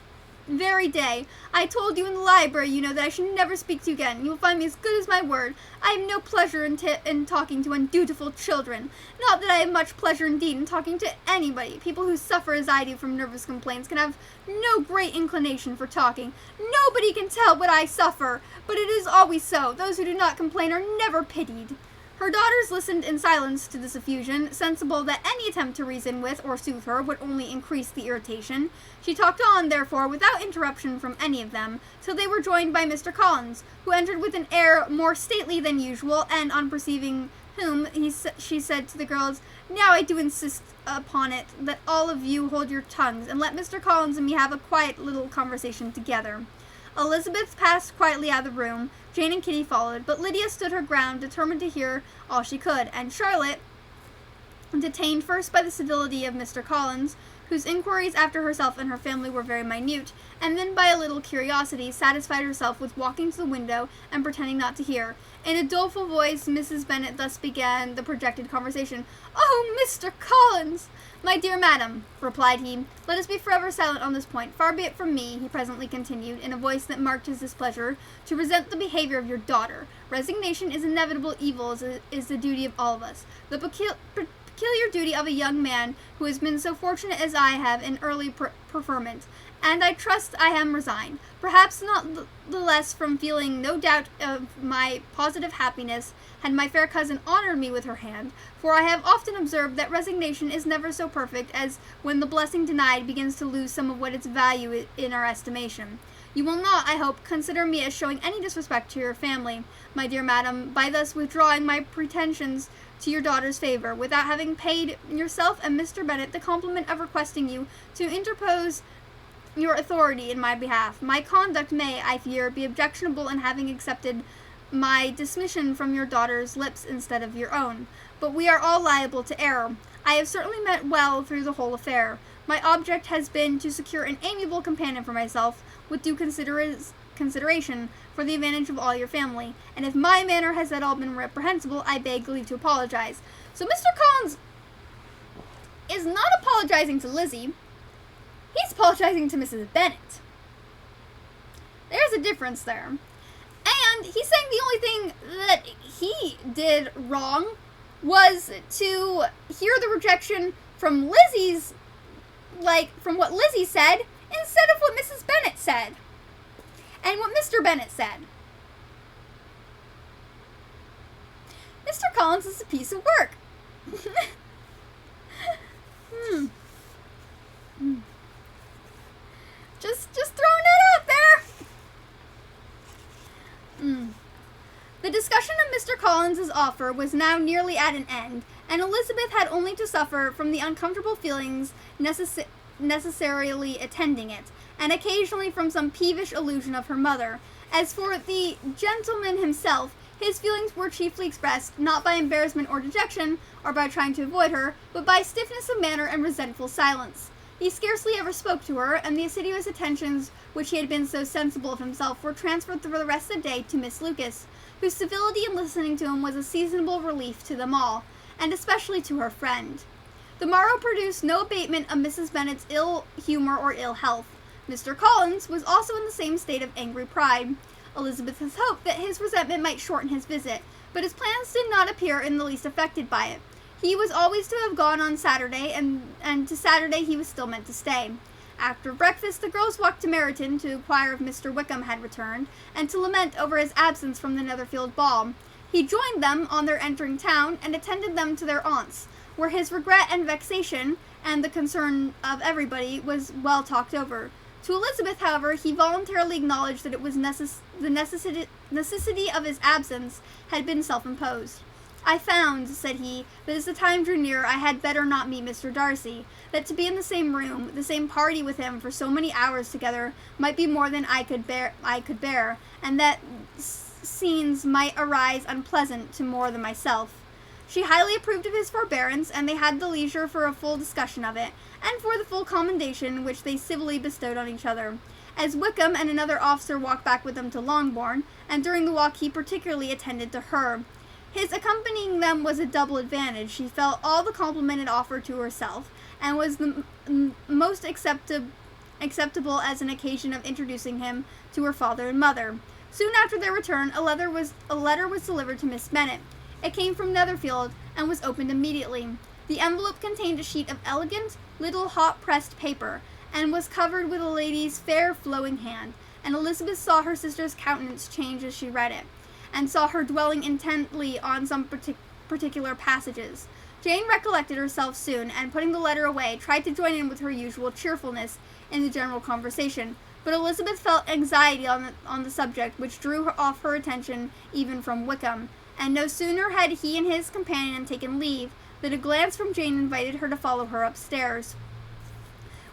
very day. I told you in the library, you know, that I should never speak to you again. You will find me as good as my word. I have no pleasure in talking to undutiful children. Not that I have much pleasure indeed in talking to anybody. People who suffer as I do from nervous complaints can have no great inclination for talking. Nobody can tell what I suffer, but it is always so. Those who do not complain are never pitied." Her daughters listened in silence to this effusion, sensible that any attempt to reason with or soothe her would only increase the irritation. She talked on, therefore, without interruption from any of them, till they were joined by Mr. Collins, who entered with an air more stately than usual, and on perceiving whom, she said to the girls, "Now I do insist upon it that all of you hold your tongues, and let Mr. Collins and me have a quiet little conversation together. Elizabeth passed quietly out of the room. Jane and Kitty followed, but Lydia stood her ground, determined to hear all she could, and Charlotte, detained first by the civility of Mr. Collins, whose inquiries after herself and her family were very minute, and then by a little curiosity, satisfied herself with walking to the window and pretending not to hear. In a doleful voice, Mrs. Bennet thus began the projected conversation. "Oh, Mr. Collins! My dear madam," replied he, "let us be forever silent on this point. Far be it from me," he presently continued, in a voice that marked his displeasure, "to resent the behavior of your daughter. Resignation is inevitable evil, as is the duty of all of us. The peculiar duty of a young man who has been so fortunate as I have in early preferment, and I trust I am resigned, perhaps not the less from feeling no doubt of my positive happiness, had my fair cousin honored me with her hand, for I have often observed that resignation is never so perfect as when the blessing denied begins to lose some of what its value in our estimation. You will not, I hope, consider me as showing any disrespect to your family, my dear madam, by thus withdrawing my pretensions to your daughter's favor, without having paid yourself and Mr. Bennet the compliment of requesting you to interpose your authority in my behalf. My conduct may, I fear, be objectionable in having accepted my dismission from your daughter's lips instead of your own, but we are all liable to error. I have certainly meant well through the whole affair. My object has been to secure an amiable companion for myself, with due consideration for the advantage of all your family, and if my manner has at all been reprehensible, I beg leave to apologize." So Mr. Collins is not apologizing to Lizzie, he's apologizing to Mrs. Bennet. There's a difference there. And he's saying the only thing that he did wrong was to hear the rejection from Lizzie's, from what Lizzie said, instead of what Mrs. Bennet said. And what Mr. Bennet said. Mr. Collins is a piece of work. Just throwing it out there. The discussion of Mr. Collins's offer was now nearly at an end, and Elizabeth had only to suffer from the uncomfortable feelings necessarily attending it, and occasionally from some peevish allusion of her mother. As for the gentleman himself, his feelings were chiefly expressed, not by embarrassment or dejection, or by trying to avoid her, but by stiffness of manner and resentful silence. He scarcely ever spoke to her, and the assiduous attentions which he had been so sensible of himself were transferred for the rest of the day to Miss Lucas, whose civility in listening to him was a seasonable relief to them all, and especially to her friend. The morrow produced no abatement of Mrs. Bennet's ill humor or ill health. Mr. Collins was also in the same state of angry pride. Elizabeth had hoped that his resentment might shorten his visit, but his plans did not appear in the least affected by it. He was always to have gone on Saturday, and to Saturday he was still meant to stay. After breakfast, the girls walked to Meryton to inquire if Mr. Wickham had returned, and to lament over his absence from the Netherfield ball. He joined them on their entering town, and attended them to their aunt's, where his regret and vexation, and the concern of everybody, was well talked over. To Elizabeth, however, he voluntarily acknowledged that it was the necessity of his absence had been self-imposed. "I found," said he, "that as the time drew near I had better not meet Mr. Darcy, that to be in the same room, the same party with him for so many hours together might be more than I could bear, and that scenes might arise unpleasant to more than myself." She highly approved of his forbearance, and they had the leisure for a full discussion of it, and for the full commendation which they civilly bestowed on each other. As Wickham and another officer walked back with them to Longbourn, and during the walk he particularly attended to her. His accompanying them was a double advantage. She felt all the compliment it offered to herself, and was the most acceptable as an occasion of introducing him to her father and mother. Soon after their return, a letter was delivered to Miss Bennet. It came from Netherfield, and was opened immediately. The envelope contained a sheet of elegant, little hot-pressed paper, and was covered with a lady's fair flowing hand, and Elizabeth saw her sister's countenance change as she read it, and saw her dwelling intently on some particular passages. Jane recollected herself soon, and putting the letter away, tried to join in with her usual cheerfulness in the general conversation, but Elizabeth felt anxiety on the subject, which drew off her attention even from Wickham, and no sooner had he and his companion taken leave, than a glance from Jane invited her to follow her upstairs.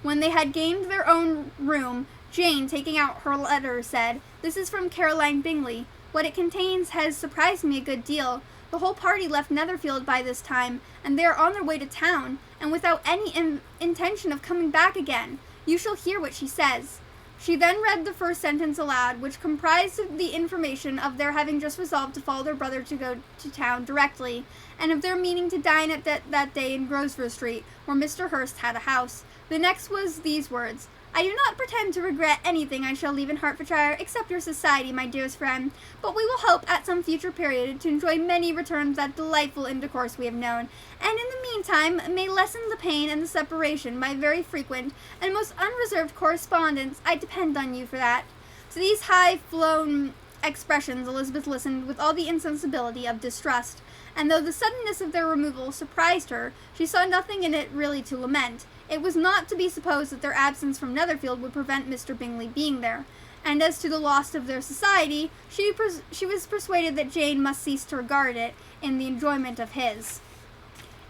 When they had gained their own room, Jane, taking out her letter, said, "This is from Caroline Bingley. What it contains has surprised me a good deal. The whole party left Netherfield by this time, and they are on their way to town, and without any intention of coming back again. You shall hear what she says." She then read the first sentence aloud, which comprised the information of their having just resolved to follow their brother to go to town directly, and of their meaning to dine at that day in Grosvenor Street, where Mr. Hurst had a house. The next was these words: "I do not pretend to regret anything I shall leave in Hertfordshire, except your society, my dearest friend, but we will hope at some future period to enjoy many returns of that delightful intercourse we have known, and in the meantime may lessen the pain and the separation by very frequent and most unreserved correspondence. I depend on you for that." To these high-flown expressions Elizabeth listened with all the insensibility of distrust, and though the suddenness of their removal surprised her, she saw nothing in it really to lament. It was not to be supposed that their absence from Netherfield would prevent Mr. Bingley being there, and as to the loss of their society, she was persuaded that Jane must cease to regard it in the enjoyment of his.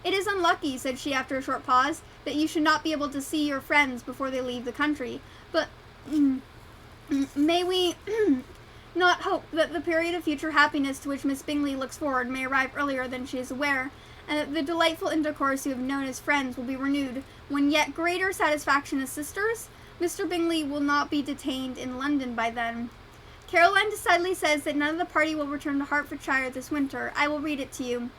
"It is unlucky," said she after a short pause, "that you should not be able to see your friends before they leave the country, but may we not hope that the period of future happiness to which Miss Bingley looks forward may arrive earlier than she is aware, and that the delightful intercourse you have known as friends will be renewed when yet greater satisfaction as sisters? Mr. Bingley will not be detained in London by then. Caroline decidedly says that none of the party will return to Hertfordshire this winter. I will read it to you.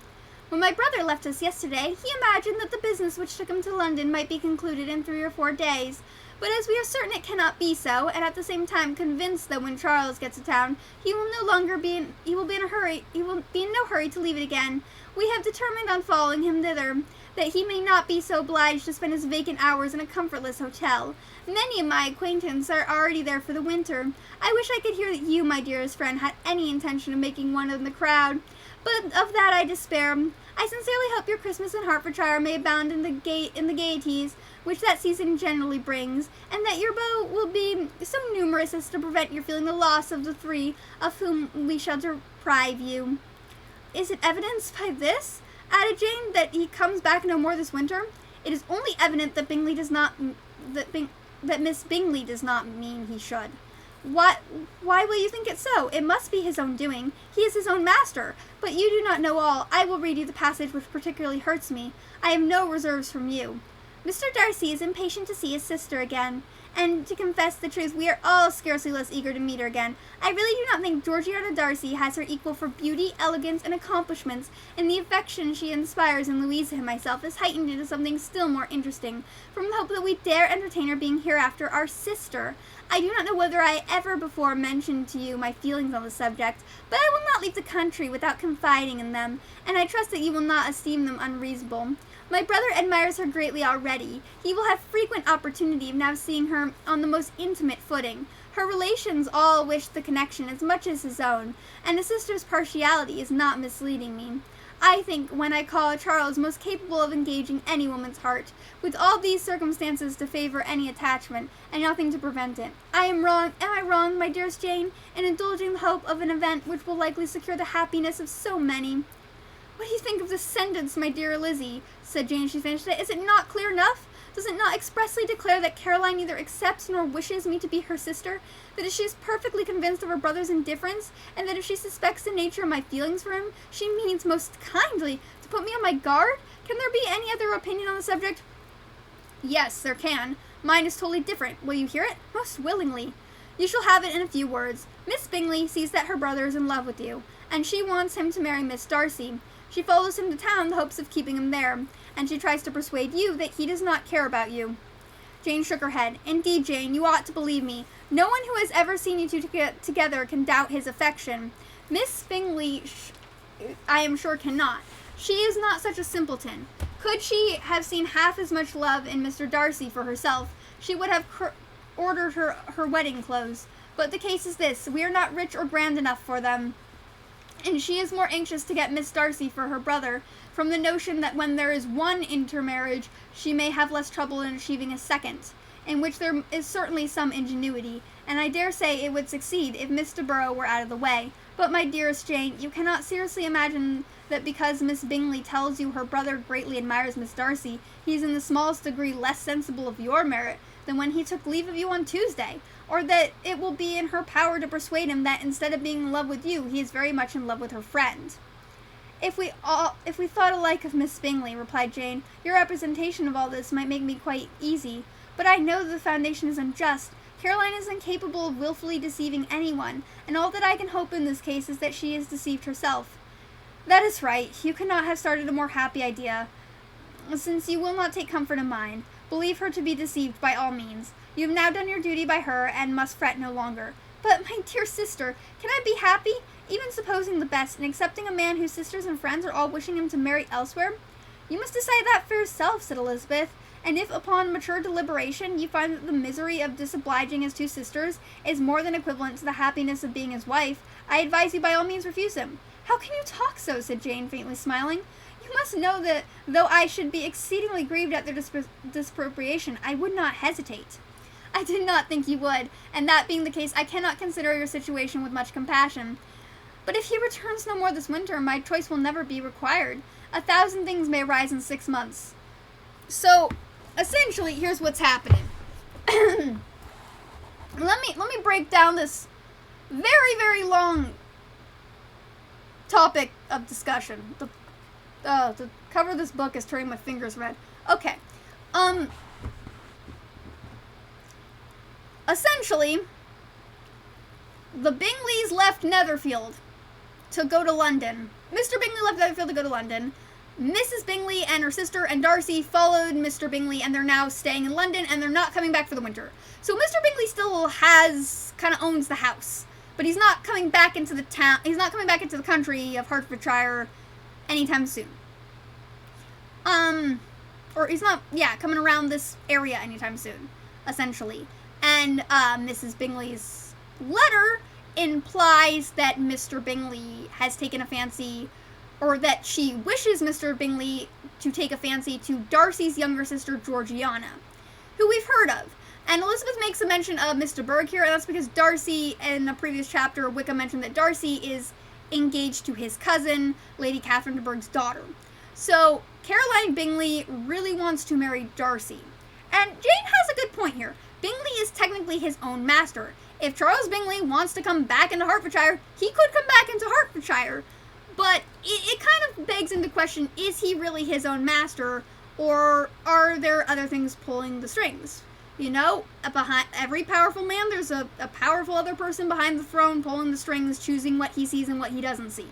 When my brother left us yesterday, he imagined that the business which took him to London might be concluded in 3 or 4 days. But as we are certain it cannot be so, and at the same time convinced that when Charles gets to town, he will be in no hurry to leave it again, we have determined on following him thither, that he may not be so obliged to spend his vacant hours in a comfortless hotel. Many of my acquaintance are already there for the winter. I wish I could hear that you, my dearest friend, had any intention of making one in the crowd, but of that I despair. I sincerely hope your Christmas in Hertfordshire may abound in the gaieties which that season generally brings, and that your beaux will be so numerous as to prevent your feeling the loss of the 3 of whom we shall deprive you. Is it evidenced by this," added Jane, "that he comes back no more this winter? It is only evident that that Miss Bingley does not mean he should." Why will you think it so? It must be his own doing. He is his own master. But you do not know all. I will read you the passage which particularly hurts me. I have no reserves from you. "Mr. Darcy is impatient to see his sister again, and to confess the truth, we are all scarcely less eager to meet her again. I really do not think Georgiana Darcy has her equal for beauty, elegance, and accomplishments, and the affection she inspires in Louisa and myself is heightened into something still more interesting, from the hope that we dare entertain her being hereafter our sister. I do not know whether I ever before mentioned to you my feelings on the subject, but I will not leave the country without confiding in them, and I trust that you will not esteem them unreasonable. My brother admires her greatly already. He will have frequent opportunity of now seeing her on the most intimate footing. Her relations all wish the connection as much as his own, and a sister's partiality is not misleading me. I think, when I call Charles most capable of engaging any woman's heart, with all these circumstances to favor any attachment, and nothing to prevent it. Am I wrong, my dearest Jane, in indulging the hope of an event which will likely secure the happiness of so many?" "What do you think of this sentence, my dear Lizzie?" said Jane as she finished it. "Is it not clear enough? Does it not expressly declare that Caroline neither accepts nor wishes me to be her sister, that if she is perfectly convinced of her brother's indifference, and that if she suspects the nature of my feelings for him, she means most kindly to put me on my guard? Can there be any other opinion on the subject?" "Yes, there can. Mine is totally different. Will you hear it?" "Most willingly." "You shall have it in a few words. Miss Bingley sees that her brother is in love with you, and she wants him to marry Miss Darcy. She follows him to town in the hopes of keeping him there, and she tries to persuade you that he does not care about you." Jane shook her head. "Indeed, Jane, you ought to believe me. No one who has ever seen you two together can doubt his affection. Miss Bingley, I am sure, cannot. She is not such a simpleton. Could she have seen half as much love in Mr. Darcy for herself, she would have ordered her wedding clothes. But the case is this: we are not rich or grand enough for them, and she is more anxious to get Miss Darcy for her brother, from the notion that when there is one intermarriage, she may have less trouble in achieving a second, in which there is certainly some ingenuity, and I dare say it would succeed if Miss de Bourgh were out of the way. But, my dearest Jane, you cannot seriously imagine that because Miss Bingley tells you her brother greatly admires Miss Darcy, he is in the smallest degree less sensible of your merit than when he took leave of you on Tuesday. or that it will be in her power to persuade him that instead of being in love with you, he is very much in love with her friend. If we thought alike of Miss Bingley, replied Jane, your representation of all this might make me quite easy, but I know that the foundation is unjust. Caroline is incapable of willfully deceiving anyone, and all that I can hope in this case is that she is deceived herself. That is right. You could not have started a more happy idea. Since you will not take comfort in mine, believe her to be deceived by all means. You have now done your duty by her, and must fret no longer. But, my dear sister, can I be happy, even supposing the best, in accepting a man whose sisters and friends are all wishing him to marry elsewhere? You must decide that for yourself, said Elizabeth, and if upon mature deliberation you find that the misery of disobliging his two sisters is more than equivalent to the happiness of being his wife, I advise you by all means refuse him. How can you talk so, said Jane, faintly smiling. You must know that, though I should be exceedingly grieved at their disapprobation, I would not hesitate. I did not think you would, and that being the case, I cannot consider your situation with much compassion. But if he returns no more this winter, my choice will never be required. 1,000 things may arise in 6 months. So, essentially, here's what's happening. Let me break down this very, very long topic of discussion. The cover of this book is turning my fingers red. Okay. Essentially, the Bingleys left Netherfield to go to London. Mr. Bingley left Netherfield to go to London. Mrs. Bingley and her sister and Darcy followed Mr. Bingley, and they're now staying in London, and they're not coming back for the winter. So Mr. Bingley still kind of owns the house, but he's not coming back into the town. He's not coming back into the country of Hertfordshire anytime soon. Or he's not, coming around this area anytime soon, essentially. And Mrs. Bingley's letter implies that Mr. Bingley has taken a fancy, or that she wishes Mr. Bingley to take a fancy to Darcy's younger sister, Georgiana, who we've heard of. And Elizabeth makes a mention of Miss de Bourgh here, and that's because Darcy, in a previous chapter, Wickham mentioned that Darcy is engaged to his cousin, Lady Catherine de Bourgh's daughter. So, Caroline Bingley really wants to marry Darcy. And Jane has a good point here. Bingley is technically his own master. If Charles Bingley wants to come back into Hertfordshire, he could come back into Hertfordshire. But it kind of begs into question, is he really his own master, or are there other things pulling the strings? You know, behind every powerful man, there's a powerful other person behind the throne pulling the strings, choosing what he sees and what he doesn't see.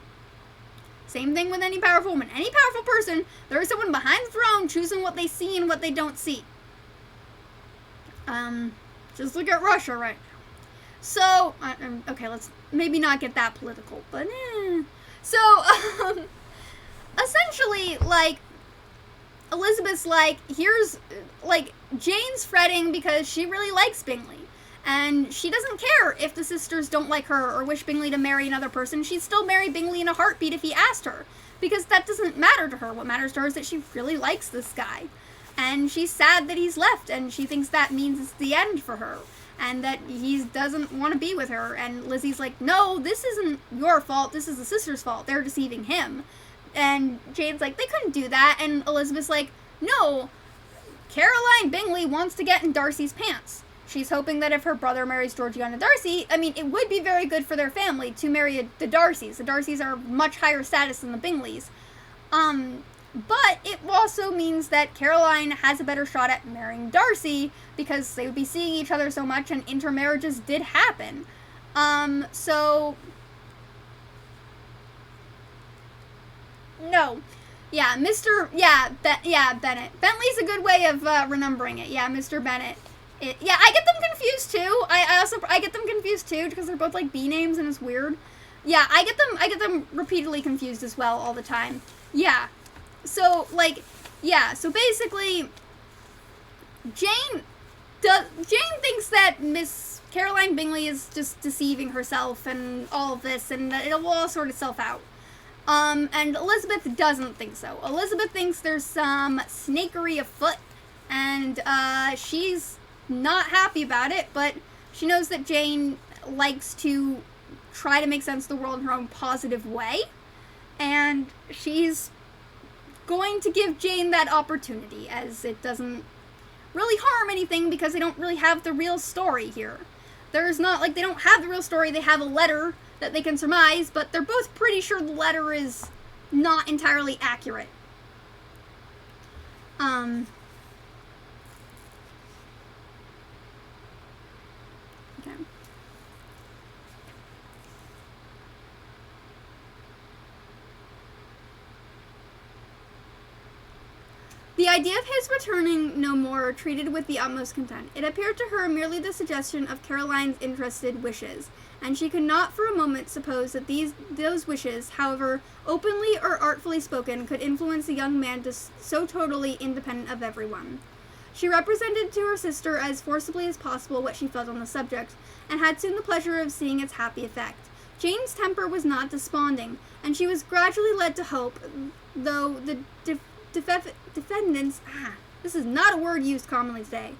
Same thing with any powerful woman. Any powerful person, there is someone behind the throne choosing what they see and what they don't see. Just look at Russia right now. So, okay, let's maybe not get that political, but So, essentially, like, Elizabeth's like, Jane's fretting because she really likes Bingley. And she doesn't care if the sisters don't like her or wish Bingley to marry another person. She'd still marry Bingley in a heartbeat if he asked her. Because that doesn't matter to her. What matters to her is that she really likes this guy. And she's sad that he's left, and she thinks that means it's the end for her. And that he doesn't want to be with her. And Lizzie's like, no, this isn't your fault. This is the sister's fault. They're deceiving him. And Jane's like, they couldn't do that. And Elizabeth's like, no, Caroline Bingley wants to get in Darcy's pants. She's hoping that if her brother marries Georgiana Darcy, I mean, it would be very good for their family to marry the Darcys. The Darcys are much higher status than the Bingleys. But it also means that Caroline has a better shot at marrying Darcy because they would be seeing each other so much, and intermarriages did happen. No. Yeah, Bennett. Bentley's a good way of remembering it. Yeah, Mr. Bennett. I get them confused too. I get them confused too because they're both like B names and it's weird. Yeah, I get them repeatedly confused as well all the time. Yeah. So basically Jane thinks that Miss Caroline Bingley is just deceiving herself and all of this, and that it will all sort itself out. And Elizabeth doesn't think so. Elizabeth thinks there's some snakery afoot, and she's not happy about it, but she knows that Jane likes to try to make sense of the world in her own positive way, and she's going to give Jane that opportunity, as it doesn't really harm anything because they don't really have the real story here. There's not, like, they don't have the real story. They have a letter that they can surmise, but they're both pretty sure the letter is not entirely accurate. Okay. The idea of his returning no more treated with the utmost contempt. It appeared to her merely the suggestion of Caroline's interested wishes, and she could not for a moment suppose that those wishes, however openly or artfully spoken, could influence the young man so totally independent of everyone. She represented to her sister as forcibly as possible what she felt on the subject, and had soon the pleasure of seeing its happy effect. Jane's temper was not desponding, and she was gradually led to hope, though the defendants, this is not a word used commonly today,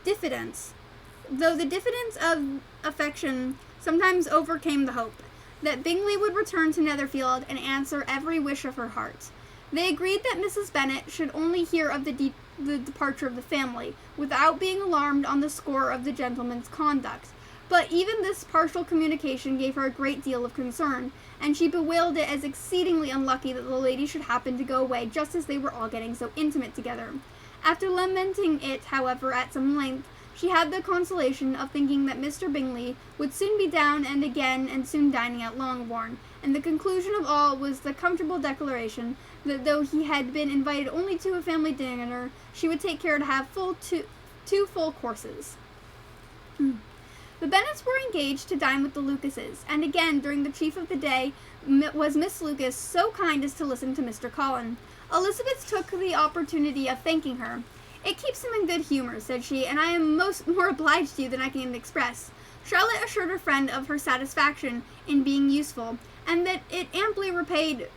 though the diffidence of affection sometimes overcame the hope, that Bingley would return to Netherfield and answer every wish of her heart. They agreed that Mrs. Bennet should only hear of the departure of the family, without being alarmed on the score of the gentleman's conduct. But even this partial communication gave her a great deal of concern, and she bewailed it as exceedingly unlucky that the lady should happen to go away just as they were all getting so intimate together. After lamenting it, however, at some length, she had the consolation of thinking that Mr. Bingley would soon be down and again and soon dining at Longbourn, and the conclusion of all was the comfortable declaration that though he had been invited only to a family dinner, she would take care to have two full courses. The Bennets were engaged to dine with the Lucases, and again, during the chief of the day, was Miss Lucas so kind as to listen to Mr. Colin. Elizabeth took the opportunity of thanking her. "It keeps him in good humor," said she, "and I am more obliged to you than I can express." Charlotte assured her friend of her satisfaction in being useful, and that it amply repaid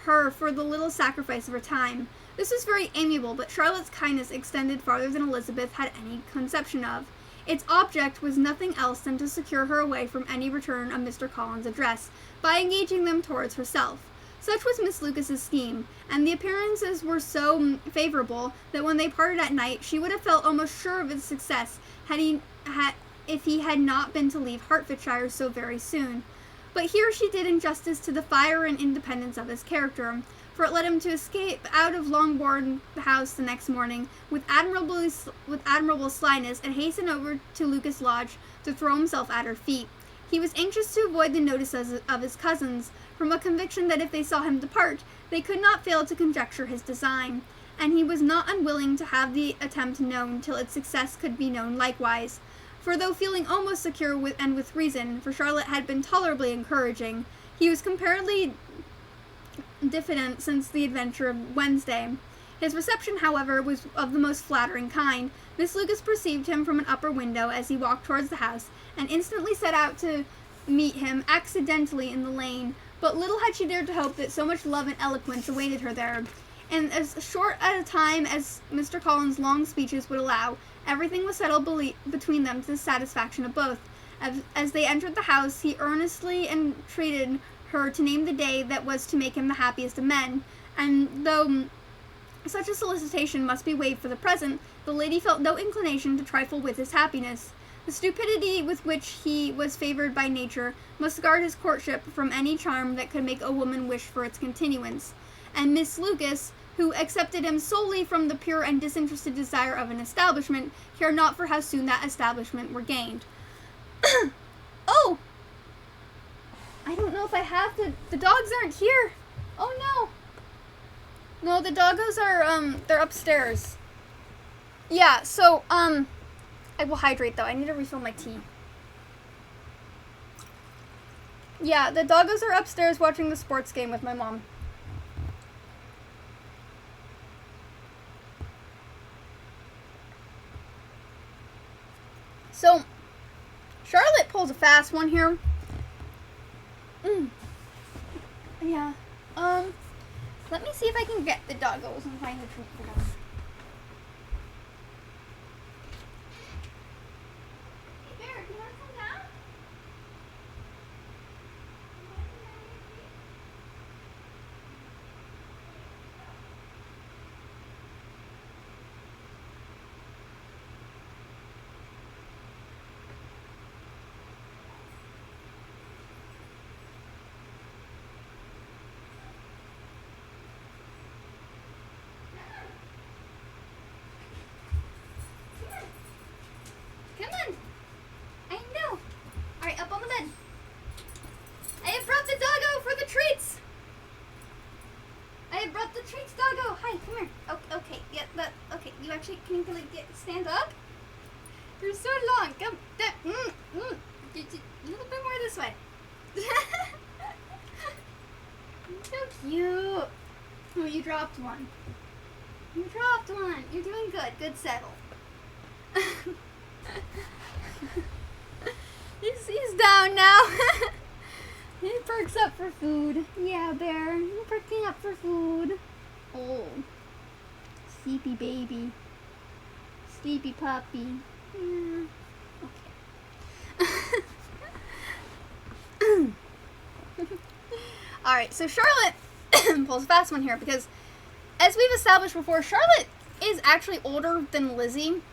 her for the little sacrifice of her time. This was very amiable, but Charlotte's kindness extended farther than Elizabeth had any conception of. Its object was nothing else than to secure her away from any return of Mr. Collins's address, by engaging them towards herself. Such was Miss Lucas's scheme, and the appearances were so favourable that when they parted at night, she would have felt almost sure of its success if he had not been to leave Hertfordshire so very soon. But here she did injustice to the fire and independence of his character, for it led him to escape out of Longbourn House the next morning with admirable slyness, and hasten over to Lucas Lodge to throw himself at her feet. He was anxious to avoid the notices of his cousins, from a conviction that if they saw him depart, they could not fail to conjecture his design, and he was not unwilling to have the attempt known till its success could be known likewise. For though feeling almost secure with reason, for Charlotte had been tolerably encouraging, he was comparatively diffident since the adventure of Wednesday. His reception, however, was of the most flattering kind. Miss Lucas perceived him from an upper window as he walked towards the house, and instantly set out to meet him accidentally in the lane, but little had she dared to hope that so much love and eloquence awaited her there. In as short a time as Mr. Collins's long speeches would allow, everything was settled between them to the satisfaction of both. As they entered the house, he earnestly entreated her to name the day that was to make him the happiest of men, and though such a solicitation must be waived for the present, the lady felt no inclination to trifle with his happiness. The stupidity with which he was favoured by nature must guard his courtship from any charm that could make a woman wish for its continuance, and Miss Lucas, who accepted him solely from the pure and disinterested desire of an establishment, cared not for how soon that establishment were gained. Oh! I don't know if I have the dogs aren't here. Oh no. No, the doggos are, they're upstairs. Yeah, so, I will hydrate though. I need to refill my tea. Yeah, the doggos are upstairs watching the sports game with my mom. So, Charlotte pulls a fast one here. Yeah. Let me see if I can get the doggos and find a treat for them. Hey, Bear, do you want to come down? stand up. You're so long. Come. A little bit more this way. So cute. Oh, you dropped one. You dropped one. You're doing good. Good settle. He's down now. He perks up for food. Yeah, Bear. You're perking up for food. Oh. Sleepy baby. Sleepy puppy. Yeah. Okay. Alright, so Charlotte pulls a fast one here because, as we've established before, Charlotte is actually older than Lizzie,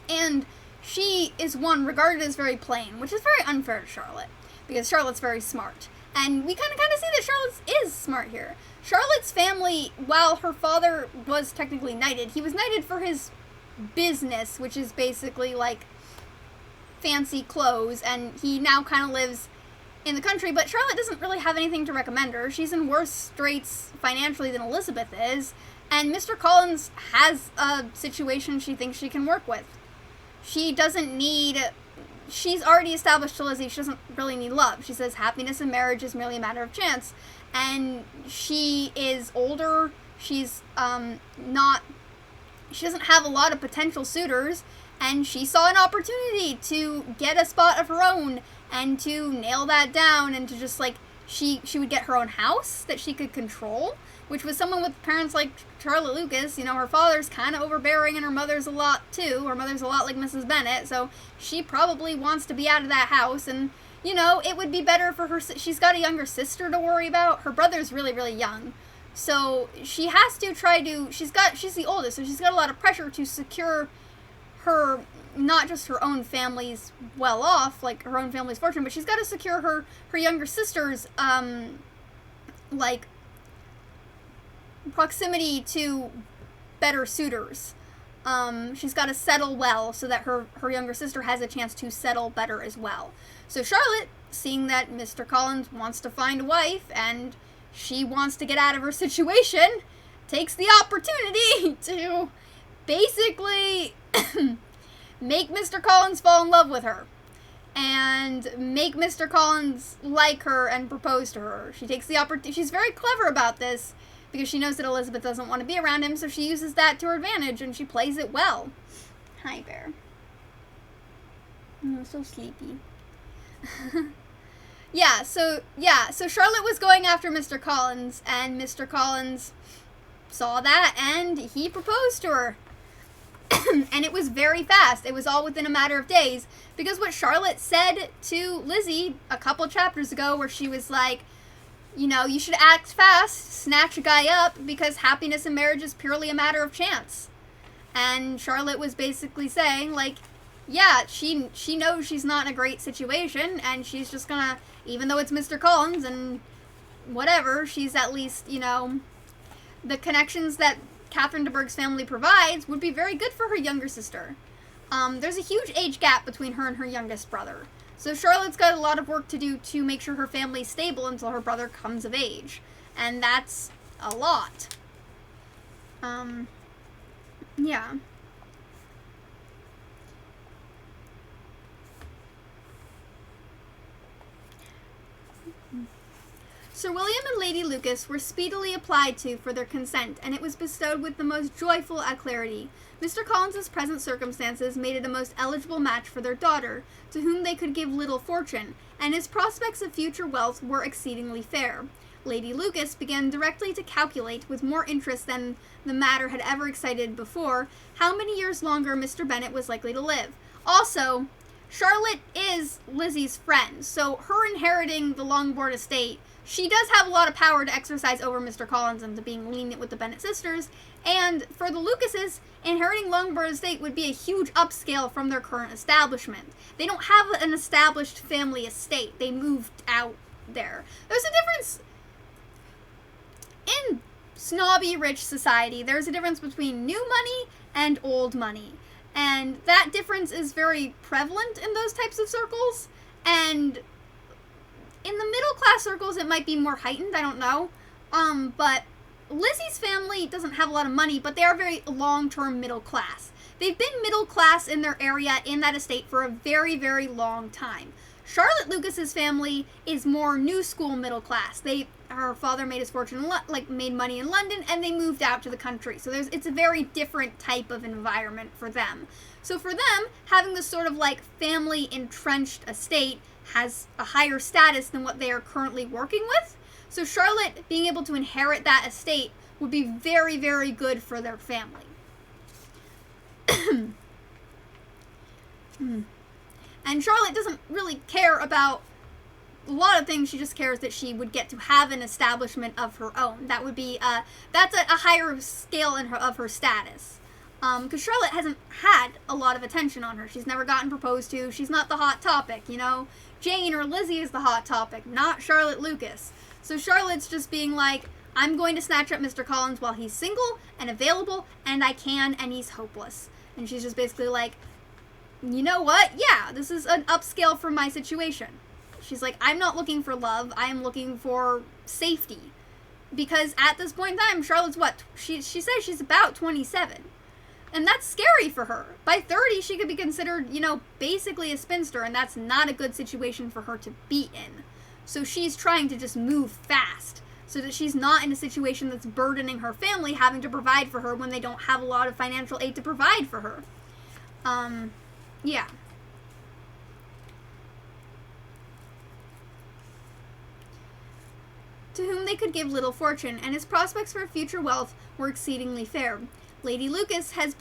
and she is regarded as very plain, which is very unfair to Charlotte, because Charlotte's very smart. And we kind of see that Charlotte is smart here. Charlotte's family, while her father was technically knighted, he was knighted for his business, which is basically like fancy clothes, and he now kind of lives in the country, but Charlotte doesn't really have anything to recommend her. She's in worse straits financially than Elizabeth is, and Mr. Collins has a situation she thinks she can work with. She's already established to Lizzie she doesn't really need love. She says happiness in marriage is merely a matter of chance, and she is older. She doesn't have a lot of potential suitors, and she saw an opportunity to get a spot of her own and to nail that down, and to just like she would get her own house that she could control, which was someone with parents like Charlotte Lucas. You know, her father's kind of overbearing and her mother's a lot too. Her mother's a lot like Mrs. Bennet, so she probably wants to be out of that house, and you know, it would be better for her. She's got a younger sister to worry about. Her brother's really, really young, so she has to she's the oldest, so she's got a lot of pressure to secure her, not just her own family's well-off, like her own family's fortune, but she's got to secure her younger sister's, like, proximity to better suitors. She's got to settle well so that her younger sister has a chance to settle better as well. So Charlotte, seeing that Mr. Collins wants to find a wife and she wants to get out of her situation, takes the opportunity to basically make Mr. Collins fall in love with her and make Mr. Collins like her and propose to her. She takes the opportunity. She's very clever about this because she knows that Elizabeth doesn't want to be around him, so she uses that to her advantage and she plays it well. Hi, Bear. Oh, so sleepy. So Charlotte was going after Mr. Collins, and Mr. Collins saw that and he proposed to her. And it was very fast. It was all within a matter of days, because what Charlotte said to Lizzie a couple chapters ago, where she was like, you know, you should act fast, snatch a guy up, because happiness in marriage is purely a matter of chance. And Charlotte was basically saying, like, yeah, she knows she's not in a great situation, and she's just gonna, even though it's Mr. Collins and whatever, she's at least, you know, the connections that Catherine de Bourgh's family provides would be very good for her younger sister. There's a huge age gap between her and her youngest brother. So Charlotte's got a lot of work to do to make sure her family's stable until her brother comes of age. And that's a lot. Yeah. Sir William and Lady Lucas were speedily applied to for their consent, and it was bestowed with the most joyful alacrity. Mr. Collins's present circumstances made it a most eligible match for their daughter, to whom they could give little fortune, and his prospects of future wealth were exceedingly fair. Lady Lucas began directly to calculate, with more interest than the matter had ever excited before, how many years longer Mr. Bennet was likely to live. Also, Charlotte is Lizzie's friend, so her inheriting the Longbourn estate, she does have a lot of power to exercise over Mr. Collins and to being lenient with the Bennet sisters, and for the Lucases, inheriting Longbourn estate would be a huge upscale from their current establishment. They don't have an established family estate. They moved out there. There's a difference in snobby rich society. There's a difference between new money and old money. And that difference is very prevalent in those types of circles. And in the middle class circles, it might be more heightened. I don't know. But Lizzie's family doesn't have a lot of money, but they are very long-term middle class. they've been middle class in their area, in that estate, for a very, very long time. Charlotte Lucas's family is more new school middle class. Her father made his fortune, made money in London, and they moved out to the country. So it's a very different type of environment for them. So for them, having this sort of family entrenched estate has a higher status than what they are currently working with. So Charlotte being able to inherit that estate would be very, very good for their family. And Charlotte doesn't really care about a lot of things. She just cares that she would get to have an establishment of her own. That would be, that's a higher scale of her status. Because Charlotte hasn't had a lot of attention on her. She's never gotten proposed to. She's not the hot topic, Jane or Lizzie is the hot topic, not Charlotte Lucas. So Charlotte's just being like, I'm going to snatch up Mr. Collins while he's single and available, and I can, and he's hopeless. And she's just basically like, you know what? Yeah, this is an upscale from my situation. She's like, I'm not looking for love. I am looking for safety. Because at this point in time, Charlotte's she says she's about 27. And that's scary for her. By 30, she could be considered, basically a spinster, and that's not a good situation for her to be in. So she's trying to just move fast, so that she's not in a situation that's burdening her family, having to provide for her when they don't have a lot of financial aid to provide for her. Yeah. To whom they could give little fortune, and his prospects for future wealth were exceedingly fair. Lady Lucas had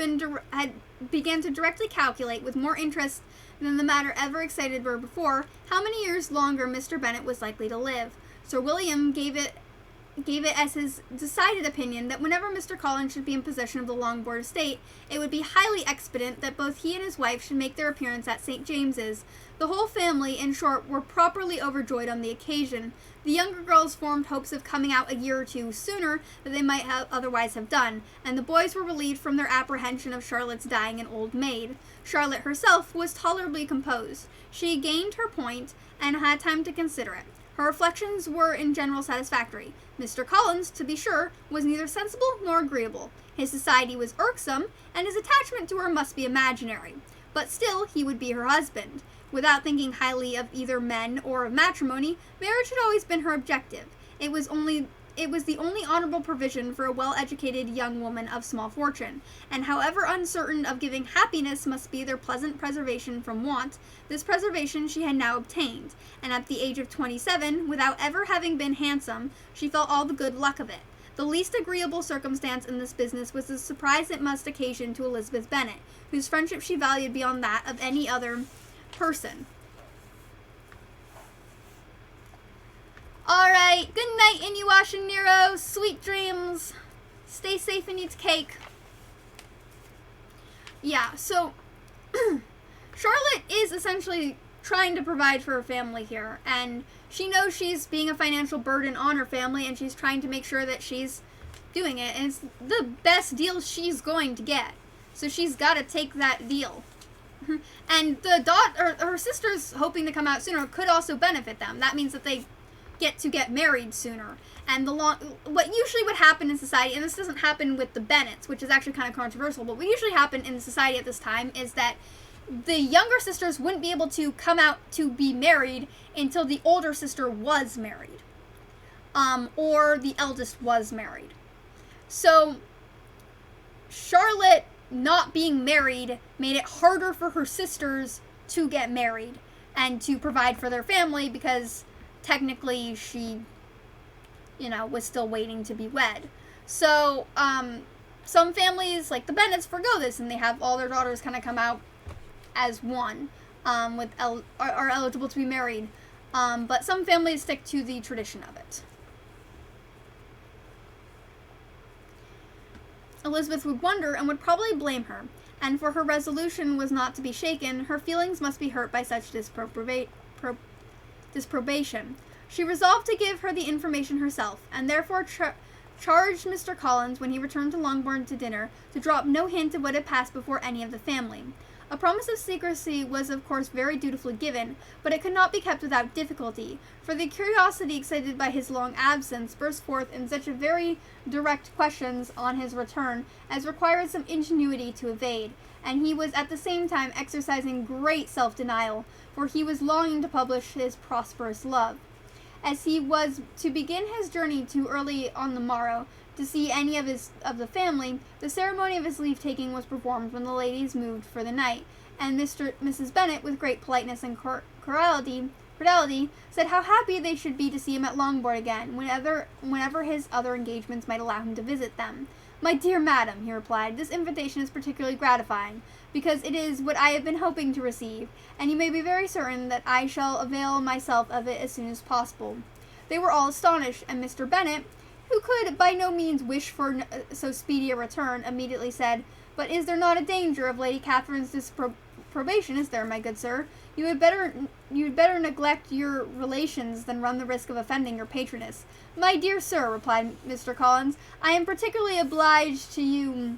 began to directly calculate, with more interest than the matter ever excited her before, how many years longer Mr. Bennet was likely to live. Sir William gave it as his decided opinion that whenever Mr. Collins should be in possession of the Longbourn estate, it would be highly expedient that both he and his wife should make their appearance at St. James's. The whole family, in short, were properly overjoyed on the occasion. The younger girls formed hopes of coming out a year or two sooner than they might otherwise have done, and the boys were relieved from their apprehension of Charlotte's dying an old maid. Charlotte herself was tolerably composed. She gained her point, and had time to consider it. Her reflections were in general satisfactory. Mr. Collins, to be sure, was neither sensible nor agreeable. His society was irksome, and his attachment to her must be imaginary. But still he would be her husband. Without thinking highly of either men or of matrimony, marriage had always been her objective. It was the only honorable provision for a well-educated young woman of small fortune, and however uncertain of giving happiness must be their pleasant preservation from want, this preservation she had now obtained, and at the age of 27, without ever having been handsome, she felt all the good luck of it. The least agreeable circumstance in this business was the surprise it must occasion to Elizabeth Bennet, whose friendship she valued beyond that of any other person. Alright, good night, Inuwash and Nero. Sweet dreams. Stay safe and eat cake. Yeah, so Charlotte is essentially trying to provide for her family here, and she knows she's being a financial burden on her family, and she's trying to make sure that she's doing it, and it's the best deal she's going to get. So she's got to take that deal. And her sister's hoping to come out sooner could also benefit them. That means that they get to get married sooner. And what usually would happen in society, and this doesn't happen with the Bennets, which is actually kind of controversial, but what usually happened in society at this time is that the younger sisters wouldn't be able to come out to be married until the older sister was married. Or the eldest was married. So Charlotte not being married made it harder for her sisters to get married and to provide for their family, because technically she, was still waiting to be wed. So, some families, like the Bennets, forgo this, and they have all their daughters kind of come out as one, are eligible to be married. But some families stick to the tradition of it. Elizabeth would wonder and would probably blame her, and for her resolution was not to be shaken, her feelings must be hurt by such disprobation. She resolved to give her the information herself, and therefore charged Mr. Collins, when he returned to Longbourn to dinner, to drop no hint of what had passed before any of the family. A promise of secrecy was of course very dutifully given, but it could not be kept without difficulty, for the curiosity excited by his long absence burst forth in such a very direct questions on his return as required some ingenuity to evade, and he was at the same time exercising great self-denial, for he was longing to publish his prosperous love. As he was to begin his journey too early on the morrow to see any of the family, the ceremony of his leave-taking was performed when the ladies moved for the night, and Mrs. Bennet, with great politeness and cordiality, said how happy they should be to see him at Longbourn again, whenever his other engagements might allow him to visit them. "My dear madam," he replied, "this invitation is particularly gratifying, because it is what I have been hoping to receive, and you may be very certain that I shall avail myself of it as soon as possible." They were all astonished, and Mr. Bennet, who could by no means wish for so speedy a return, immediately said, "But is there not a danger of Lady Catherine's disapprobation, is there, my good sir? You had better neglect your relations than run the risk of offending your patroness." "My dear sir," replied Mr. Collins, "I am particularly obliged to you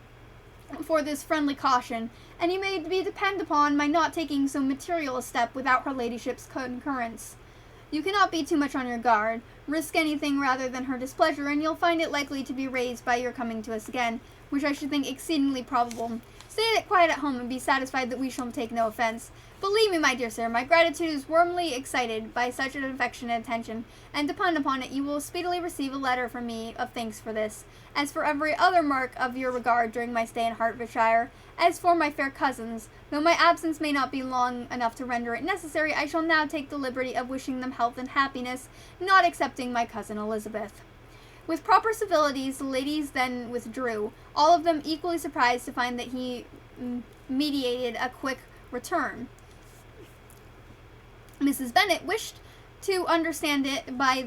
for this friendly caution, and you may depend upon my not taking so material a step without her ladyship's concurrence. You cannot be too much on your guard. Risk anything rather than her displeasure, and you'll find it likely to be raised by your coming to us again, which I should think exceedingly probable. Stay quiet at home and be satisfied that we shall take no offense. Believe me, my dear sir, my gratitude is warmly excited by such an affectionate attention, and depend upon it you will speedily receive a letter from me of thanks for this, as for every other mark of your regard during my stay in Hertfordshire. As for my fair cousins, though my absence may not be long enough to render it necessary, I shall now take the liberty of wishing them health and happiness, not excepting my cousin Elizabeth." With proper civilities, the ladies then withdrew, all of them equally surprised to find that he meditated a quick return. Mrs. Bennet wished to understand by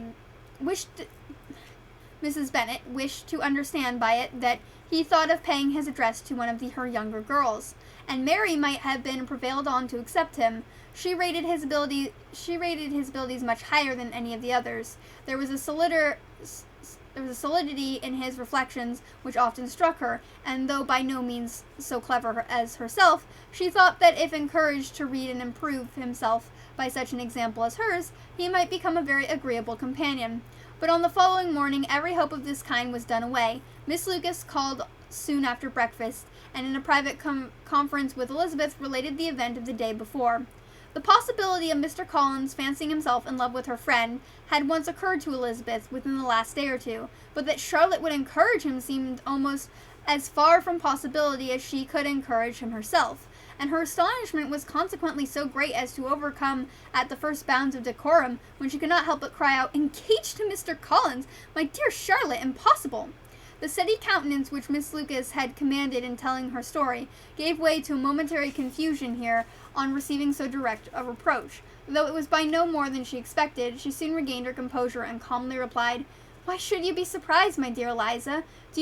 it that he thought of paying his address to one of her younger girls, and Mary might have been prevailed on to accept him. She rated his abilities much higher than any of the others. There was a solidity in his reflections which often struck her, and though by no means so clever as herself, she thought that if encouraged to read and improve himself by such an example as hers, he might become a very agreeable companion. But on the following morning every hope of this kind was done away. Miss Lucas called soon after breakfast, and in a private conference with Elizabeth related the event of the day before. The possibility of Mr. Collins fancying himself in love with her friend had once occurred to Elizabeth within the last day or two, but that Charlotte would encourage him seemed almost as far from possibility as she could encourage him herself, and her astonishment was consequently so great as to overcome at the first bounds of decorum, when she could not help but cry out, "Engaged to Mr. Collins! My dear Charlotte, impossible!" The steady countenance which Miss Lucas had commanded in telling her story gave way to a momentary confusion here on receiving so direct a reproach. Though it was by no more than she expected, she soon regained her composure and calmly replied, "Why should you be surprised, my dear Eliza? Do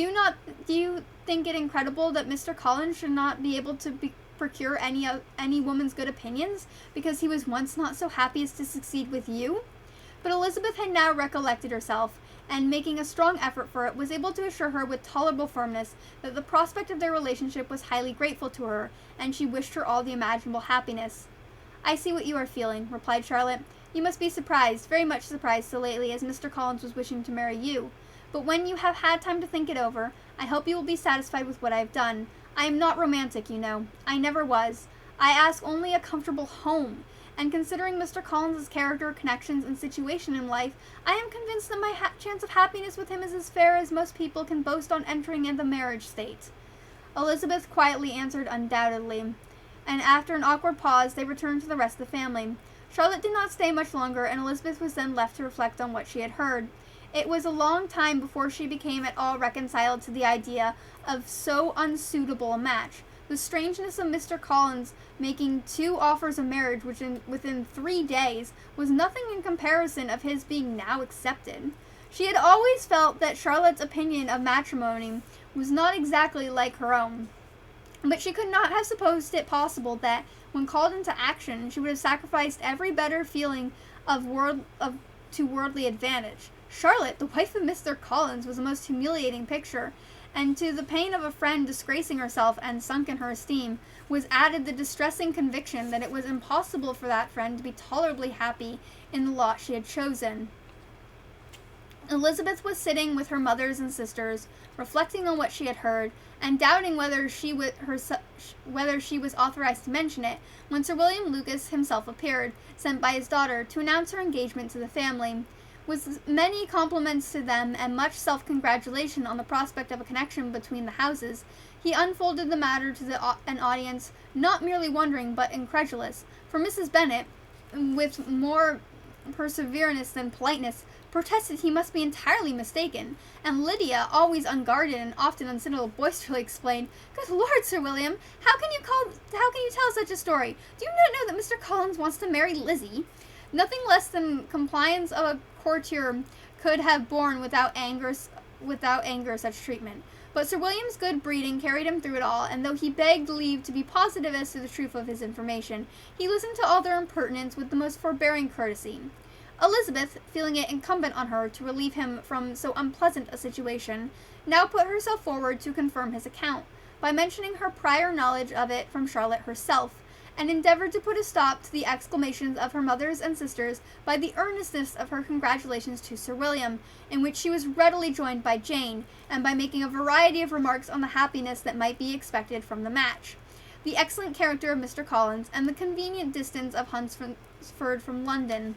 you think it incredible that Mr. Collins should not be able to procure any woman's good opinions, because he was once not so happy as to succeed with you?" But Elizabeth had now recollected herself, and making a strong effort for it, was able to assure her with tolerable firmness that the prospect of their relationship was highly grateful to her, and she wished her all the imaginable happiness. "I see what you are feeling," replied Charlotte. "You must be surprised, very much surprised, so lately as Mr. Collins was wishing to marry you. But when you have had time to think it over, I hope you will be satisfied with what I have done. I am not romantic, you know. I never was. I ask only a comfortable home. And considering Mr. Collins's character, connections, and situation in life, I am convinced that my chance of happiness with him is as fair as most people can boast on entering in the marriage state." Elizabeth quietly answered undoubtedly, and after an awkward pause they returned to the rest of the family. Charlotte did not stay much longer, and Elizabeth was then left to reflect on what she had heard. It was a long time before she became at all reconciled to the idea of so unsuitable a match. The strangeness of Mr. Collins making 2 offers of marriage within 3 days was nothing in comparison of his being now accepted. She had always felt that Charlotte's opinion of matrimony was not exactly like her own, but she could not have supposed it possible that, when called into action, she would have sacrificed every better feeling to worldly advantage. Charlotte, the wife of Mr. Collins, was a most humiliating picture, and to the pain of a friend disgracing herself and sunk in her esteem, was added the distressing conviction that it was impossible for that friend to be tolerably happy in the lot she had chosen. Elizabeth was sitting with her mothers and sisters, reflecting on what she had heard, and doubting whether she was authorized to mention it, when Sir William Lucas himself appeared, sent by his daughter, to announce her engagement to the family. With many compliments to them and much self-congratulation on the prospect of a connection between the houses, he unfolded the matter to an audience not merely wondering but incredulous, for Mrs. Bennet, with more perseverance than politeness, protested he must be entirely mistaken, and Lydia, always unguarded and often unsuitable, boisterously explained, "Good Lord, Sir William, how can you tell such a story? Do you not know that Mr. Collins wants to marry Lizzie?" Nothing less than compliance of a courtier could have borne without anger such treatment. But Sir William's good breeding carried him through it all, and though he begged leave to be positive as to the truth of his information, he listened to all their impertinence with the most forbearing courtesy. Elizabeth, feeling it incumbent on her to relieve him from so unpleasant a situation, now put herself forward to confirm his account, by mentioning her prior knowledge of it from Charlotte herself, and endeavored to put a stop to the exclamations of her mothers and sisters by the earnestness of her congratulations to Sir William, in which she was readily joined by Jane, and by making a variety of remarks on the happiness that might be expected from the match, the excellent character of Mr. Collins, and the convenient distance of Hunsford from London.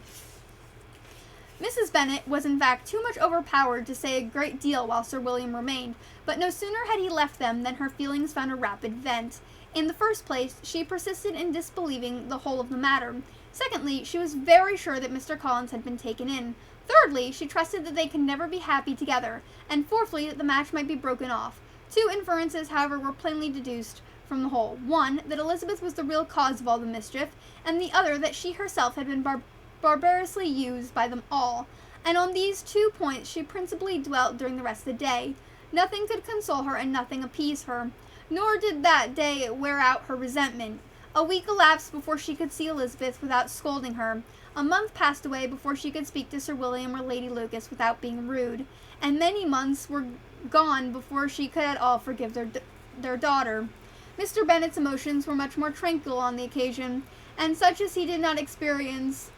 Mrs. Bennet was in fact too much overpowered to say a great deal while Sir William remained, but no sooner had he left them than her feelings found a rapid vent. In the first place, she persisted in disbelieving the whole of the matter. Secondly, she was very sure that Mr. Collins had been taken in. Thirdly, she trusted that they could never be happy together. And fourthly, that the match might be broken off. Two inferences, however, were plainly deduced from the whole. One, that Elizabeth was the real cause of all the mischief, and the other, that she herself had been barbarously used by them all, and on these 2 points she principally dwelt during the rest of the day. Nothing could console her and nothing appease her, nor did that day wear out her resentment. A week elapsed before she could see Elizabeth without scolding her. A month passed away before she could speak to Sir William or Lady Lucas without being rude, and many months were gone before she could at all forgive their daughter. Mr. Bennet's emotions were much more tranquil on the occasion, and such as he did experience,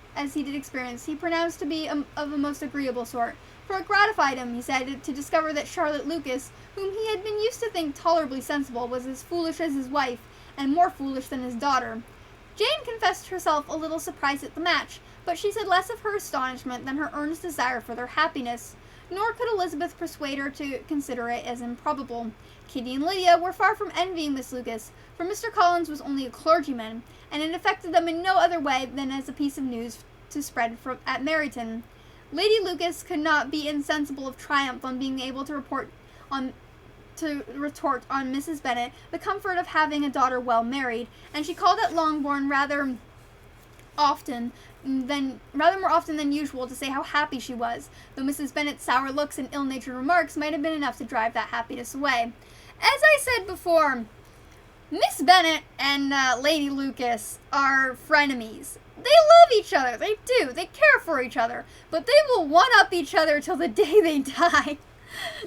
he pronounced to be of a most agreeable sort, for it gratified him, he said, to discover that Charlotte Lucas, whom he had been used to think tolerably sensible, was as foolish as his wife, and more foolish than his daughter. Jane confessed herself a little surprised at the match, but she said less of her astonishment than her earnest desire for their happiness, nor could Elizabeth persuade her to consider it as improbable. Kitty and Lydia were far from envying Miss Lucas, for Mr. Collins was only a clergyman, and it affected them in no other way than as a piece of news to spread at Meryton. Lady Lucas could not be insensible of triumph on being able to retort on Mrs. Bennet the comfort of having a daughter well married, and she called at Longbourn rather more often than usual to say how happy she was, though Mrs. Bennet's sour looks and ill-natured remarks might have been enough to drive that happiness away. As I said before, Miss Bennet and Lady Lucas are frenemies. They love each other, they do, they care for each other, but they will one-up each other till the day they die.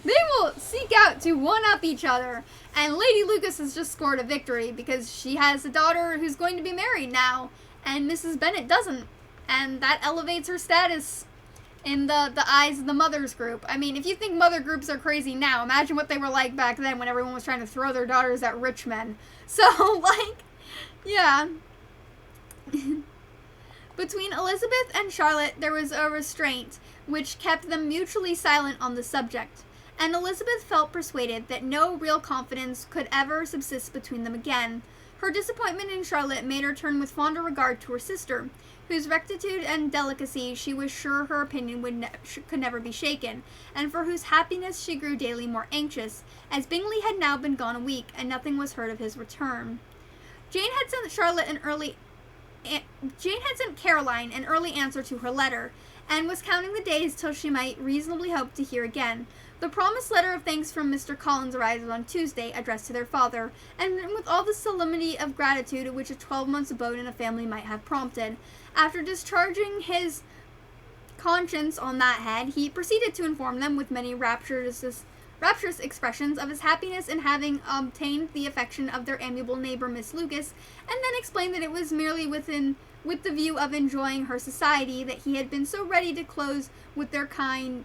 They will seek out to one-up each other, and Lady Lucas has just scored a victory because she has a daughter who's going to be married now, and Mrs. Bennet doesn't, and that elevates her status in the eyes of the mothers group. I mean, if you think mother groups are crazy now, imagine what they were like back then when everyone was trying to throw their daughters at rich men. So, yeah. Between Elizabeth and Charlotte there was a restraint which kept them mutually silent on the subject, and Elizabeth felt persuaded that no real confidence could ever subsist between them again. Her disappointment in Charlotte made her turn with fonder regard to her sister, whose rectitude and delicacy she was sure her opinion could never be shaken, and for whose happiness she grew daily more anxious, as Bingley had now been gone a week, and nothing was heard of his return. Jane had sent Caroline an early answer to her letter, and was counting the days till she might reasonably hope to hear again. The promised letter of thanks from Mr. Collins arrived on Tuesday, addressed to their father, and with all the solemnity of gratitude which a 12 months' abode in a family might have prompted. After discharging his conscience on that head, he proceeded to inform them with many rapturous rapturous expressions of his happiness in having obtained the affection of their amiable neighbor Miss Lucas, and then explained that it was merely with the view of enjoying her society that he had been so ready to close with their kind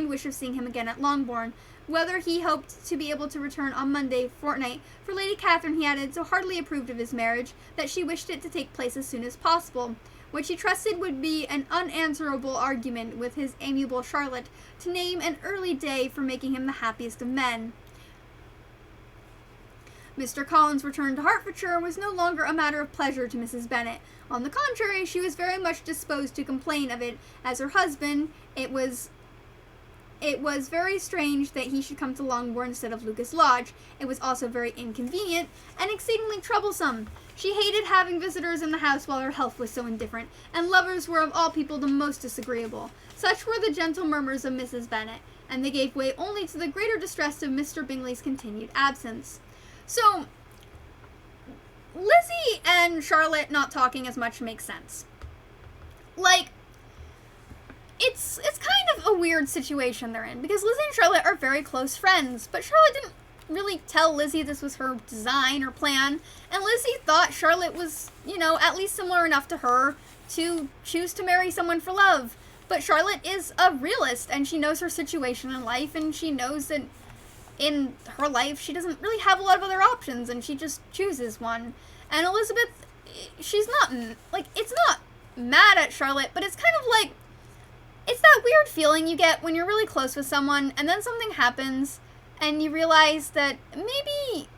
wish of seeing him again at Longbourn. Whether he hoped to be able to return on Monday fortnight, for Lady Catherine, he added, so heartily approved of his marriage that she wished it to take place as soon as possible, which he trusted would be an unanswerable argument with his amiable Charlotte to name an early day for making him the happiest of men. Mr. Collins' return to Hertfordshire was no longer a matter of pleasure to Mrs. Bennet. On the contrary, she was very much disposed to complain of it as her husband. It was very strange that he should come to Longbourn instead of Lucas Lodge. It was also very inconvenient and exceedingly troublesome. She hated having visitors in the house while her health was so indifferent, and lovers were of all people the most disagreeable. Such were the gentle murmurs of Mrs. Bennet, and they gave way only to the greater distress of Mr. Bingley's continued absence. So, Lizzie and Charlotte not talking as much makes sense. Like, it's kind of a weird situation they're in, because Lizzie and Charlotte are very close friends, but Charlotte didn't really tell Lizzie this was her design or plan, and Lizzie thought Charlotte was, at least similar enough to her to choose to marry someone for love. But Charlotte is a realist, and she knows her situation in life, and she knows that in her life she doesn't really have a lot of other options, and she just chooses one. And Elizabeth, she's not, it's not mad at Charlotte, but it's kind of like, it's that weird feeling you get when you're really close with someone, and then something happens, and you realize that maybe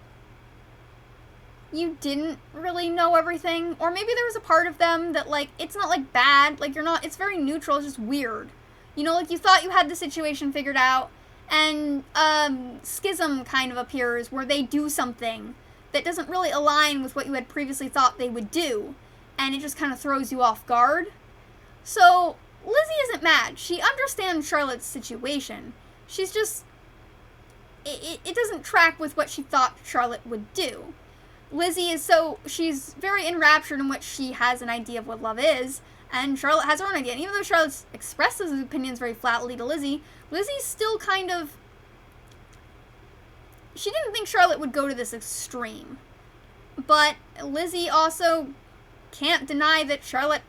you didn't really know everything, or maybe there was a part of them that, it's not, bad, it's very neutral, it's just weird. You thought you had the situation figured out, and, schism kind of appears where they do something that doesn't really align with what you had previously thought they would do, and it just kind of throws you off guard. So, Lizzie isn't mad. She understands Charlotte's situation. She's just, it doesn't track with what she thought Charlotte would do. Lizzie she's very enraptured in what she has an idea of what love is, and Charlotte has her own idea. And even though Charlotte expresses his opinions very flatly to Lizzie, Lizzie's still kind of, she didn't think Charlotte would go to this extreme. But Lizzie also can't deny that Charlotte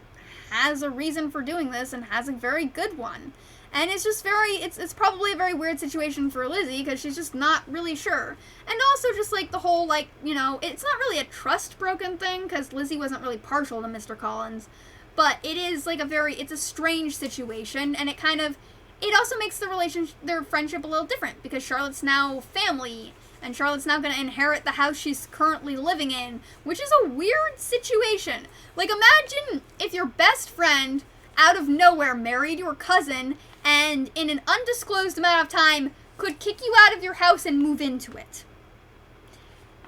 has a reason for doing this, and has a very good one. And it's just it's probably a very weird situation for Lizzie, because she's just not really sure. And also just the whole, it's not really a trust broken thing, because Lizzie wasn't really partial to Mr. Collins. But it is it's a strange situation, and it also makes their friendship a little different, because Charlotte's now family, and Charlotte's now going to inherit the house she's currently living in, which is a weird situation. Imagine if your best friend, out of nowhere, married your cousin, and in an undisclosed amount of time, could kick you out of your house and move into it.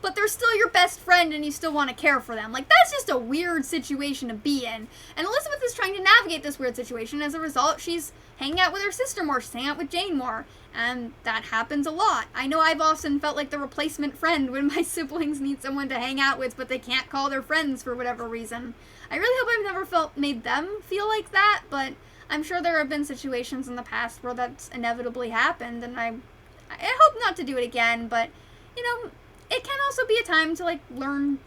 But they're still your best friend, and you still want to care for them. That's just a weird situation to be in. And Elizabeth is trying to navigate this weird situation. As a result, she's hanging out with her sister more. She's hanging out with Jane more. And that happens a lot. I know I've often felt like the replacement friend when my siblings need someone to hang out with, but they can't call their friends for whatever reason. I really hope I've never made them feel like that, but I'm sure there have been situations in the past where that's inevitably happened, and I hope not to do it again, but, it can also be a time to, learn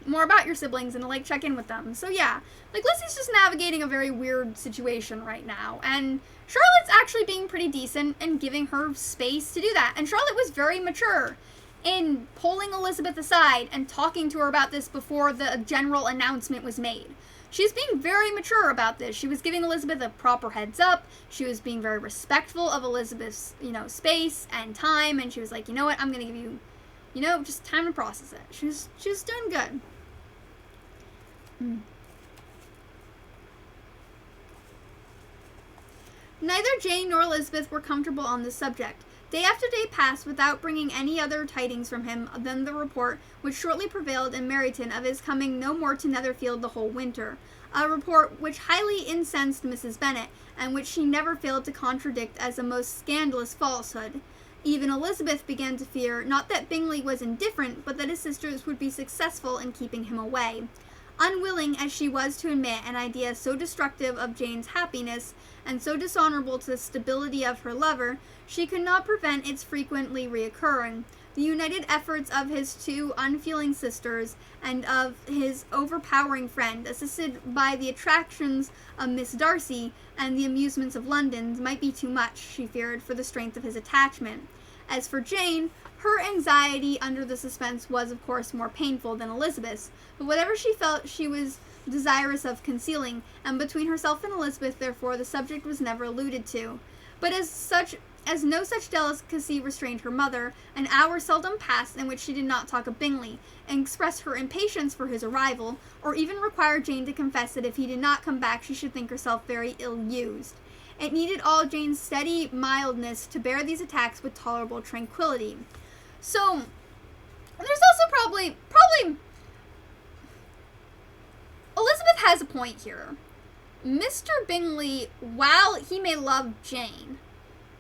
more about your siblings and to, check in with them. So, yeah, Lizzie's just navigating a very weird situation right now, and Charlotte's actually being pretty decent and giving her space to do that, and Charlotte was very mature in pulling Elizabeth aside and talking to her about this before the general announcement was made. She's being very mature about this. She was giving Elizabeth a proper heads up. She was being very respectful of Elizabeth's, space and time, and she was like, you know what, I'm going to give you, just time to process it. She was doing good. Neither Jane nor Elizabeth were comfortable on this subject. Day after day passed without bringing any other tidings from him than the report which shortly prevailed in Meryton of his coming no more to Netherfield the whole winter, a report which highly incensed Mrs. Bennet, and which she never failed to contradict as a most scandalous falsehood. Even Elizabeth began to fear, not that Bingley was indifferent, but that his sisters would be successful in keeping him away. Unwilling as she was to admit an idea so destructive of Jane's happiness and so dishonorable to the stability of her lover, she could not prevent its frequently reoccurring. The united efforts of his two unfeeling sisters and of his overpowering friend, assisted by the attractions of Miss Darcy and the amusements of London, might be too much, she feared, for the strength of his attachment. As for Jane, her anxiety under the suspense was, of course, more painful than Elizabeth's, but whatever she felt she was desirous of concealing, and between herself and Elizabeth, therefore, the subject was never alluded to. But as no such delicacy restrained her mother, an hour seldom passed in which she did not talk of Bingley, and express her impatience for his arrival, or even require Jane to confess that if he did not come back she should think herself very ill-used. It needed all Jane's steady mildness to bear these attacks with tolerable tranquillity. So, there's also probably Elizabeth has a point here. Mr. Bingley, while he may love Jane,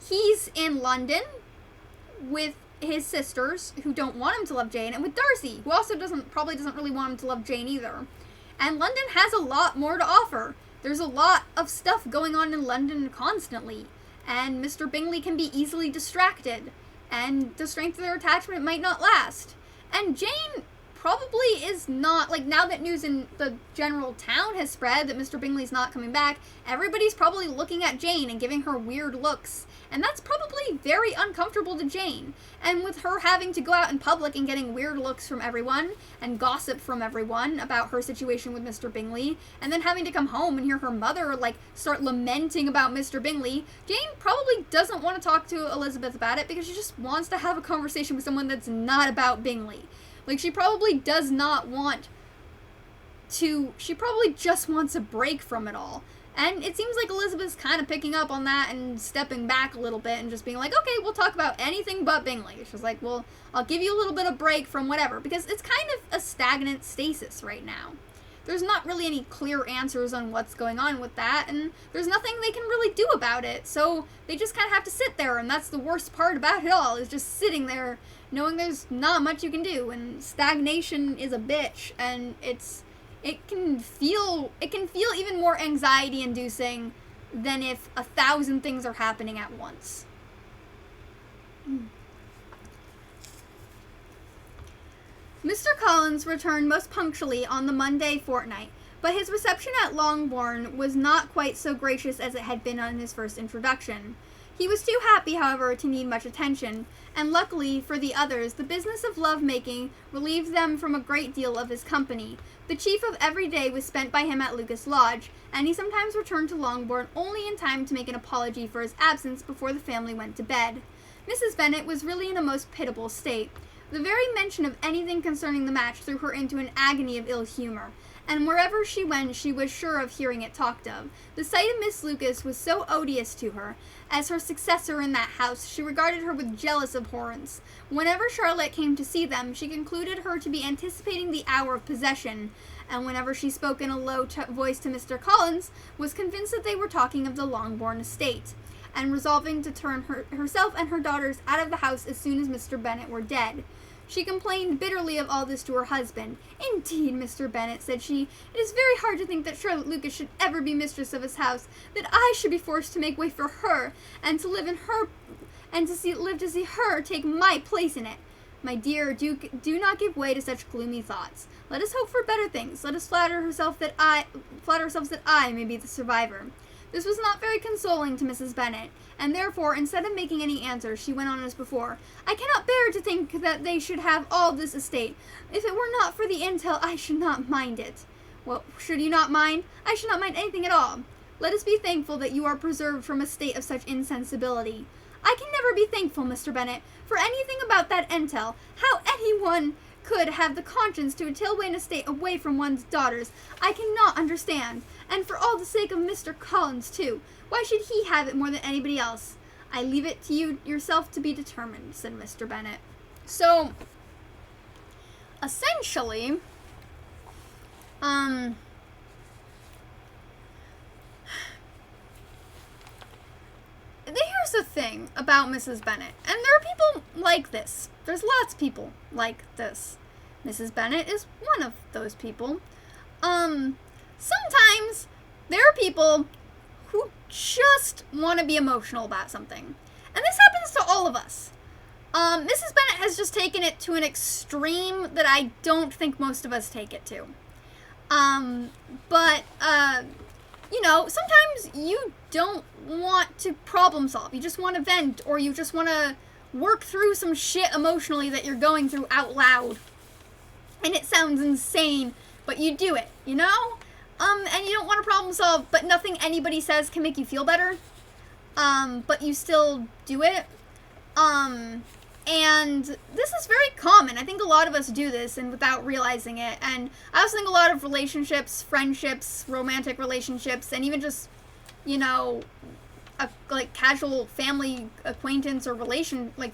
he's in London with his sisters who don't want him to love Jane, and with Darcy, who also probably doesn't really want him to love Jane either. And London has a lot more to offer. There's a lot of stuff going on in London constantly, and Mr. Bingley can be easily distracted, and the strength of their attachment might not last. And Jane probably is not, like, now that news in the general town has spread that Mr. Bingley's not coming back, everybody's probably looking at Jane and giving her weird looks, and that's probably very uncomfortable to Jane. And with her having to go out in public and getting weird looks from everyone, and gossip from everyone about her situation with Mr. Bingley, and then having to come home and hear her mother, like, start lamenting about Mr. Bingley, Jane probably doesn't want to talk to Elizabeth about it because she just wants to have a conversation with someone that's not about Bingley. Like, she probably does not want to, she probably just wants a break from it all. And it seems like Elizabeth's kind of picking up on that and stepping back a little bit and just being like, okay, we'll talk about anything but Bingley. She's like, well, I'll give you a little bit of break from whatever, because it's kind of a stagnant stasis right now. There's not really any clear answers on what's going on with that, and there's nothing they can really do about it, so they just kind of have to sit there, and that's the worst part about it all, is just sitting there knowing there's not much you can do, and stagnation is a bitch, and it can feel even more anxiety inducing than if 1,000 things are happening at once. Mr. Collins returned most punctually on the Monday fortnight, but his reception at Longbourn was not quite so gracious as it had been on his first introduction. He was too happy, however, to need much attention, and luckily for the others, the business of love-making relieved them from a great deal of his company. The chief of every day was spent by him at Lucas Lodge, and he sometimes returned to Longbourn only in time to make an apology for his absence before the family went to bed. Mrs. Bennet was really in a most pitiable state. The very mention of anything concerning the match threw her into an agony of ill humor, and wherever she went she was sure of hearing it talked of. The sight of Miss Lucas was so odious to her. As her successor in that house, she regarded her with jealous abhorrence. Whenever Charlotte came to see them, she concluded her to be anticipating the hour of possession, and whenever she spoke in a low voice to Mr. Collins, was convinced that they were talking of the Longbourn estate, and resolving to turn herself and her daughters out of the house as soon as Mr. Bennet were dead. She complained bitterly of all this to her husband. "Indeed, Mr. Bennet," said she, "it is very hard to think that Charlotte Lucas should ever be mistress of his house, that I should be forced to make way for her, and to live in her, and live to see her take my place in it. My dear, do not give way to such gloomy thoughts. Let us hope for better things. Let us flatter ourselves that I may be the survivor." This was not very consoling to Mrs. Bennet, and therefore, instead of making any answer, she went on as before. "I cannot bear to think that they should have all this estate. If it were not for the entail, I should not mind it." "Well, should you not mind? I should not mind anything at all. Let us be thankful that you are preserved from a state of such insensibility." "I can never be thankful, Mr. Bennet, for anything about that entail. How anyone could have the conscience to entail an estate away from one's daughters, I cannot understand. And for all the sake of Mr. Collins, too. Why should he have it more than anybody else?" "I leave it to you yourself to be determined," said Mr. Bennet. So, essentially, here's the thing about Mrs. Bennet, and there are people like this. There's lots of people like this. Mrs. Bennet is one of those people. Sometimes there are people who just want to be emotional about something. And this happens to all of us. Mrs. Bennett has just taken it to an extreme that I don't think most of us take it to. Sometimes you don't want to problem solve. You just want to vent, or you just want to work through some shit emotionally that you're going through out loud. And it sounds insane, but you do it, And you don't want to problem solve, but nothing anybody says can make you feel better. But you still do it. And this is very common. I think a lot of us do this and without realizing it. And I also think a lot of relationships, friendships, romantic relationships, and even just, casual family acquaintance or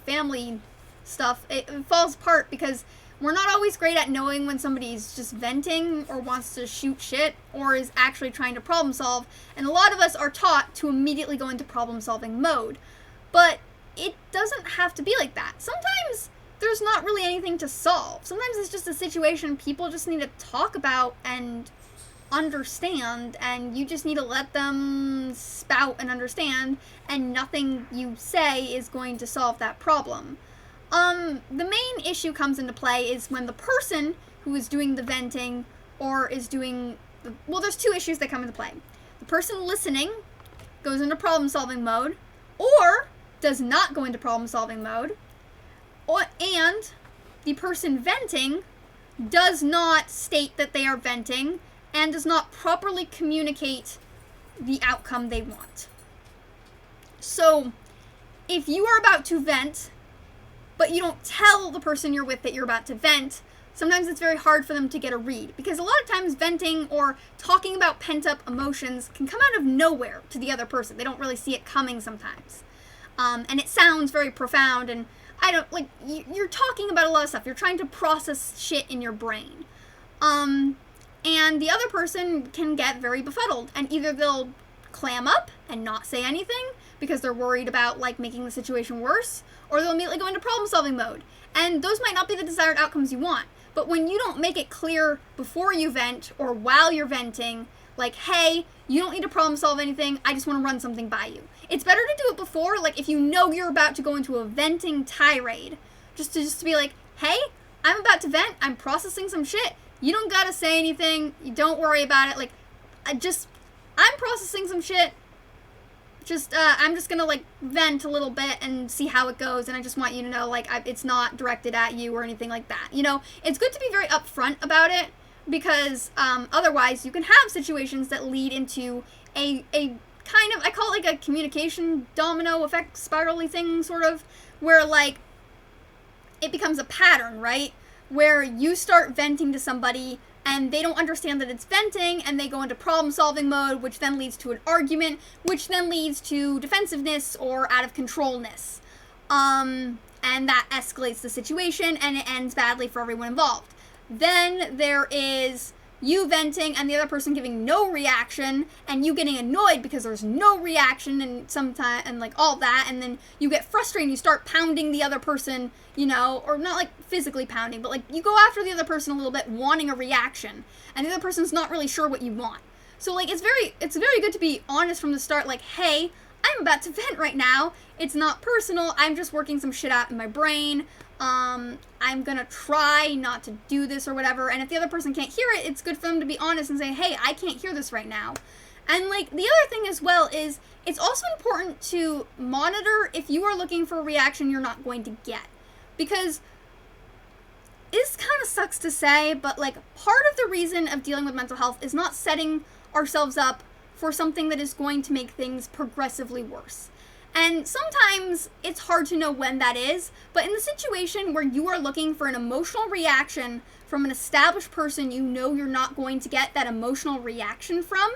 family stuff, it falls apart because we're not always great at knowing when somebody's just venting or wants to shoot shit or is actually trying to problem solve. And a lot of us are taught to immediately go into problem solving mode. But it doesn't have to be like that. Sometimes there's not really anything to solve. Sometimes it's just a situation people just need to talk about and understand, and you just need to let them spout and understand, and nothing you say is going to solve that problem. The main issue comes into play is when the person who is doing the venting or is doing there's two issues that come into play. The person listening goes into problem solving mode, or does not go into problem solving mode, and the person venting does not state that they are venting and does not properly communicate the outcome they want. So, if you are about to vent, but you don't tell the person you're with that you're about to vent, sometimes it's very hard for them to get a read. Because a lot of times venting or talking about pent-up emotions can come out of nowhere to the other person. They don't really see it coming sometimes. And it sounds very profound, and you're talking about a lot of stuff. You're trying to process shit in your brain. And the other person can get very befuddled, and either they'll clam up and not say anything because they're worried about, making the situation worse, or they'll immediately go into problem-solving mode. And those might not be the desired outcomes you want. But when you don't make it clear before you vent or while you're venting, hey, you don't need to problem solve anything, I just want to run something by you. It's better to do it before, if you know you're about to go into a venting tirade, just to be hey, I'm about to vent, I'm processing some shit, you don't gotta say anything, you don't worry about it, I'm processing some shit, I'm just gonna, vent a little bit and see how it goes, and I just want you to know, it's not directed at you or anything like that, It's good to be very upfront about it, because otherwise you can have situations that lead into a kind of, I call it a communication domino effect spirally thing, sort of, where it becomes a pattern, right? Where you start venting to somebody and they don't understand that it's venting, and they go into problem solving mode, which then leads to an argument, which then leads to defensiveness or out of controlness. And that escalates the situation, and it ends badly for everyone involved. Then there is you venting and the other person giving no reaction, and you getting annoyed because there's no reaction, and sometimes, and all that, and then you get frustrated and you start pounding the other person, or not physically pounding, but you go after the other person a little bit, wanting a reaction, and the other person's not really sure what you want. So it's very good to be honest from the start, hey, I'm about to vent right now. It's not personal. I'm just working some shit out in my brain. I'm gonna try not to do this or whatever. And if the other person can't hear it, it's good for them to be honest and say, hey, I can't hear this right now. And the other thing as well is it's also important to monitor if you are looking for a reaction you're not going to get. Because this kind of sucks to say, but part of the reason of dealing with mental health is not setting ourselves up for something that is going to make things progressively worse. And sometimes it's hard to know when that is, but in the situation where you are looking for an emotional reaction from an established person you know you're not going to get that emotional reaction from,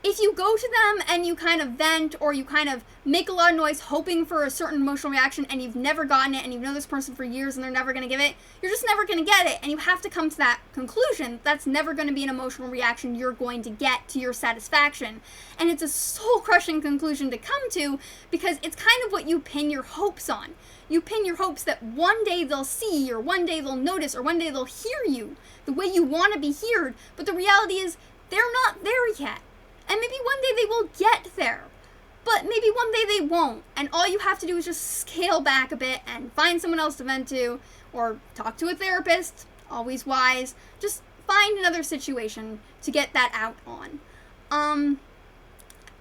if you go to them and you kind of vent or you kind of make a lot of noise hoping for a certain emotional reaction and you've never gotten it and you've known this person for years and they're never going to give it, you're just never going to get it. And you have to come to that conclusion. That's never going to be an emotional reaction you're going to get to your satisfaction. And it's a soul-crushing conclusion to come to because it's kind of what you pin your hopes on. You pin your hopes that one day they'll see or one day they'll notice or one day they'll hear you the way you want to be heard. But the reality is they're not there yet. And maybe one day they will get there, but maybe one day they won't. And all you have to do is just scale back a bit and find someone else to vent to or talk to a therapist, always wise. Just find another situation to get that out on.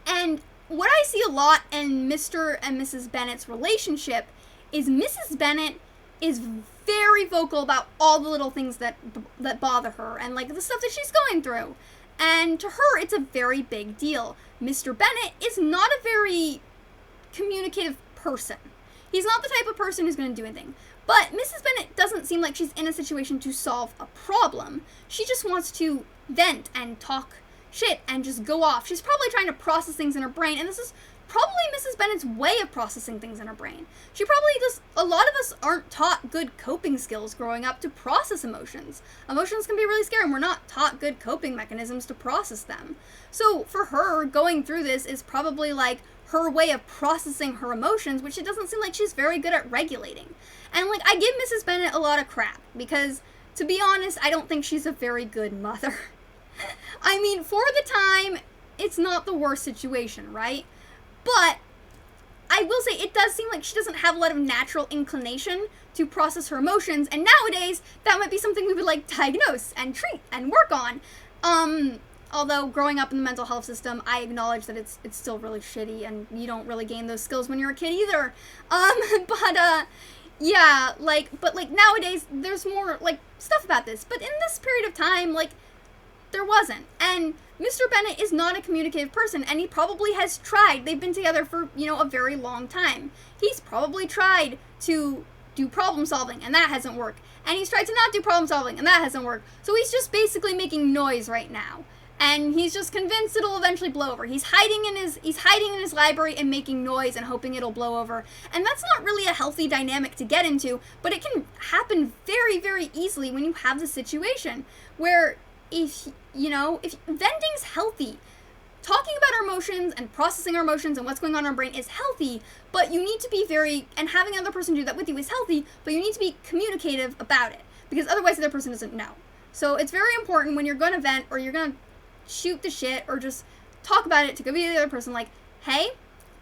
And what I see a lot in Mr. and Mrs. Bennet's relationship is Mrs. Bennet is very vocal about all the little things that bother her and like the stuff that she's going through. And to her, it's a very big deal. Mr. Bennet is not a very communicative person. He's not the type of person who's going to do anything. But Mrs. Bennet doesn't seem like she's in a situation to solve a problem. She just wants to vent and talk shit and just go off. She's probably trying to process things in her brain, and this is probably Mrs. Bennet's way of processing things in her brain. She probably just, a lot of us aren't taught good coping skills growing up to process emotions. Emotions can be really scary, and we're not taught good coping mechanisms to process them. So for her, going through this is probably like her way of processing her emotions, which it doesn't seem like she's very good at regulating. And like, I give Mrs. Bennet a lot of crap, because to be honest, I don't think she's a very good mother. I mean, for the time, it's not the worst situation, right? But I will say it does seem like she doesn't have a lot of natural inclination to process her emotions, and nowadays that might be something we would like diagnose and treat and work on. Although growing up in the mental health system, I acknowledge that it's still really shitty, and you don't really gain those skills when you're a kid either. Yeah, but nowadays there's more like stuff about this, but in this period of time, like, there wasn't. And Mr. Bennet is not a communicative person, and he probably has tried. They've been together for, a very long time. He's probably tried to do problem solving, and that hasn't worked. And he's tried to not do problem solving, and that hasn't worked. So he's just basically making noise right now. And he's just convinced it'll eventually blow over. He's hiding in his library and making noise and hoping it'll blow over. And that's not really a healthy dynamic to get into, but it can happen very, very easily when you have the situation where if venting's healthy. Talking about our emotions and processing our emotions and what's going on in our brain is healthy, but you need to be and having another person do that with you is healthy, but you need to be communicative about it, because otherwise the other person doesn't know. So it's very important when you're going to vent or you're going to shoot the shit or just talk about it to go to the other person like, hey,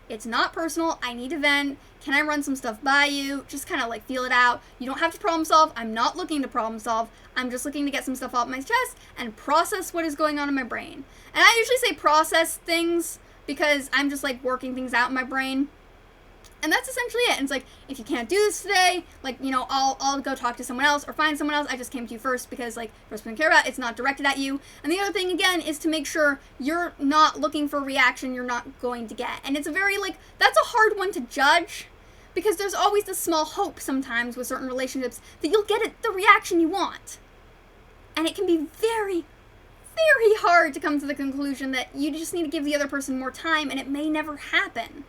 it's not personal, I need to vent, can I run some stuff by you, just kind of like feel it out. You don't have to problem solve, I'm not looking to problem solve, I'm just looking to get some stuff off my chest and process what is going on in my brain. And I usually say process things because I'm just like working things out in my brain. And that's essentially it. And it's like, if you can't do this today, like, I'll go talk to someone else or find someone else. I just came to you first because, like, first thing I care about, it's not directed at you. And the other thing, again, is to make sure you're not looking for a reaction you're not going to get. And it's a very, that's a hard one to judge, because there's always this small hope sometimes with certain relationships that you'll get the reaction you want. And it can be very, very hard to come to the conclusion that you just need to give the other person more time, and it may never happen.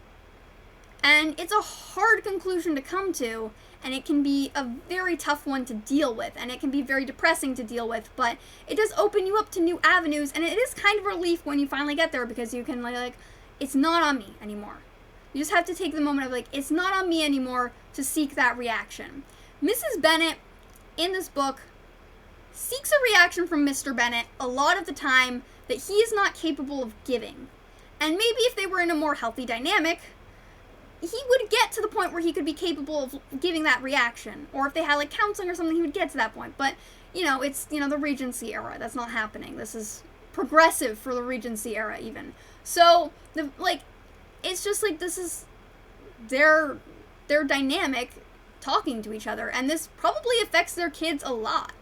And it's a hard conclusion to come to, and it can be a very tough one to deal with, and it can be very depressing to deal with, but it does open you up to new avenues, and it is kind of a relief when you finally get there, because you can, it's not on me anymore. You just have to take the moment of, it's not on me anymore to seek that reaction. Mrs. Bennet, in this book, seeks a reaction from Mr. Bennet a lot of the time that he is not capable of giving. And maybe if they were in a more healthy dynamic, he would get to the point where he could be capable of giving that reaction. Or if they had, counseling or something, he would get to that point. But, it's, the Regency era. That's not happening. This is progressive for the Regency era, even. So, it's just, this is their dynamic talking to each other. And this probably affects their kids a lot.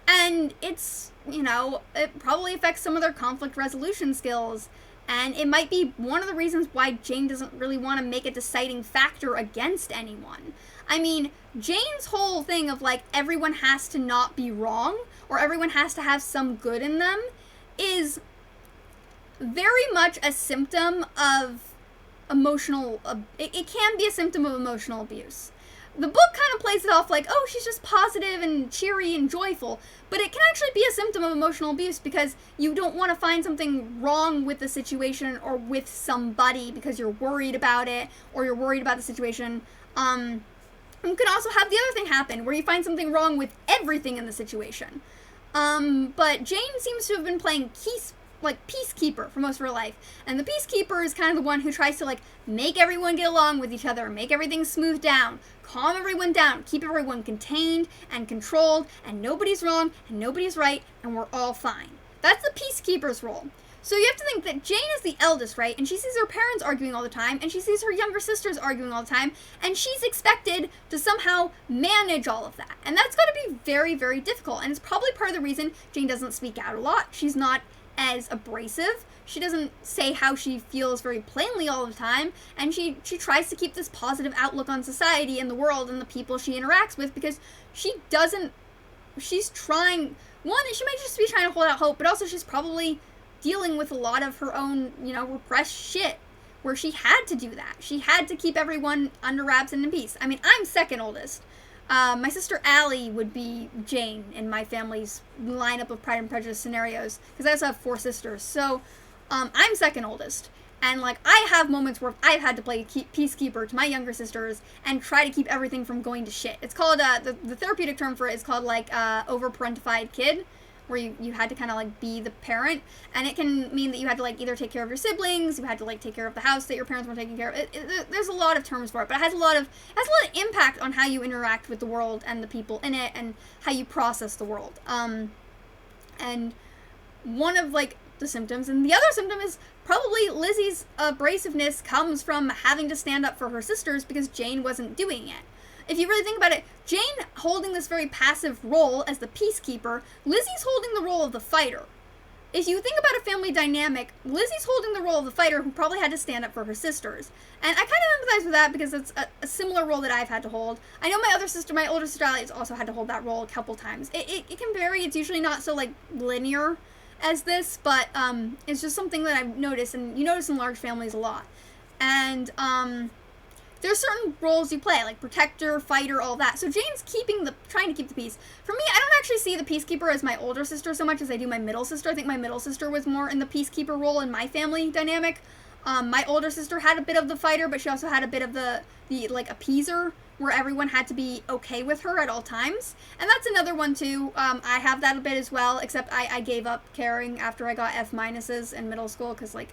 And it's, it probably affects some of their conflict resolution skills. And it might be one of the reasons why Jane doesn't really want to make a deciding factor against anyone. I mean, Jane's whole thing of, everyone has to not be wrong, or everyone has to have some good in them, is very much a symptom of emotional, it can be a symptom of emotional abuse. The book kind of plays it off like, oh, she's just positive and cheery and joyful, but it can actually be a symptom of emotional abuse because you don't want to find something wrong with the situation or with somebody because you're worried about it or you're worried about the situation. You can also have the other thing happen where you find something wrong with everything in the situation. But Jane seems to have been playing peacekeeper for most of her life. And the peacekeeper is kind of the one who tries to, like, make everyone get along with each other, make everything smooth down, calm everyone down, keep everyone contained and controlled, and nobody's wrong and nobody's right, and we're all fine. That's the peacekeeper's role. So you have to think that Jane is the eldest, right? And she sees her parents arguing all the time, and she sees her younger sisters arguing all the time, and she's expected to somehow manage all of that. And that's got to be very, very difficult. And it's probably part of the reason Jane doesn't speak out a lot. She's not as abrasive. She doesn't say how she feels very plainly all the time, and she tries to keep this positive outlook on society and the world and the people she interacts with because she's trying, one, she might just be trying to hold out hope, but also she's probably dealing with a lot of her own, repressed shit where she had to do that. She had to keep everyone under wraps and in peace. I mean, I'm second oldest. My sister Allie would be Jane in my family's lineup of Pride and Prejudice scenarios, because I also have 4 sisters. So, I'm second oldest. And, like, I have moments where I've had to play peacekeeper to my younger sisters and try to keep everything from going to shit. It's called, the therapeutic term for it is called, like, over-parentified kid, where you had to kind of, like, be the parent. And it can mean that you had to, like, either take care of your siblings, you had to, like, take care of the house that your parents weren't taking care of. There's a lot of terms for it, but it has a lot of impact on how you interact with the world and the people in it and how you process the world. And one of, like, the symptoms, and the other symptom is probably Lizzie's abrasiveness comes from having to stand up for her sisters because Jane wasn't doing it. If you really think about it, Jane holding this very passive role as the peacekeeper, Lizzie's holding the role of the fighter. If you think about a family dynamic, Lizzie's holding the role of the fighter who probably had to stand up for her sisters. And I kind of empathize with that because it's a similar role that I've had to hold. I know my older sister Allie, has also had to hold that role a couple times. It can vary. It's usually not so, like, linear as this, but it's just something that I've noticed, and you notice in large families a lot. And there's certain roles you play, like protector, fighter, all that. So Jane's trying to keep the peace. For me, I don't actually see the peacekeeper as my older sister so much as I do my middle sister. I think my middle sister was more in the peacekeeper role in my family dynamic. My older sister had a bit of the fighter, but she also had a bit of the like, appeaser, where everyone had to be okay with her at all times. And that's another one, too. I have that a bit as well, except I gave up caring after I got F minuses in middle school, because, like,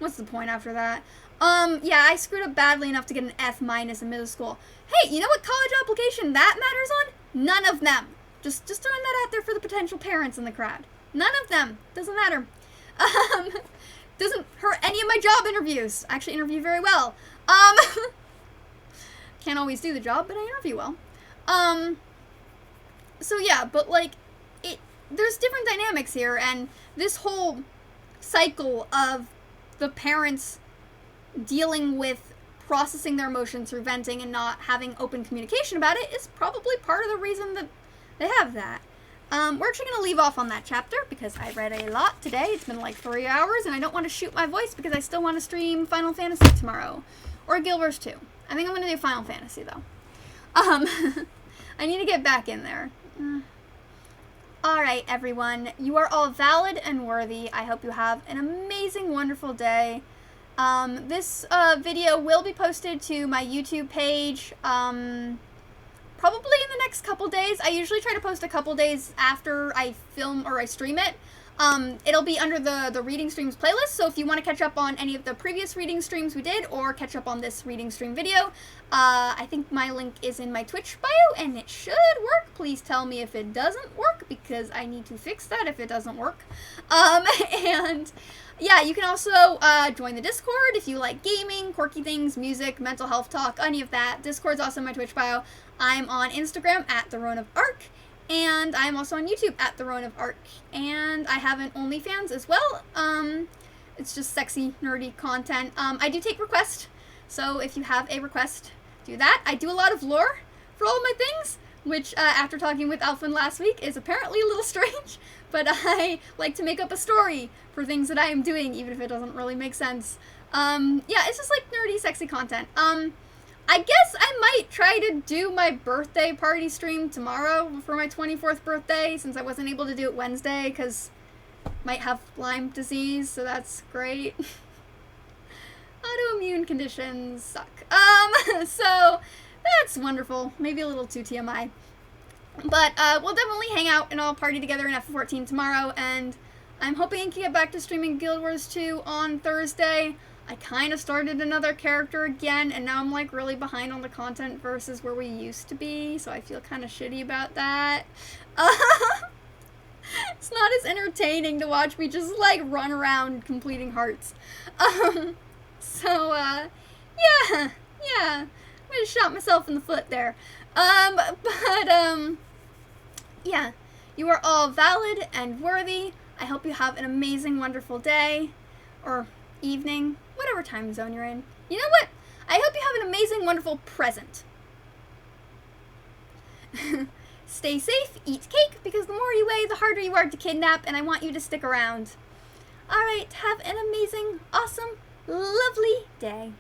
what's the point after that? Yeah, I screwed up badly enough to get an F minus in middle school. Hey, you know what college application that matters on? None of them. Just throwing that out there for the potential parents in the crowd. None of them. Doesn't matter. Doesn't hurt any of my job interviews. I actually interview very well. Can't always do the job, but I interview well. So yeah, but, like, there's different dynamics here, and this whole cycle of the parents dealing with processing their emotions through venting and not having open communication about it is probably part of the reason that they have that. We're actually going to leave off on that chapter because I read a lot today. It's been like 3 hours, and I don't want to shoot my voice because I still want to stream Final Fantasy tomorrow. Or Guild Wars 2. I think I'm going to do Final Fantasy, though. I need to get back in there. Alright, everyone. You are all valid and worthy. I hope you have an amazing, wonderful day. This video will be posted to my YouTube page, probably in the next couple days. I usually try to post a couple days after I film or I stream it. It'll be under the reading streams playlist, so if you want to catch up on any of the previous reading streams we did, or catch up on this reading stream video, I think my link is in my Twitch bio, and it should work. Please tell me if it doesn't work, because I need to fix that if it doesn't work. And yeah, you can also join the Discord if you like gaming, quirky things, music, mental health talk, any of that. Discord's also in my Twitch bio. I'm on Instagram at @TheRoanOfArc. And I'm also on YouTube at @TheRoanOfArc. And I have an OnlyFans as well. It's just sexy, nerdy content. I do take requests, so if you have a request, do that. I do a lot of lore for all of my things, which, after talking with Alphen last week, is apparently a little strange, but I like to make up a story for things that I am doing, even if it doesn't really make sense. Yeah, it's just like nerdy, sexy content. I guess I might try to do my birthday party stream tomorrow for my 24th birthday, since I wasn't able to do it Wednesday, because might have Lyme disease, so that's great. Autoimmune conditions suck. So that's wonderful. Maybe a little too TMI. But we'll definitely hang out and all party together in F14 tomorrow, and I'm hoping I can get back to streaming Guild Wars 2 on Thursday. I kind of started another character again, and now I'm like really behind on the content versus where we used to be, so I feel kind of shitty about that. It's not as entertaining to watch me just like run around completing hearts. Yeah, I just shot myself in the foot there. Yeah, you are all valid and worthy. I hope you have an amazing, wonderful day, or evening, whatever time zone you're in. You know what? I hope you have an amazing, wonderful present. Stay safe, eat cake, because the more you weigh, the harder you are to kidnap, and I want you to stick around. Alright, have an amazing, awesome, lovely day.